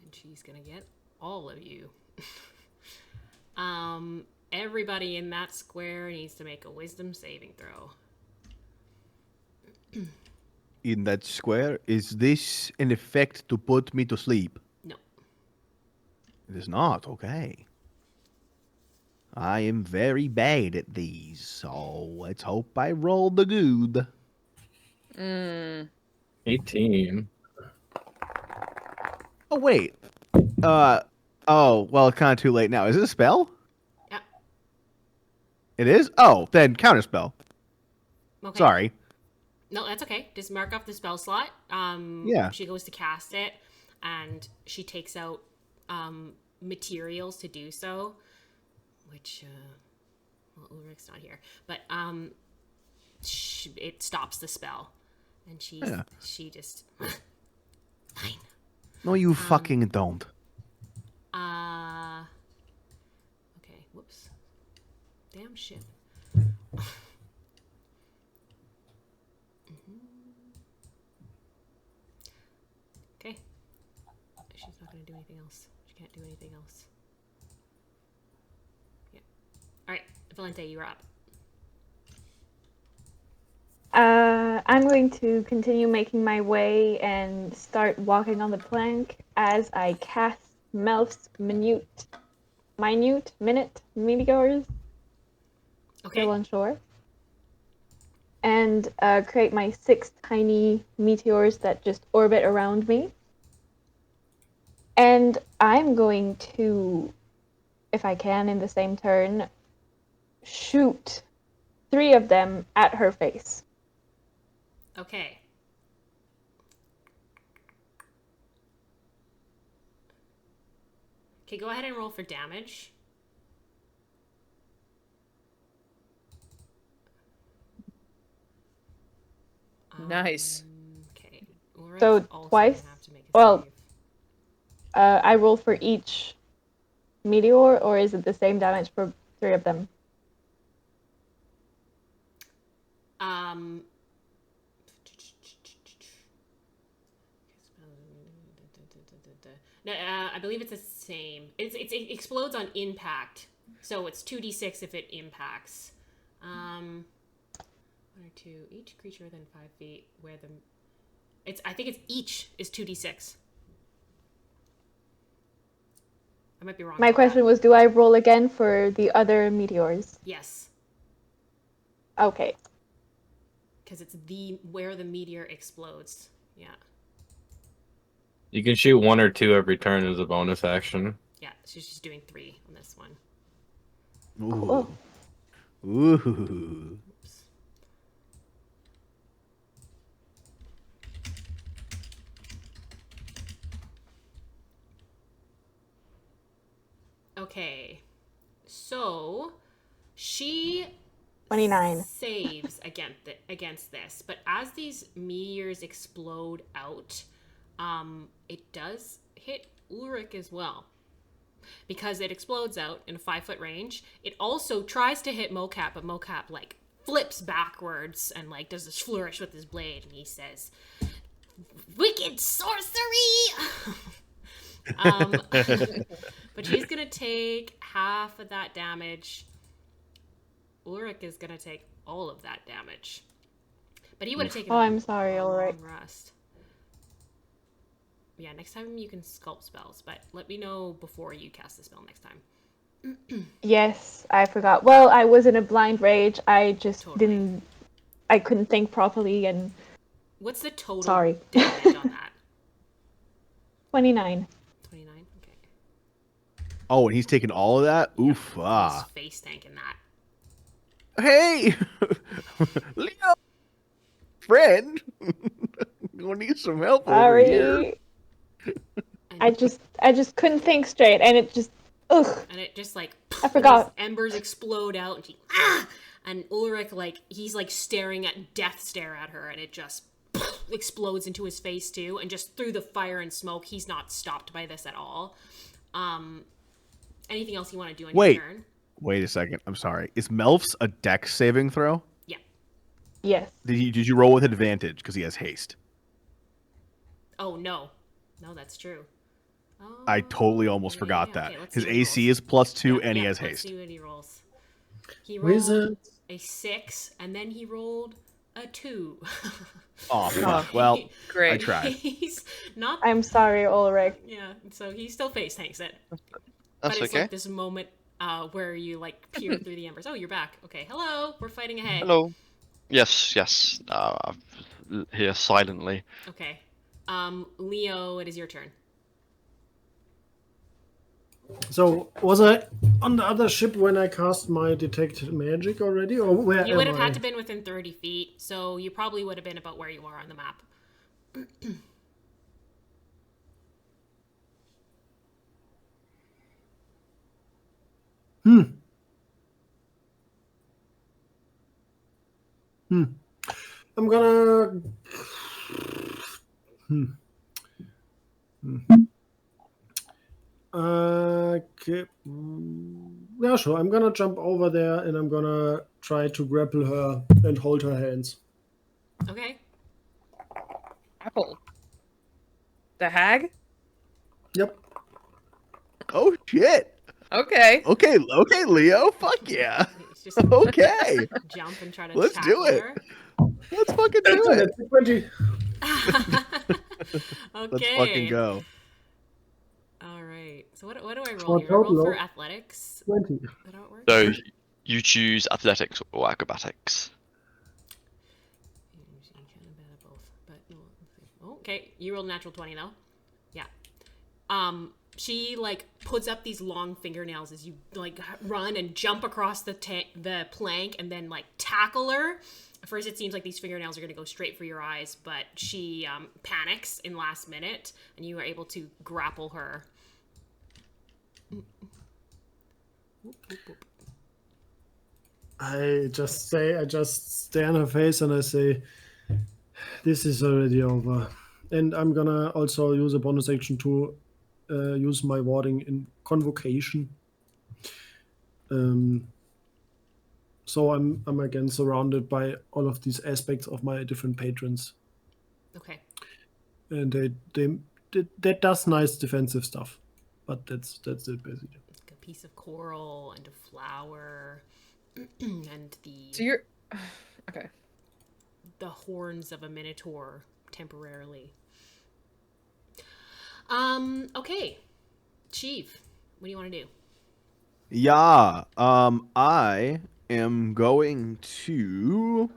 And she's gonna get all of you. everybody in that square needs to make a wisdom saving throw. In that square, is this in effect to put me to sleep? No. It is not. Okay. I am very bad at these, so let's hope I roll the good. 18. Oh wait. Oh well, kind of too late now. Is it a spell? Yeah. It is. Oh, then counterspell. Okay. Sorry. No, that's okay. Just mark off the spell slot. Yeah. She goes to cast it, and she takes out materials to do so, which, well, Ulrich's not here, but it stops the spell, and she just fine. No, you fucking don't. Okay. Whoops. Damn shit. Okay. She's not going to do anything else. She can't do anything else. Yeah. Alright, Valanthe, you're up. I'm going to continue making my way and start walking on the plank as I cast Melf's minute meteors. Okay. Still unsure. And create my 6 tiny meteors that just orbit around me. And I'm going to, if I can in the same turn, shoot 3 of them at her face. Okay. Okay, go ahead and roll for damage. Nice. Okay. Ulrich's So also twice? gonna have to make a Well, save. I roll for each meteor, or is it the same damage for 3 of them? No, I believe it's the same. It explodes on impact, so it's 2d6 if it impacts. 1 or 2 each creature within 5 feet where the I think it's each is 2d6. I might be wrong. My question was, do I roll again for the other meteors? Yes, Okay. because it's where the meteor explodes. Yeah. You can shoot 1 or 2 every turn as a bonus action. Yeah, she's just doing 3 on this one. Ooh. Ooh. Oops. Okay, so she 29. saves against this, but as these meteors explode out, it does hit Ulrich as well. Because it explodes out in a 5-foot range. It also tries to hit Mocap, but Mocap like flips backwards and like does this flourish with his blade, and he says, "Wicked sorcery!" But she's gonna take half of that damage. Ulrich is gonna take all of that damage. But he would have taken. Oh, I'm sorry, a Ulrich. long rest. Yeah, next time you can sculpt spells, but let me know before you cast the spell next time. Yes, I forgot. Well, I was in a blind rage. I just Totally. I couldn't think properly, and What's the total Sorry. damage on that? 29. 29? Okay. Oh, and he's taking all of that? Oof. He's Ah. face tanking that. Hey! Leo! Friend! Gonna need some help over here. Sorry. I just couldn't think straight, and it just, ugh. And it just like I forgot. embers explode out, and and Ulrich like he's like staring at death stare at her, and it just explodes into his face too, and just through the fire and smoke, he's not stopped by this at all. Anything else you want to do on your turn? Wait a second. I'm sorry. Is Melf's a dex saving throw? Yeah. Yes. Did you roll with advantage because he has haste? Oh no, that's true. I totally almost forgot that. Okay, let's His see what he AC rolls. is +2 and he has Let's haste. see what he rolls. He rolled Wizard. a 6, and then he rolled a 2. Oh, fuck. Well, I Great. tried. He's not. I'm sorry, Ulrich. Yeah, so he still face tanks it. That's But it's okay. like this moment where you like peer through the embers. Oh, you're back. Okay, hello. We're fighting ahead. Hello. Yes. Here silently. Okay. Leo, it is your turn. So was I on the other ship when I cast my detect magic already, or where You would am have I? had to been within 30 feet, so you probably would have been about where you are on the map. I'm gonna. Okay. Yeah, sure. I'm gonna jump over there and I'm gonna try to grapple her and hold her hands. Okay. Apple. The hag? Yep. Oh, shit. Okay. Okay, Leo. Fuck yeah. It's just Okay. jump and try to Let's do tackle it. her. Let's fucking do it. That's a 20. Okay. Let's fucking go. All right. So what do I roll For here? I roll total, for athletics. 20. Is that how it works? So you choose athletics or acrobatics. Okay, you rolled a natural 20 though. Yeah. She like puts up these long fingernails as you like run and jump across the plank and then like tackle her. At first, it seems like these fingernails are going to go straight for your eyes, but she panics in last minute, and you are able to grapple her. I just stare in her face and I say, "This is already over." And I'm gonna also use a bonus action to use my warding in convocation. So I'm again surrounded by all of these aspects of my different patrons, Okay. and that does nice defensive stuff, but that's it basically. Like a piece of coral and a flower, and So you're okay. the horns of a minotaur temporarily. Okay. Chief, what do you want to do? Yeah. I am going to.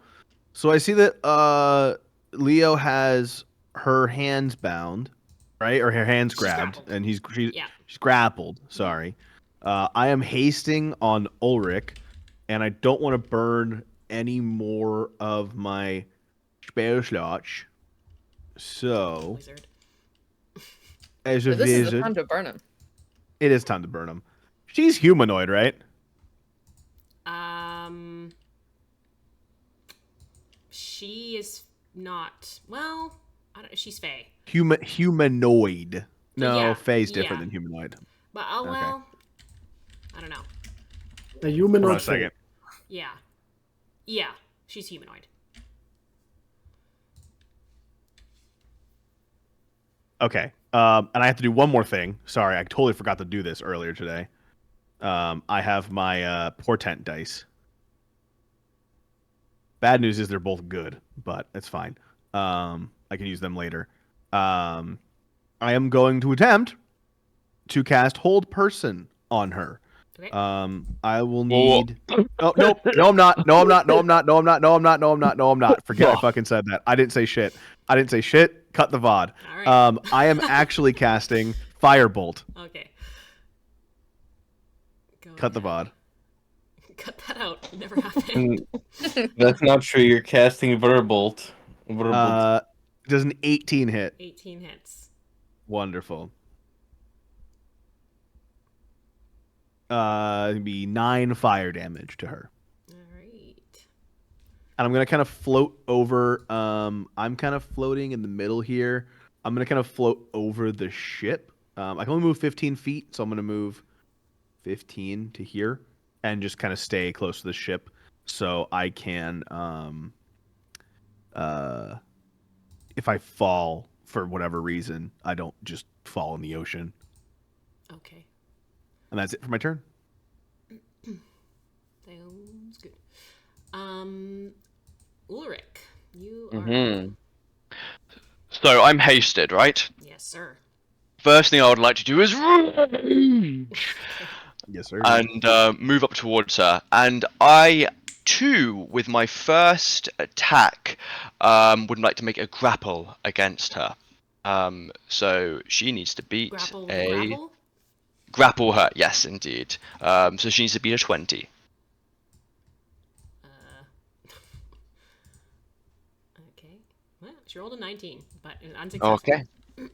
So I see that Leo has her hands bound, right? Or her hands She's grabbed, grappled. and Yeah. she's grappled. Sorry. I am hasting on Ulrich, and I don't want to burn any more of my spell slots. So, Wizard. as a So this is the wizard, time to burn him. it is time to burn him. She's humanoid, right? She is not. Well, I don't, she's Fae. Humanoid. No, yeah, Fae's different yeah. than humanoid. But Okay. well, I don't know. A human Hold on not a second. Yeah, yeah, she's humanoid. Okay. And I have to do one more thing. Sorry, I totally forgot to do this earlier today. I have my portent dice. Bad news is they're both good, but it's fine. I can use them later. I am going to attempt to cast Hold Person on her. Okay. I will need. Oh no! No, I'm not. No, I'm not. No, I'm not. No, I'm not. No, I'm not. No, I'm not. No, I'm not. Forget I fucking said that. I didn't say shit. I didn't say shit. Cut the VOD. All right. I am actually casting Firebolt. Okay. Go Cut the ahead. VOD. Cut that out. It never happened. That's not true. You're casting Verbolt. Does an 18 hit? 18 hits. Wonderful. It'd be 9 fire damage to her. All right. And I'm gonna kind of float over. I'm kind of floating in the middle here. I'm gonna kind of float over the ship. I can only move 15 feet, so I'm gonna move 15 to here and just kind of stay close to the ship, so I can, if I fall for whatever reason, I don't just fall in the ocean. Okay. And that's it for my turn. Sounds good. Ulrich, you are. Mhm. So I'm hasted, right? Yes, sir. First thing I would like to do is rage Yes, sir. and move up towards her. And I, too, with my first attack, would like to make a grapple against her. So she needs to beat Grapple with a grapple? grapple her. Yes, indeed. So she needs to beat a 20. Okay. Well, she rolled a 19, but unsuccessful. Okay.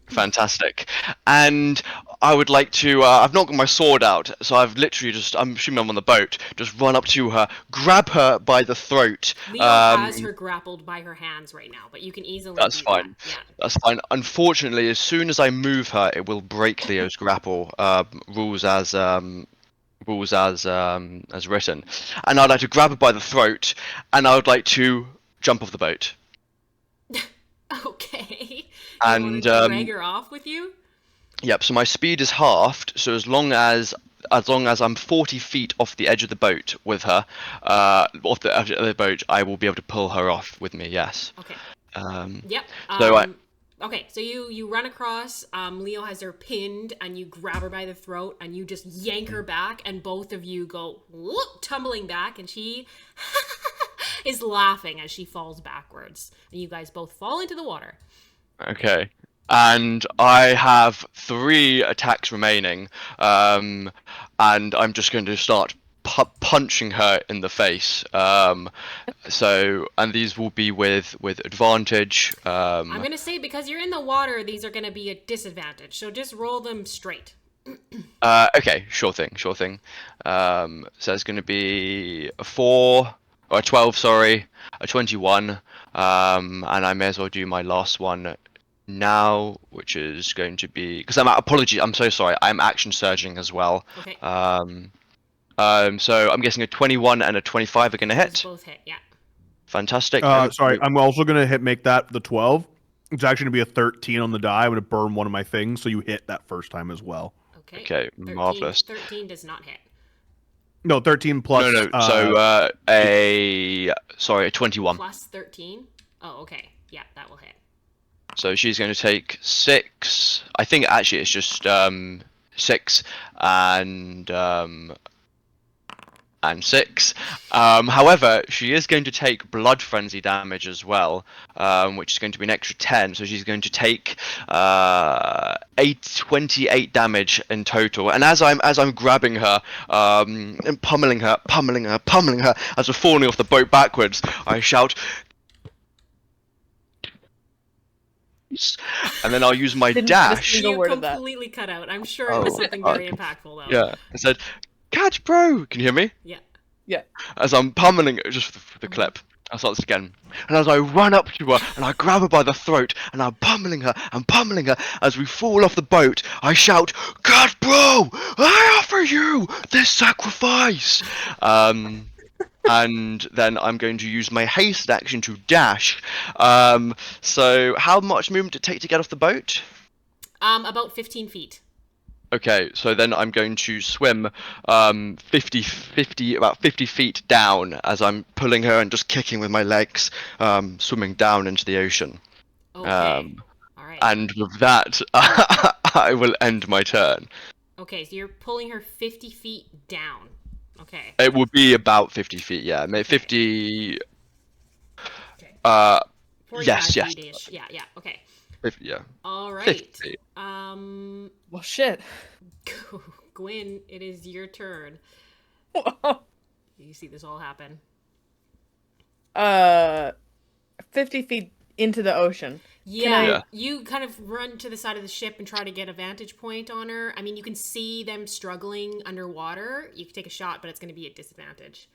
Fantastic. And I would like to, I've not got my sword out, so I've literally just, I'm assuming I'm on the boat, just run up to her, grab her by the throat. Leo has her grappled by her hands right now, but you can easily That's do fine. that. Yeah. That's fine. Unfortunately, as soon as I move her, it will break Leo's grapple rules as written. And I'd like to grab her by the throat, and I would like to jump off the boat. Okay. And, you want to drag her off with you? Yep. So my speed is halved. So as long as I'm 40 feet off the edge of the boat with her, off the edge of the boat, I will be able to pull her off with me. Yes. Okay. Yep. So okay, so you run across. Leo has her pinned, and you grab her by the throat, and you just yank her back, and both of you go whoop, tumbling back, and she is laughing as she falls backwards, and you guys both fall into the water. Okay. And I have 3 attacks remaining, and I'm just going to start punching her in the face. And these will be with advantage. I'm gonna say because you're in the water, these are gonna be a disadvantage. So just roll them straight. Okay, sure thing. So it's going to be a 4 or a 12, sorry, a 21, and I may as well do my last one now, which is going to be because I'm so sorry, I'm action surging as well. Okay. So I'm guessing a 21 and a 25 are going to hit. Those both hit, yeah. Fantastic. Sorry, I'm also gonna make that the 12. It's actually gonna be a 13 on the die. I'm gonna burn one of my things, so you hit that first time as well. Okay. Okay, 13, marvelous. 13 does not hit. No, 13 plus. No. So a 21. Plus 13? Oh, okay. Yeah, that will hit. So she's going to take 6. I think actually it's just 6 and 6. However, she is going to take blood frenzy damage as well, which is going to be an extra 10. So she's going to take 28 damage in total. And as I'm grabbing her and pummeling her, as we're falling off the boat backwards, I shout, and then I'll use my Didn't get a dash. single You word of that. completely cut out. I'm sure it was something very impactful, though. Yeah, I said, "Catch, bro!" Can you hear me? Yeah. Yeah. As I'm pummeling it, just for the clip. I'll start this again. And as I run up to her and I grab her by the throat and I'm pummeling her, as we fall off the boat, I shout, "God, bro! I offer you this sacrifice!" And then I'm going to use my haste action to dash. So how much movement did it take to get off the boat? About 15 feet. Okay, so then I'm going to swim about 50 feet down as I'm pulling her and just kicking with my legs, swimming down into the ocean. Okay. All right. And with that, I will end my turn. Okay, so you're pulling her 50 feet down. Okay. It will be about 50 feet, yeah. Maybe 50... Okay. 45 yes. feet-ish. Yeah, okay. 50, yeah. All right. 50. Well, shit. Gwyn, it is your turn. You see this all happen. 50 feet into the ocean. Yeah, you kind of run to the side of the ship and try to get a vantage point on her. I mean, you can see them struggling underwater. You can take a shot, but it's going to be at disadvantage.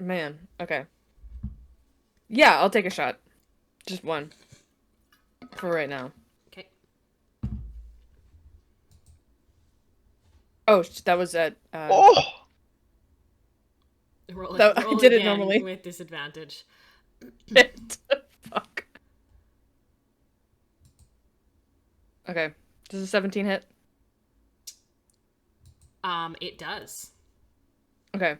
Man, okay. Yeah, I'll take a shot. Just one. For right now. Okay. Oh, that was at... Oh! Roll I did it again normally. with disadvantage. Shit. Fuck. Okay. Does a 17 hit? It does. Okay.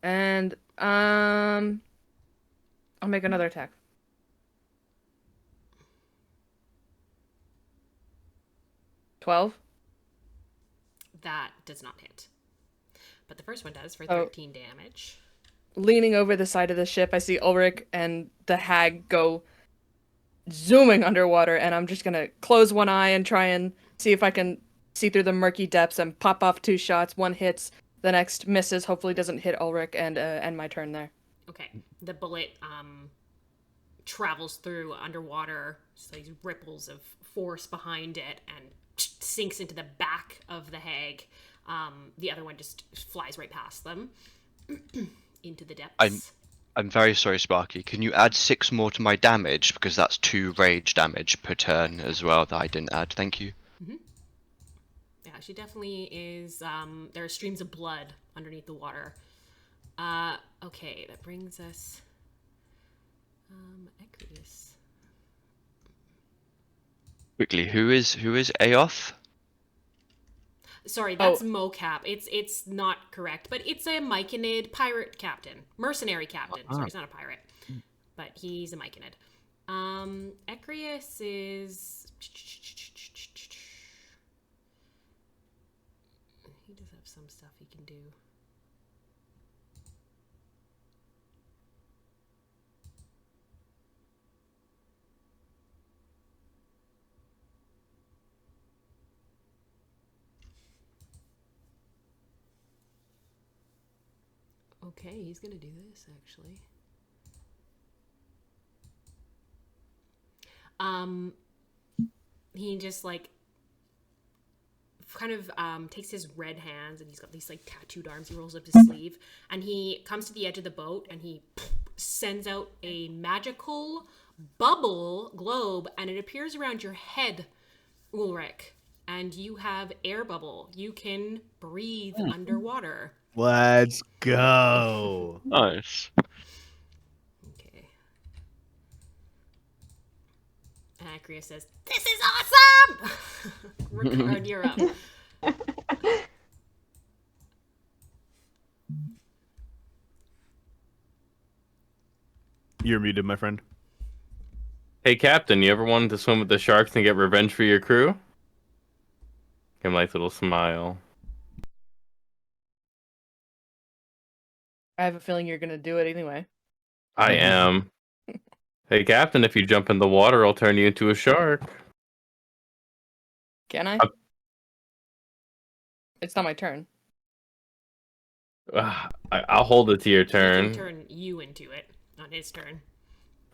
And I'll make another attack. $12. That does not hit. But the first one does for Oh. 13 damage. Leaning over the side of the ship, I see Ulrich and the hag go zooming underwater, and I'm just gonna close one eye and try and see if I can see through the murky depths and pop off 2 shots. One hits, the next misses, hopefully doesn't hit Ulrich, and end my turn there. Okay. The bullet travels through underwater, so these ripples of force behind it, and sinks into the back of the hag. The other one just flies right past them into the depths. I'm very sorry, Sparky. Can you add 6 more to my damage? Because that's 2 rage damage per turn as well that I didn't add. Thank you. Yeah, she definitely is. There are streams of blood underneath the water. Okay, that brings us. Ecrius. Quickly, who is Aoth? Sorry, that's mocap. It's not correct, but it's a Myconid pirate captain, mercenary captain. Sorry, he's not a pirate, but he's a Myconid. Ecrius is. He does have some stuff he can do. Okay, he's gonna do this actually. He just like kind of takes his red hands, and he's got these like tattooed arms. He rolls up his sleeve, and he comes to the edge of the boat, and he sends out a magical bubble globe, and it appears around your head, Ulrich, and you have air bubble. You can breathe underwater. Let's go. Nice. Okay. And Acria says, "This is awesome!" Ricard, you're up. You're muted, my friend. Hey, Captain, you ever wanted to swim with the sharks and get revenge for your crew? Give him a nice little smile. I have a feeling you're gonna do it anyway. I am. Hey, Captain, if you jump in the water, I'll turn you into a shark. Can I? It's not my turn. I'll hold it to your He turn. can turn you into it on his turn.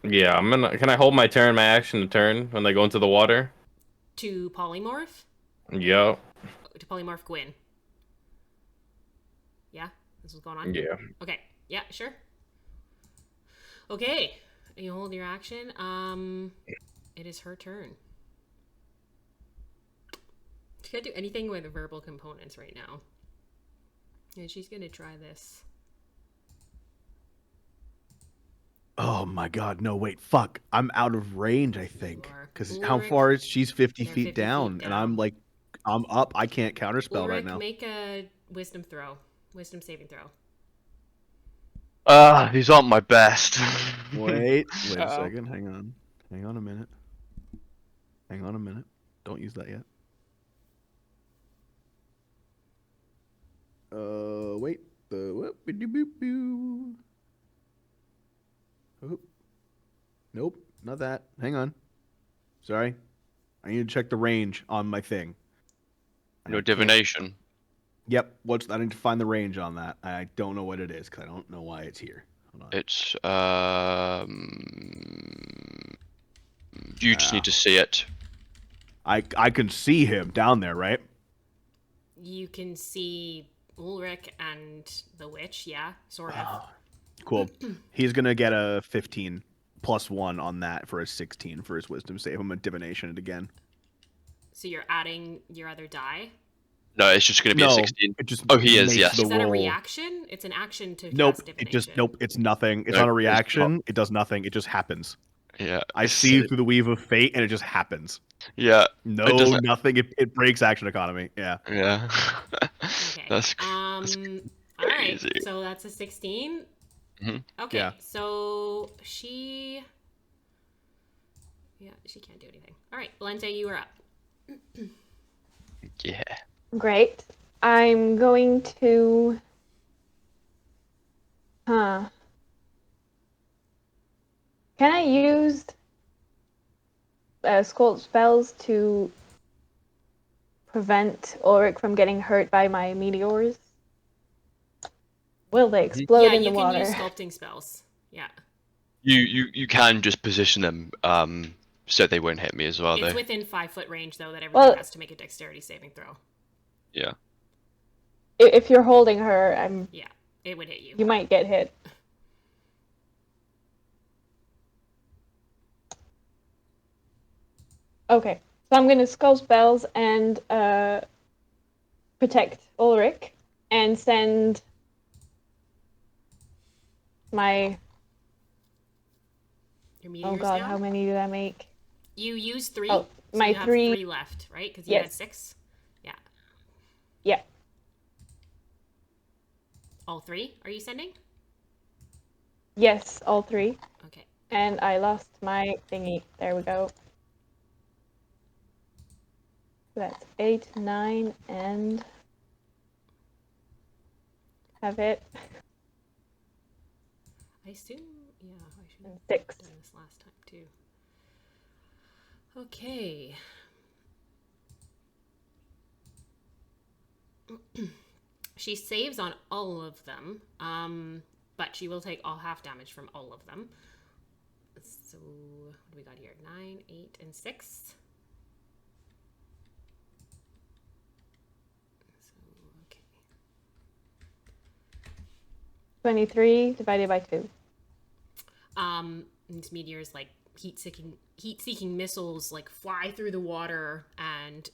Yeah, I'm gonna. Can I hold my turn, my action to turn when they go into the water? To polymorph? Yep. To polymorph Gwyn. Yeah? This is what's going on? Yeah. Okay. Yeah, sure. Okay. You hold your action. It is her turn. She can't do anything with verbal components right now. And she's gonna try this. Oh my god, no, wait, fuck. I'm out of range, I think. are. Because how Ulrich, far is she's 50 they're feet 50 feet down, and I'm down. like, I'm up. I can't counterspell right Ulrich, now. make a wisdom throw. Wisdom saving throw. These aren't my best. Wait a Uh-oh. second. Hang on. Hang on a minute. Hang on a minute. Don't use that yet. Wait. Oh. Nope, not that. Hang on. Sorry. I need to check the range on my thing. I No can't- divination. Yep. I need to find the range on that. I don't know what it is because I don't know why it's here. Hold on. It's you just need to see it. I can see him down there, right? You can see Ulrich and the witch, yeah, sort of. Cool. He's gonna get a 15 plus 1 on that for a 16 for his wisdom save. I'm gonna divination it again. So you're adding your other die. No, it's just going to be a 16. It just Oh, he is, makes yes. the Is that a roll. reaction? It's an action to Nope. cast It divination. just nope. It's nothing. It's No, not a it's reaction. It does nothing. It just happens. Yeah. I see through the weave of fate, and it just happens. Yeah. No, It doesn't. nothing. It breaks action economy. Yeah. Yeah. Okay. That's All right. crazy. So that's a 16. Mhm. Okay. Yeah. So she. Yeah, she can't do anything. All right, Valanthe, you are up. Yeah. Great. I'm going to. Huh. Can I use Scold spells to prevent Ulrich from getting hurt by my meteors? Will they explode Yeah, in the you can water? use sculpting spells. Yeah. You can just position them so they won't hit me as well It's though. within 5-foot range, though, that everyone Well- has to make a dexterity saving throw. Yeah. If you're holding her, Yeah, it would hit you. you might get hit. Okay, so I'm gonna skull spells and protect Ulrich and send my Your meteors oh god, down? how many did I make? You use 3, Oh, so my you have 3 3 left, right? Because you Yes. had 6? Yeah. Yeah. All 3 are you sending? Yes, all 3. Okay. And I lost my thingy. There we go. That's 8, 9, and have it. I assume, yeah, I should have 6. done this last time, too. Okay. She saves on all of them, but she will take all half damage from all of them. So, what do we got here? 9, 8, and 6. So, okay. 23 divided by 2. These meteors, like heat-seeking missiles, like fly through the water and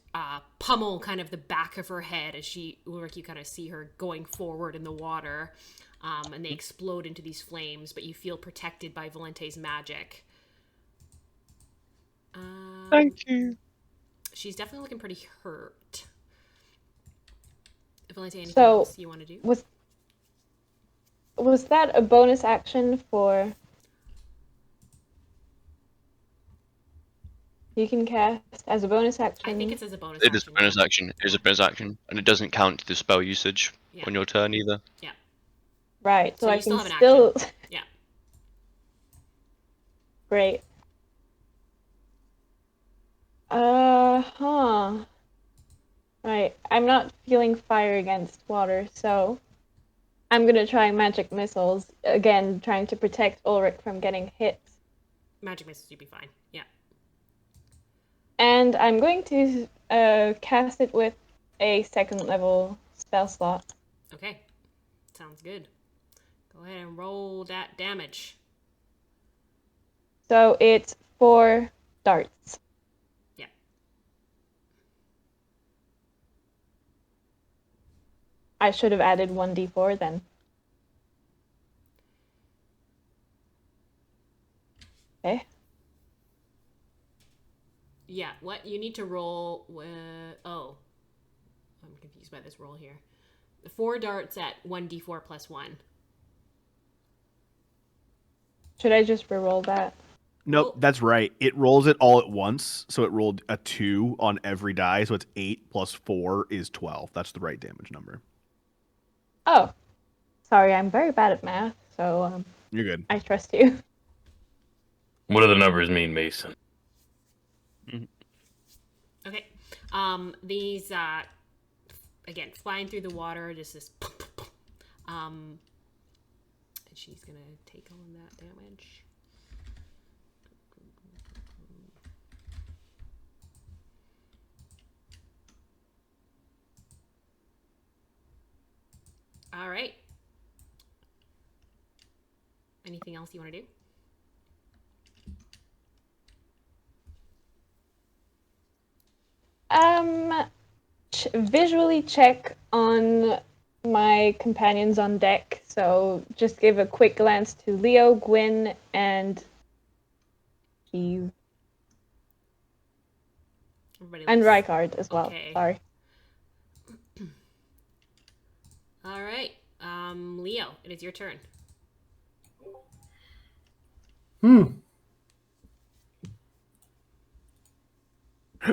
pummel kind of the back of her head as Ulrich, you kind of see her going forward in the water, and they explode into these flames. But you feel protected by Valanthe's magic. Thank you. She's definitely looking pretty hurt. Valanthe, anything So, else you want to do? Was that a bonus action for... You can cast as a bonus action? I think it's as a bonus It action. is a bonus action. It is a bonus action, and it doesn't count the spell usage on your turn either. Yeah. Right, so So I you still can have an still... action. Yeah. Great. Right, I'm not feeling fire against water, so I'm gonna try magic missiles, again, trying to protect Ulrich from getting hit. Magic missiles, you'd be fine. Yeah. And I'm going to cast it with a 2nd level spell slot. Okay. Sounds good. Go ahead and roll that damage. So it's 4 darts. Yeah. I should have added 1d4 then. Okay. Yeah, what? You need to roll... oh. I'm confused by this roll here. 4 darts at 1d4 plus 1. Should I just reroll that? Nope, that's right. It rolls it all at once, so it rolled a 2 on every die, so it's 8 plus 4 is 12. That's the right damage number. Oh. Sorry, I'm very bad at math, so You're good. I trust you. What do the numbers mean, Mason? Okay. These, again, flying through the water, just this... and she's gonna take on that damage. All right. Anything else you want to do? Visually check on my companions on deck. So just give a quick glance to Leo, Gwyn, and Eve, Everybody and looks... Ricard as well. Okay. Sorry. All right. Leo, it is your turn.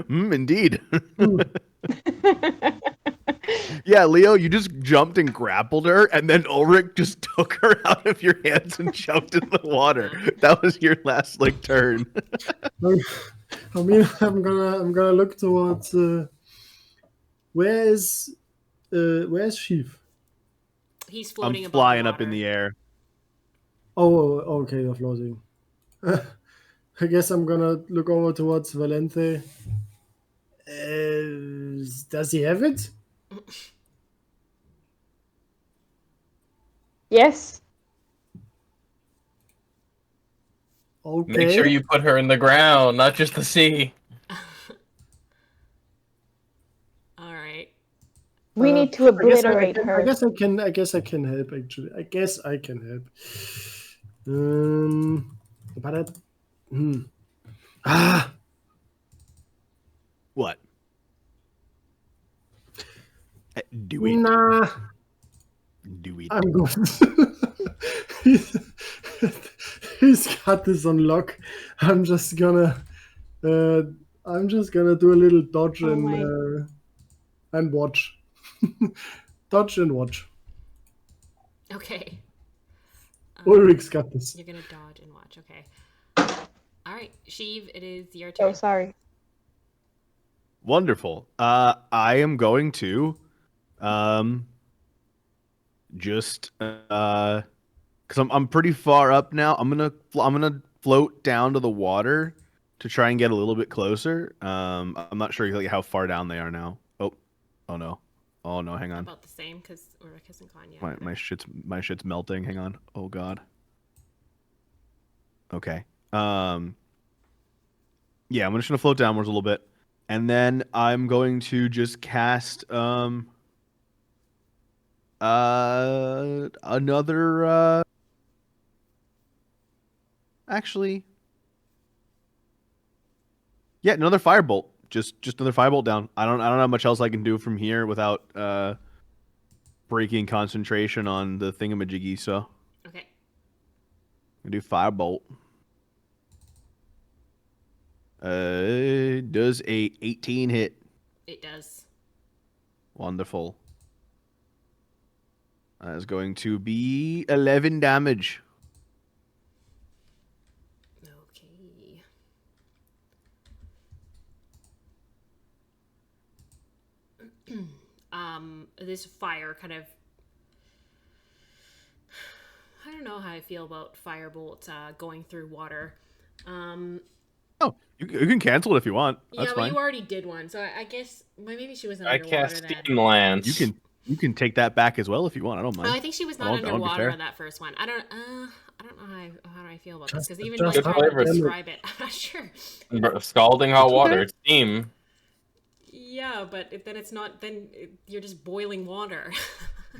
Indeed. Yeah, Leo, you just jumped and grappled her, and then Ulrich just took her out of your hands and jumped in the water. That was your last turn. I mean, I'm gonna look towards where's Sheaf? He's I'm floating above flying the up in water. the air. Oh, okay, you're floating. I guess I'm gonna look over towards Valenthe. Does he have it? Yes. Okay. Make sure you put her in the ground, not just the sea. All right. We need to obliterate I her. guess I can help. Actually, I guess I can help. But What? Do it. nah. Do it. I'm good. He's got this on lock. I'm just gonna do a little dodge Oh and watch. Dodge and watch. Okay. Ulrich's got this. You're gonna dodge and watch. Okay. All right, Sheev, it is your Oh, turn. sorry. Wonderful. I am going to, just because I'm pretty far up now. I'm gonna float down to the water to try and get a little bit closer. I'm not sure exactly how far down they are now. Oh no, hang on. About the same, because Ulrich hasn't gone yet. My shit's melting. Hang on. Oh god. Okay. Yeah, I'm just gonna float downwards a little bit, and then I'm going to just cast another actually, yeah, another firebolt. Just another firebolt down. I don't know how much else I can do from here without breaking concentration on the thingamajiggy. So Okay. I'm gonna do firebolt. Does a 18 hit? It does. Wonderful. That is going to be 11 damage. Okay. This fire kind of... I don't know how I feel about firebolt going through water. Oh, you can cancel it if you want. That's yeah, but fine. you already did one, so I guess maybe she wasn't I underwater cast then. Steam Lance. You can take that back as well if you want. I don't mind. Oh, I think she was not I'll be underwater fair. on that first one. I don't know how do I feel about this, Just- because even just like trying to flavor. describe it, I'm not sure. Scalding hot It's water. okay. It's steam. Yeah, but then it's not. Then you're just boiling water.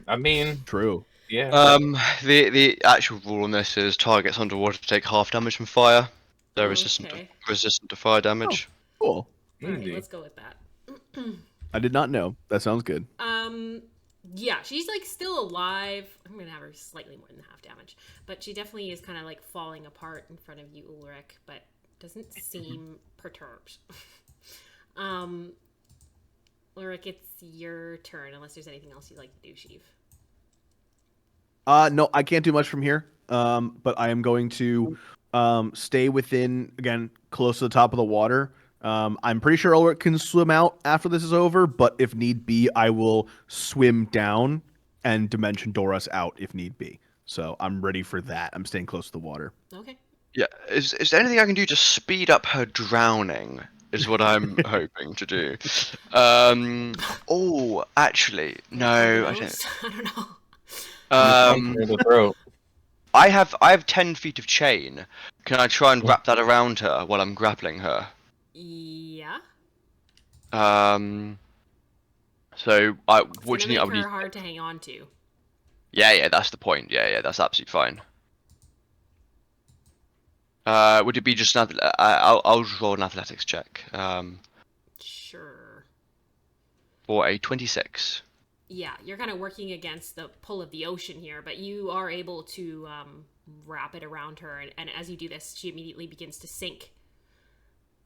I mean, True. yeah. The actual rule on this is targets underwater take half damage from fire. They're Okay. resistant to fire damage. Cool. All right, Easy. let's go with that. I did not know. That sounds good. Yeah, she's like still alive. I'm gonna have her slightly more than half damage, but she definitely is kind of like falling apart in front of you, Ulrich, but doesn't seem perturbed. Ulrich, it's your turn, unless there's anything else you'd like to do, Sheev. No, I can't do much from here. But I am going to stay within, again, close to the top of the water. I'm pretty sure Ulrich can swim out after this is over, but if need be, I will swim down and dimension door us out if need be. So I'm ready for that. I'm staying close to the water. Okay. Yeah, is there anything I can do to speed up her drowning? Is what I'm hoping to do. Oh, actually, no, I don't. Nose? I don't know. Near the throat. I have 10 feet of chain. Can I try and wrap that around her while I'm grappling her? Yeah. So It's what gonna do you think make I would her need? hard to hang on to. Yeah, that's the point. Yeah, that's absolutely fine. Would it be just an? I'll just roll an athletics check. Sure. For a 26. Yeah, you're kind of working against the pull of the ocean here, but you are able to wrap it around her, and as you do this, she immediately begins to sink.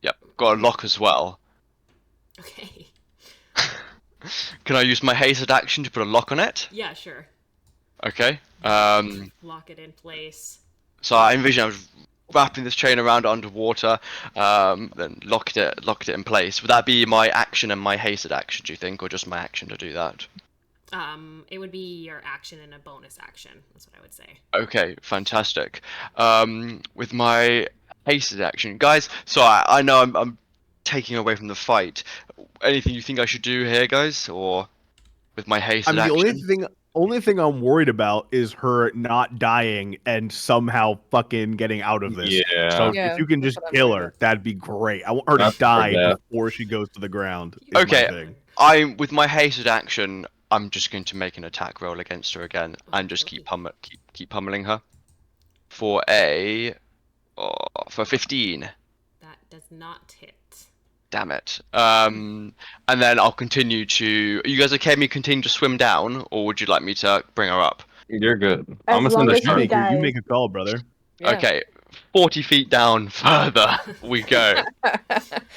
Yep, got a lock as well. Okay. Can I use my hasted action to put a lock on it? Yeah, sure. Okay. Lock it in place. So I envision I was wrapping this chain around it underwater, then locked it in place. Would that be my action and my hasted action, do you think, or just my action to do that? It would be your action and a bonus action. That's what I would say. Okay, fantastic. With my hasted action, guys. So I know I'm taking away from the fight. Anything you think I should do here, guys, or with my hasted I mean, action? the only thing I'm worried about is her not dying and somehow fucking getting out of this. Yeah. So Yeah, if you can that's just what I'm kill worried her, about. that'd be great. I want her That's to die that. before she goes to the ground. Is Okay. My thing. I'm with my hasted action. I'm just going to make an attack roll against her again and just keep pummeling her for for 15. That does not hit. Damn it. And then I'll continue to. Are you guys okay with me continue to swim down, or would you like me to bring her up? You're good. As I'm gonna long send a as he shark. dies. You make a call, brother. Yeah. Okay, 40 feet down further we go. All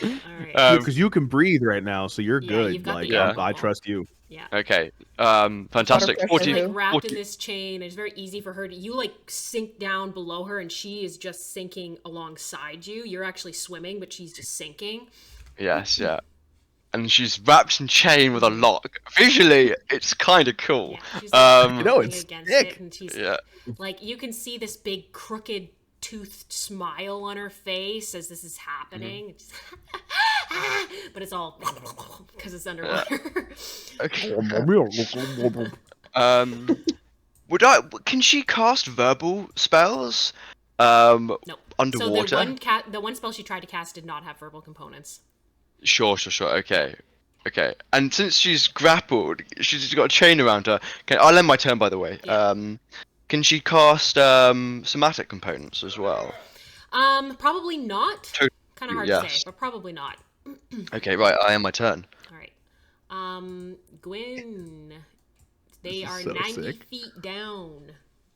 right. Because you can breathe right now, so you're Yeah, good. you've got Like the Yeah. alcohol. I trust you. Yeah. Okay. Fantastic. pressure, 40. too. Like wrapped 40 in this chain, it's very easy for her to you like sink down below her, and she is just sinking alongside you. You're actually swimming, but she's just sinking. Yes, yeah. And she's wrapped in chain with a lock. Visually, it's kind of cool. Yeah, she's like Um, know, holding it's against sick. it, and she's Yeah. like you can see this big crooked toothed smile on her face as this is happening. It's but it's all because it's underwater. Okay. Can she cast verbal spells? Nope. Underwater? So the one spell she tried to cast did not have verbal components. Sure. Okay. And since she's grappled, she's got a chain around her. I'll end my turn, by the way. Yeah. Can she cast somatic components as well? Probably not. To- Kind of hard to say, yes. but probably not. Okay, right. I end my turn. All right. Gwyn. They This is are so 90 sick. feet down.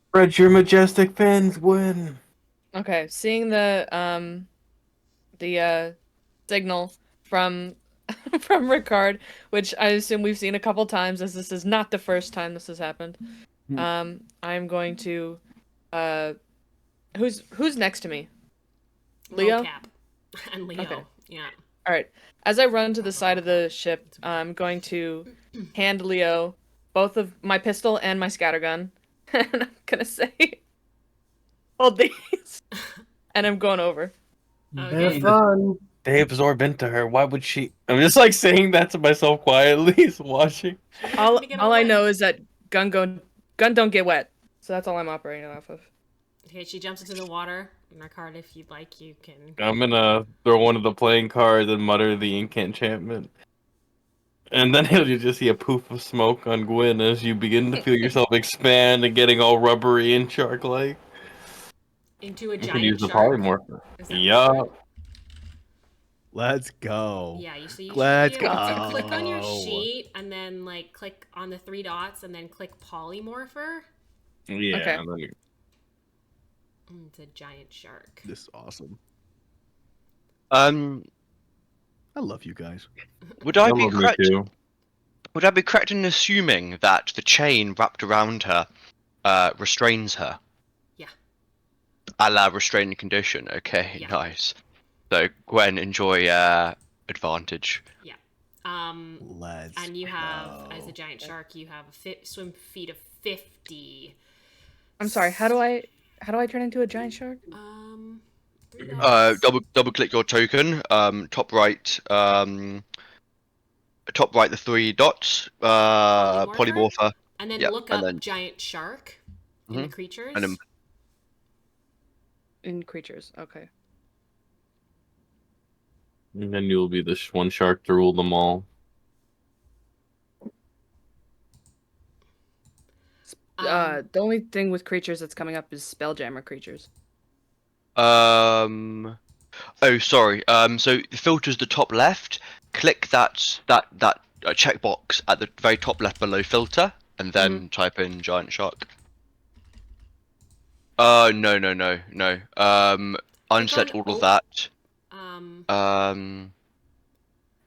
Spread your majestic fins, win. Okay, seeing the signal from from Ricard, which I assume we've seen a couple times, as this is not the first time this has happened. I'm going to who's next to me? Leo? Cap. And Leo. Okay. Yeah. All right. As I run to the side of the ship, I'm going to hand Leo both of my pistol and my scattergun, and I'm gonna say, "Hold these," and I'm going over. Okay. Have fun. They absorb into her. Why would she? I'm just like saying that to myself quietly, just watching. All Make it I wet. know is that gun don't get wet, so that's all I'm operating off of. Okay, she jumps into the water. Ricard, if you'd like, you can. I'm gonna throw one of the playing cards and mutter the enchantment. And then you just see a poof of smoke on Gwyn as you begin to feel yourself expand and getting all rubbery and shark-like. Into a You can giant use the shark. polymorph. Is that Yeah. right? Let's go. Yeah, you should Let's be able to click on your go. sheet and then like click on the 3 dots and then click polymorpher. Yeah. Okay. and then- It's a giant shark. This is awesome. Um, I love you guys. would I I be love me correct? too. Would I be correct in assuming that the chain wrapped around her restrains her? Yeah. A la restraining condition. Okay, Yeah. nice. So Gwen, enjoy advantage. Let's And you have, as go. a giant shark, you have a swim feet of 50. I'm sorry. How do I turn into a giant shark? 3 dots. Double click your token. Top right. Top right, the 3 dots. Polymorpher. And then Yep, look and up then- giant shark in the Mhm. creatures. And then- In creatures. Okay. And then you'll be the one shark to rule them all. The only thing with creatures that's coming up is spelljammer creatures. Oh, sorry. So the filter's the top left. Click that checkbox at the very top left below filter, and then type in giant shark. No. Unset all of that.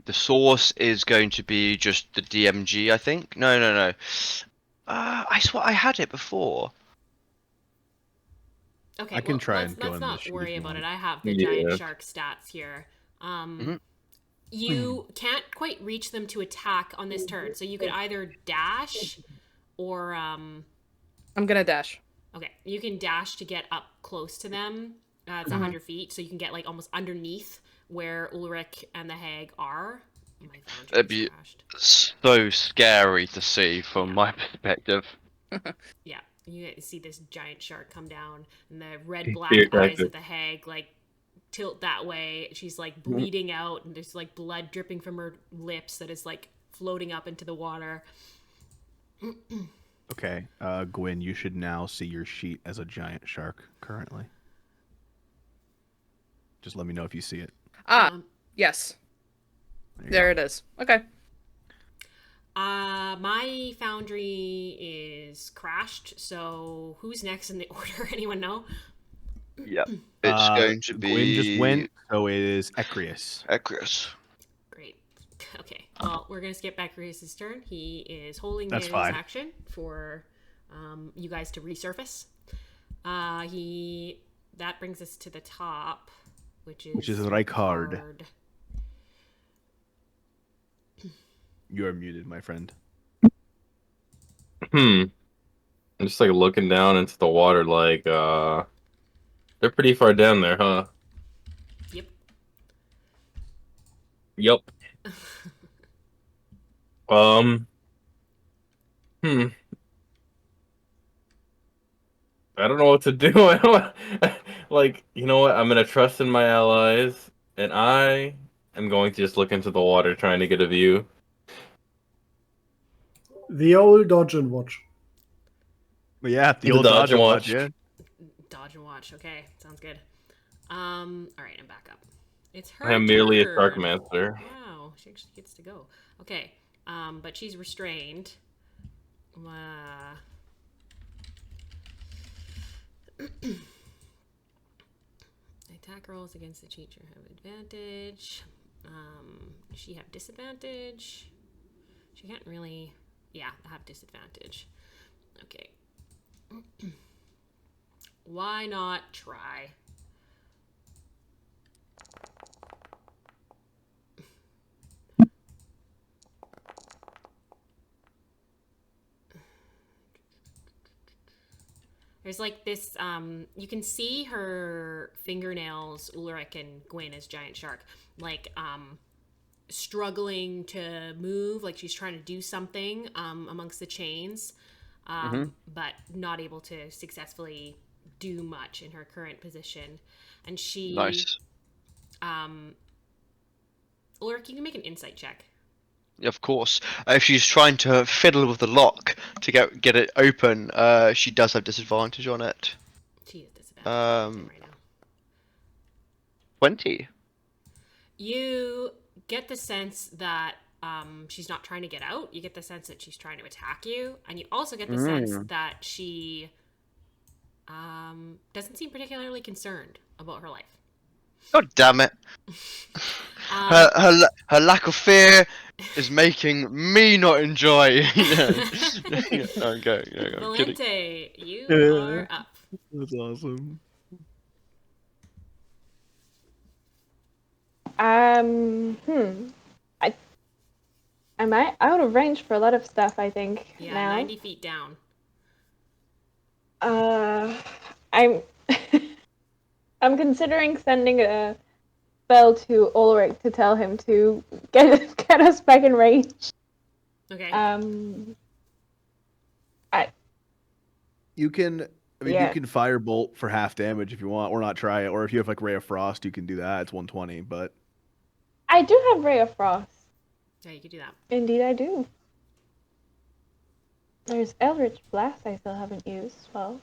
The source is going to be just the DMG, I think. No. I swear I had it before. Okay, I can well, try let's, and go let's in the not sheet worry if you about want. it. I have the Yeah. giant shark stats here. You can't quite reach them to attack on this turn, so you could either dash or I'm gonna dash. okay, you can dash to get up close to them. It's 100 feet, so you can get like almost underneath where Ulrich and the hag are. My Valenthe That'd be crashed. so scary to see from my perspective. Yeah, you get to see this giant shark come down, and the red-black Fear eyes tactic. of the hag like tilt that way. She's like bleeding out, and there's like blood dripping from her lips that is like floating up into the water. Okay, Gwyn, you should now see your sheet as a giant shark currently. Just let me know if you see it. Yes. you There go. it is. Okay. My foundry is crashed, so who's next in the order? Anyone know? Yep. It's going to be Gwyn just went, so it is Ecrius. Ecrius. Great. Okay. Well, we're gonna skip back Reus's turn. He is holding That's his fine. action for you guys to resurface. That brings us to the top, which is Ricard. Ricard. You are muted, my friend. I'm just like looking down into the water, like they're pretty far down there, huh? Yep. Yup. I don't know what to do. I don't like, you know what? I'm gonna trust in my allies, and I am going to just look into the water, trying to get a view. The old dodge and watch. But yeah, the The old dodge dodge and and watch. watch, yeah. Dodge and watch. Okay, sounds good. All right, I'm back up. It's her I am merely a turn. shark master. Wow, she actually gets to go. Okay, but she's restrained. Attack rolls against the teacher have advantage. Does she have disadvantage? She can't really. Yeah, have disadvantage. Okay. Why not try? There's like this, you can see her fingernails, Ulrich and Gwyn as giant shark, like, struggling to move, like she's trying to do something, amongst the chains, but not able to successfully do much in her current position. And she, Nice. Ulrich, you can make an insight check. Of course. If she's trying to fiddle with the lock to get it open, she does have disadvantage on it. She is disadvantaged right now. 20. You get the sense that she's not trying to get out. You get the sense that she's trying to attack you, and you also get the sense that she doesn't seem particularly concerned about her life. God damn it. Her lack of fear is making me not enjoy. Okay. Valanthe, you are up. That's awesome. Am I out of range for a lot of stuff, I think, Yeah, now? 90 feet down. I'm I'm considering sending a spell to Ulrich to tell him to get us back in range. Okay. You can, you can firebolt for half damage if you want, or not try it. Or if you have like Ray of Frost, you can do that. It's 120, but I do have Ray of Frost. Yeah, you could do that. Indeed, I do. There's Eldritch Blast I still haven't used. Well,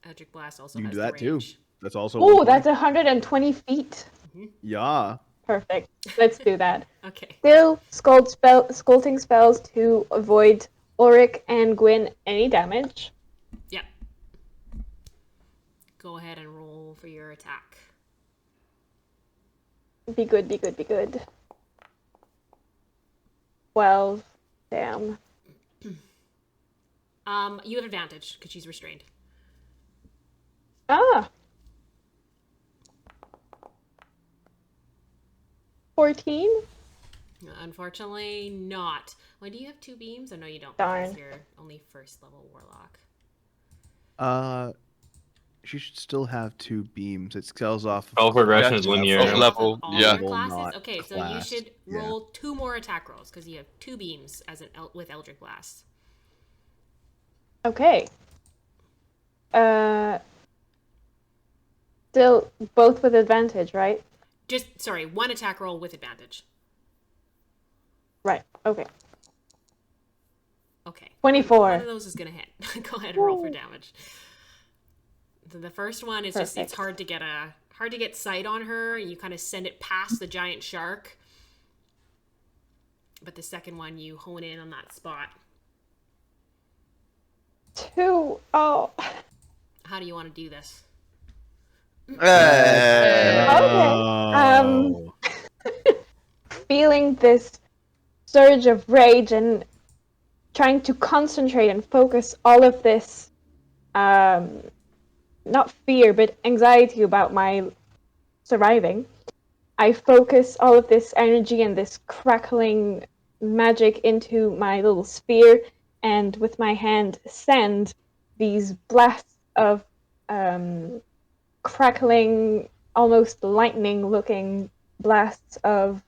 Eldritch Blast also you can has do the that too. range. That's also. Oh, 120. that's 120 feet. Yeah. Perfect. Let's do that. Okay. Still sculpting spells to avoid Ulrich and Gwyn any damage. Yep. Go ahead and roll for your attack. Be good, be good, be good. 12. Damn. You have advantage because she's restrained. Ah. 14? Unfortunately, not. Why do you have 2 beams? Oh, no, you don't. Darn. Because you're only first level warlock. She should still have 2 beams. It scales off. Spell progression is Yeah, linear. of level, All yeah. your classes? Not Okay, so classed, you should yeah. roll 2 more attack rolls because you have 2 beams as with Eldritch Blast. Okay. Still both with advantage, right? Sorry, 1 attack roll with advantage. Right. Okay. Okay. 24. One of those is gonna hit. Go ahead and roll for damage. So the first one is just it's Perfect. hard to get sight on her, and you kind of send it past the giant shark. But the second one you hone in on that spot. 2. Oh. How do you want to do this? Okay. Oh. Feeling this surge of rage and trying to concentrate and focus all of this, not fear, but anxiety about my surviving. I focus all of this energy and this crackling magic into my little sphere, and with my hand send these blasts of crackling, almost lightning-looking blasts of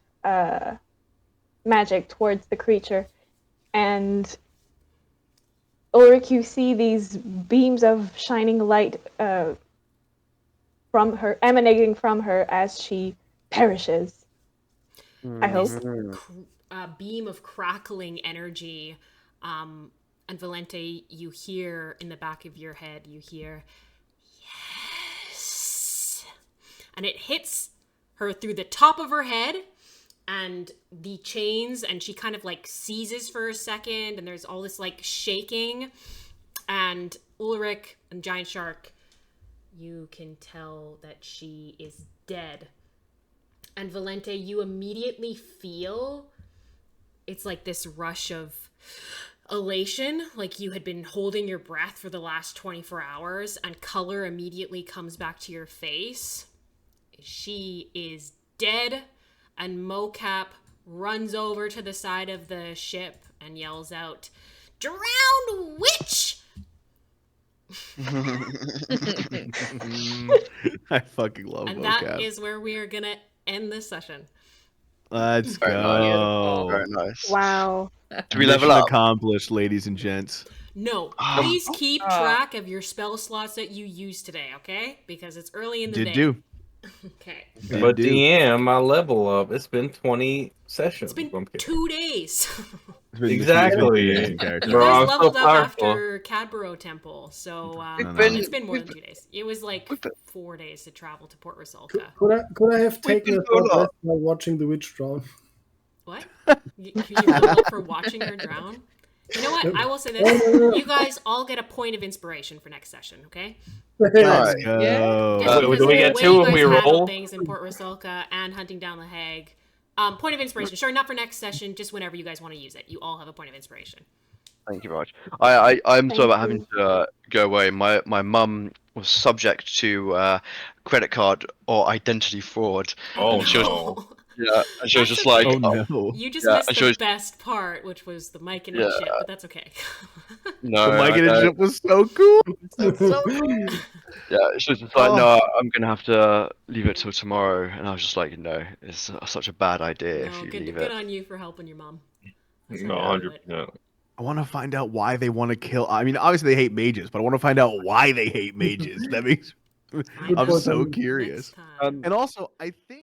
magic towards the creature. And Ulrich, you see these beams of shining light from her, emanating from her as she perishes. I hope. Beam of crackling energy, and Valanthe, you hear in the back of your head, you hear, yes, and it hits her through the top of her head, and the chains, and she kind of like seizes for a second, and there's all this like shaking, and Ulrich and Giant Shark, you can tell that she is dead. And Valanthe, you immediately feel it's like this rush of elation, like you had been holding your breath for the last 24 hours, and color immediately comes back to your face. She is dead, and Mocap runs over to the side of the ship and yells out, "Drowned witch!" I fucking love And vocab. that is where we are gonna end this session. Let's Very go. Very nice. Wow. Do we level Mission up? accomplished, ladies and gents. No, please keep track of your spell slots that you use today, okay? Because it's early in the day. Did do. Okay. But do. DM, my level up. It's been 20 sessions. It's been I'm kidding. 2 days. Exactly. You Bro, guys I'm so leveled up powerful. after Cadborough Temple, so been- it's been more than 2 days. It was like 4 days to travel to Port Rosalka. Could I have taken been a so short long. rest while watching the witch drown? What? You leveled up for watching her drown? You know what? I will say this. You guys all get a point of inspiration for next session, okay? Alright. Go. Just do because we of get the way two you if guys we handled roll? things in Port Rosalka and hunting down the hag. Point of inspiration. Sorry, not for next session, just whenever you guys want to use it. You all have a point of inspiration. Thank you very much. I'm sorry Thank about having to go away. My mum was subject to credit card or identity fraud. Oh, And she was, no. yeah, and she was That's just okay. like, Oh no. You just Yeah, missed and the she was- best part, which was the mic and Yeah. shit, but that's okay. no, The mic I- and ship was so cool. That's so cool. yeah, she was just like, no, I'm gonna have to leave it till tomorrow, and I was just like, no, it's such a bad idea if No, you good, leave good it. on you for helping your mom. That's No, how you do it. 100%. I want to find out why they want to kill. I mean, obviously they hate mages, but I want to find out why they hate mages. That makes Find I'm out so next curious. time. And also, I think.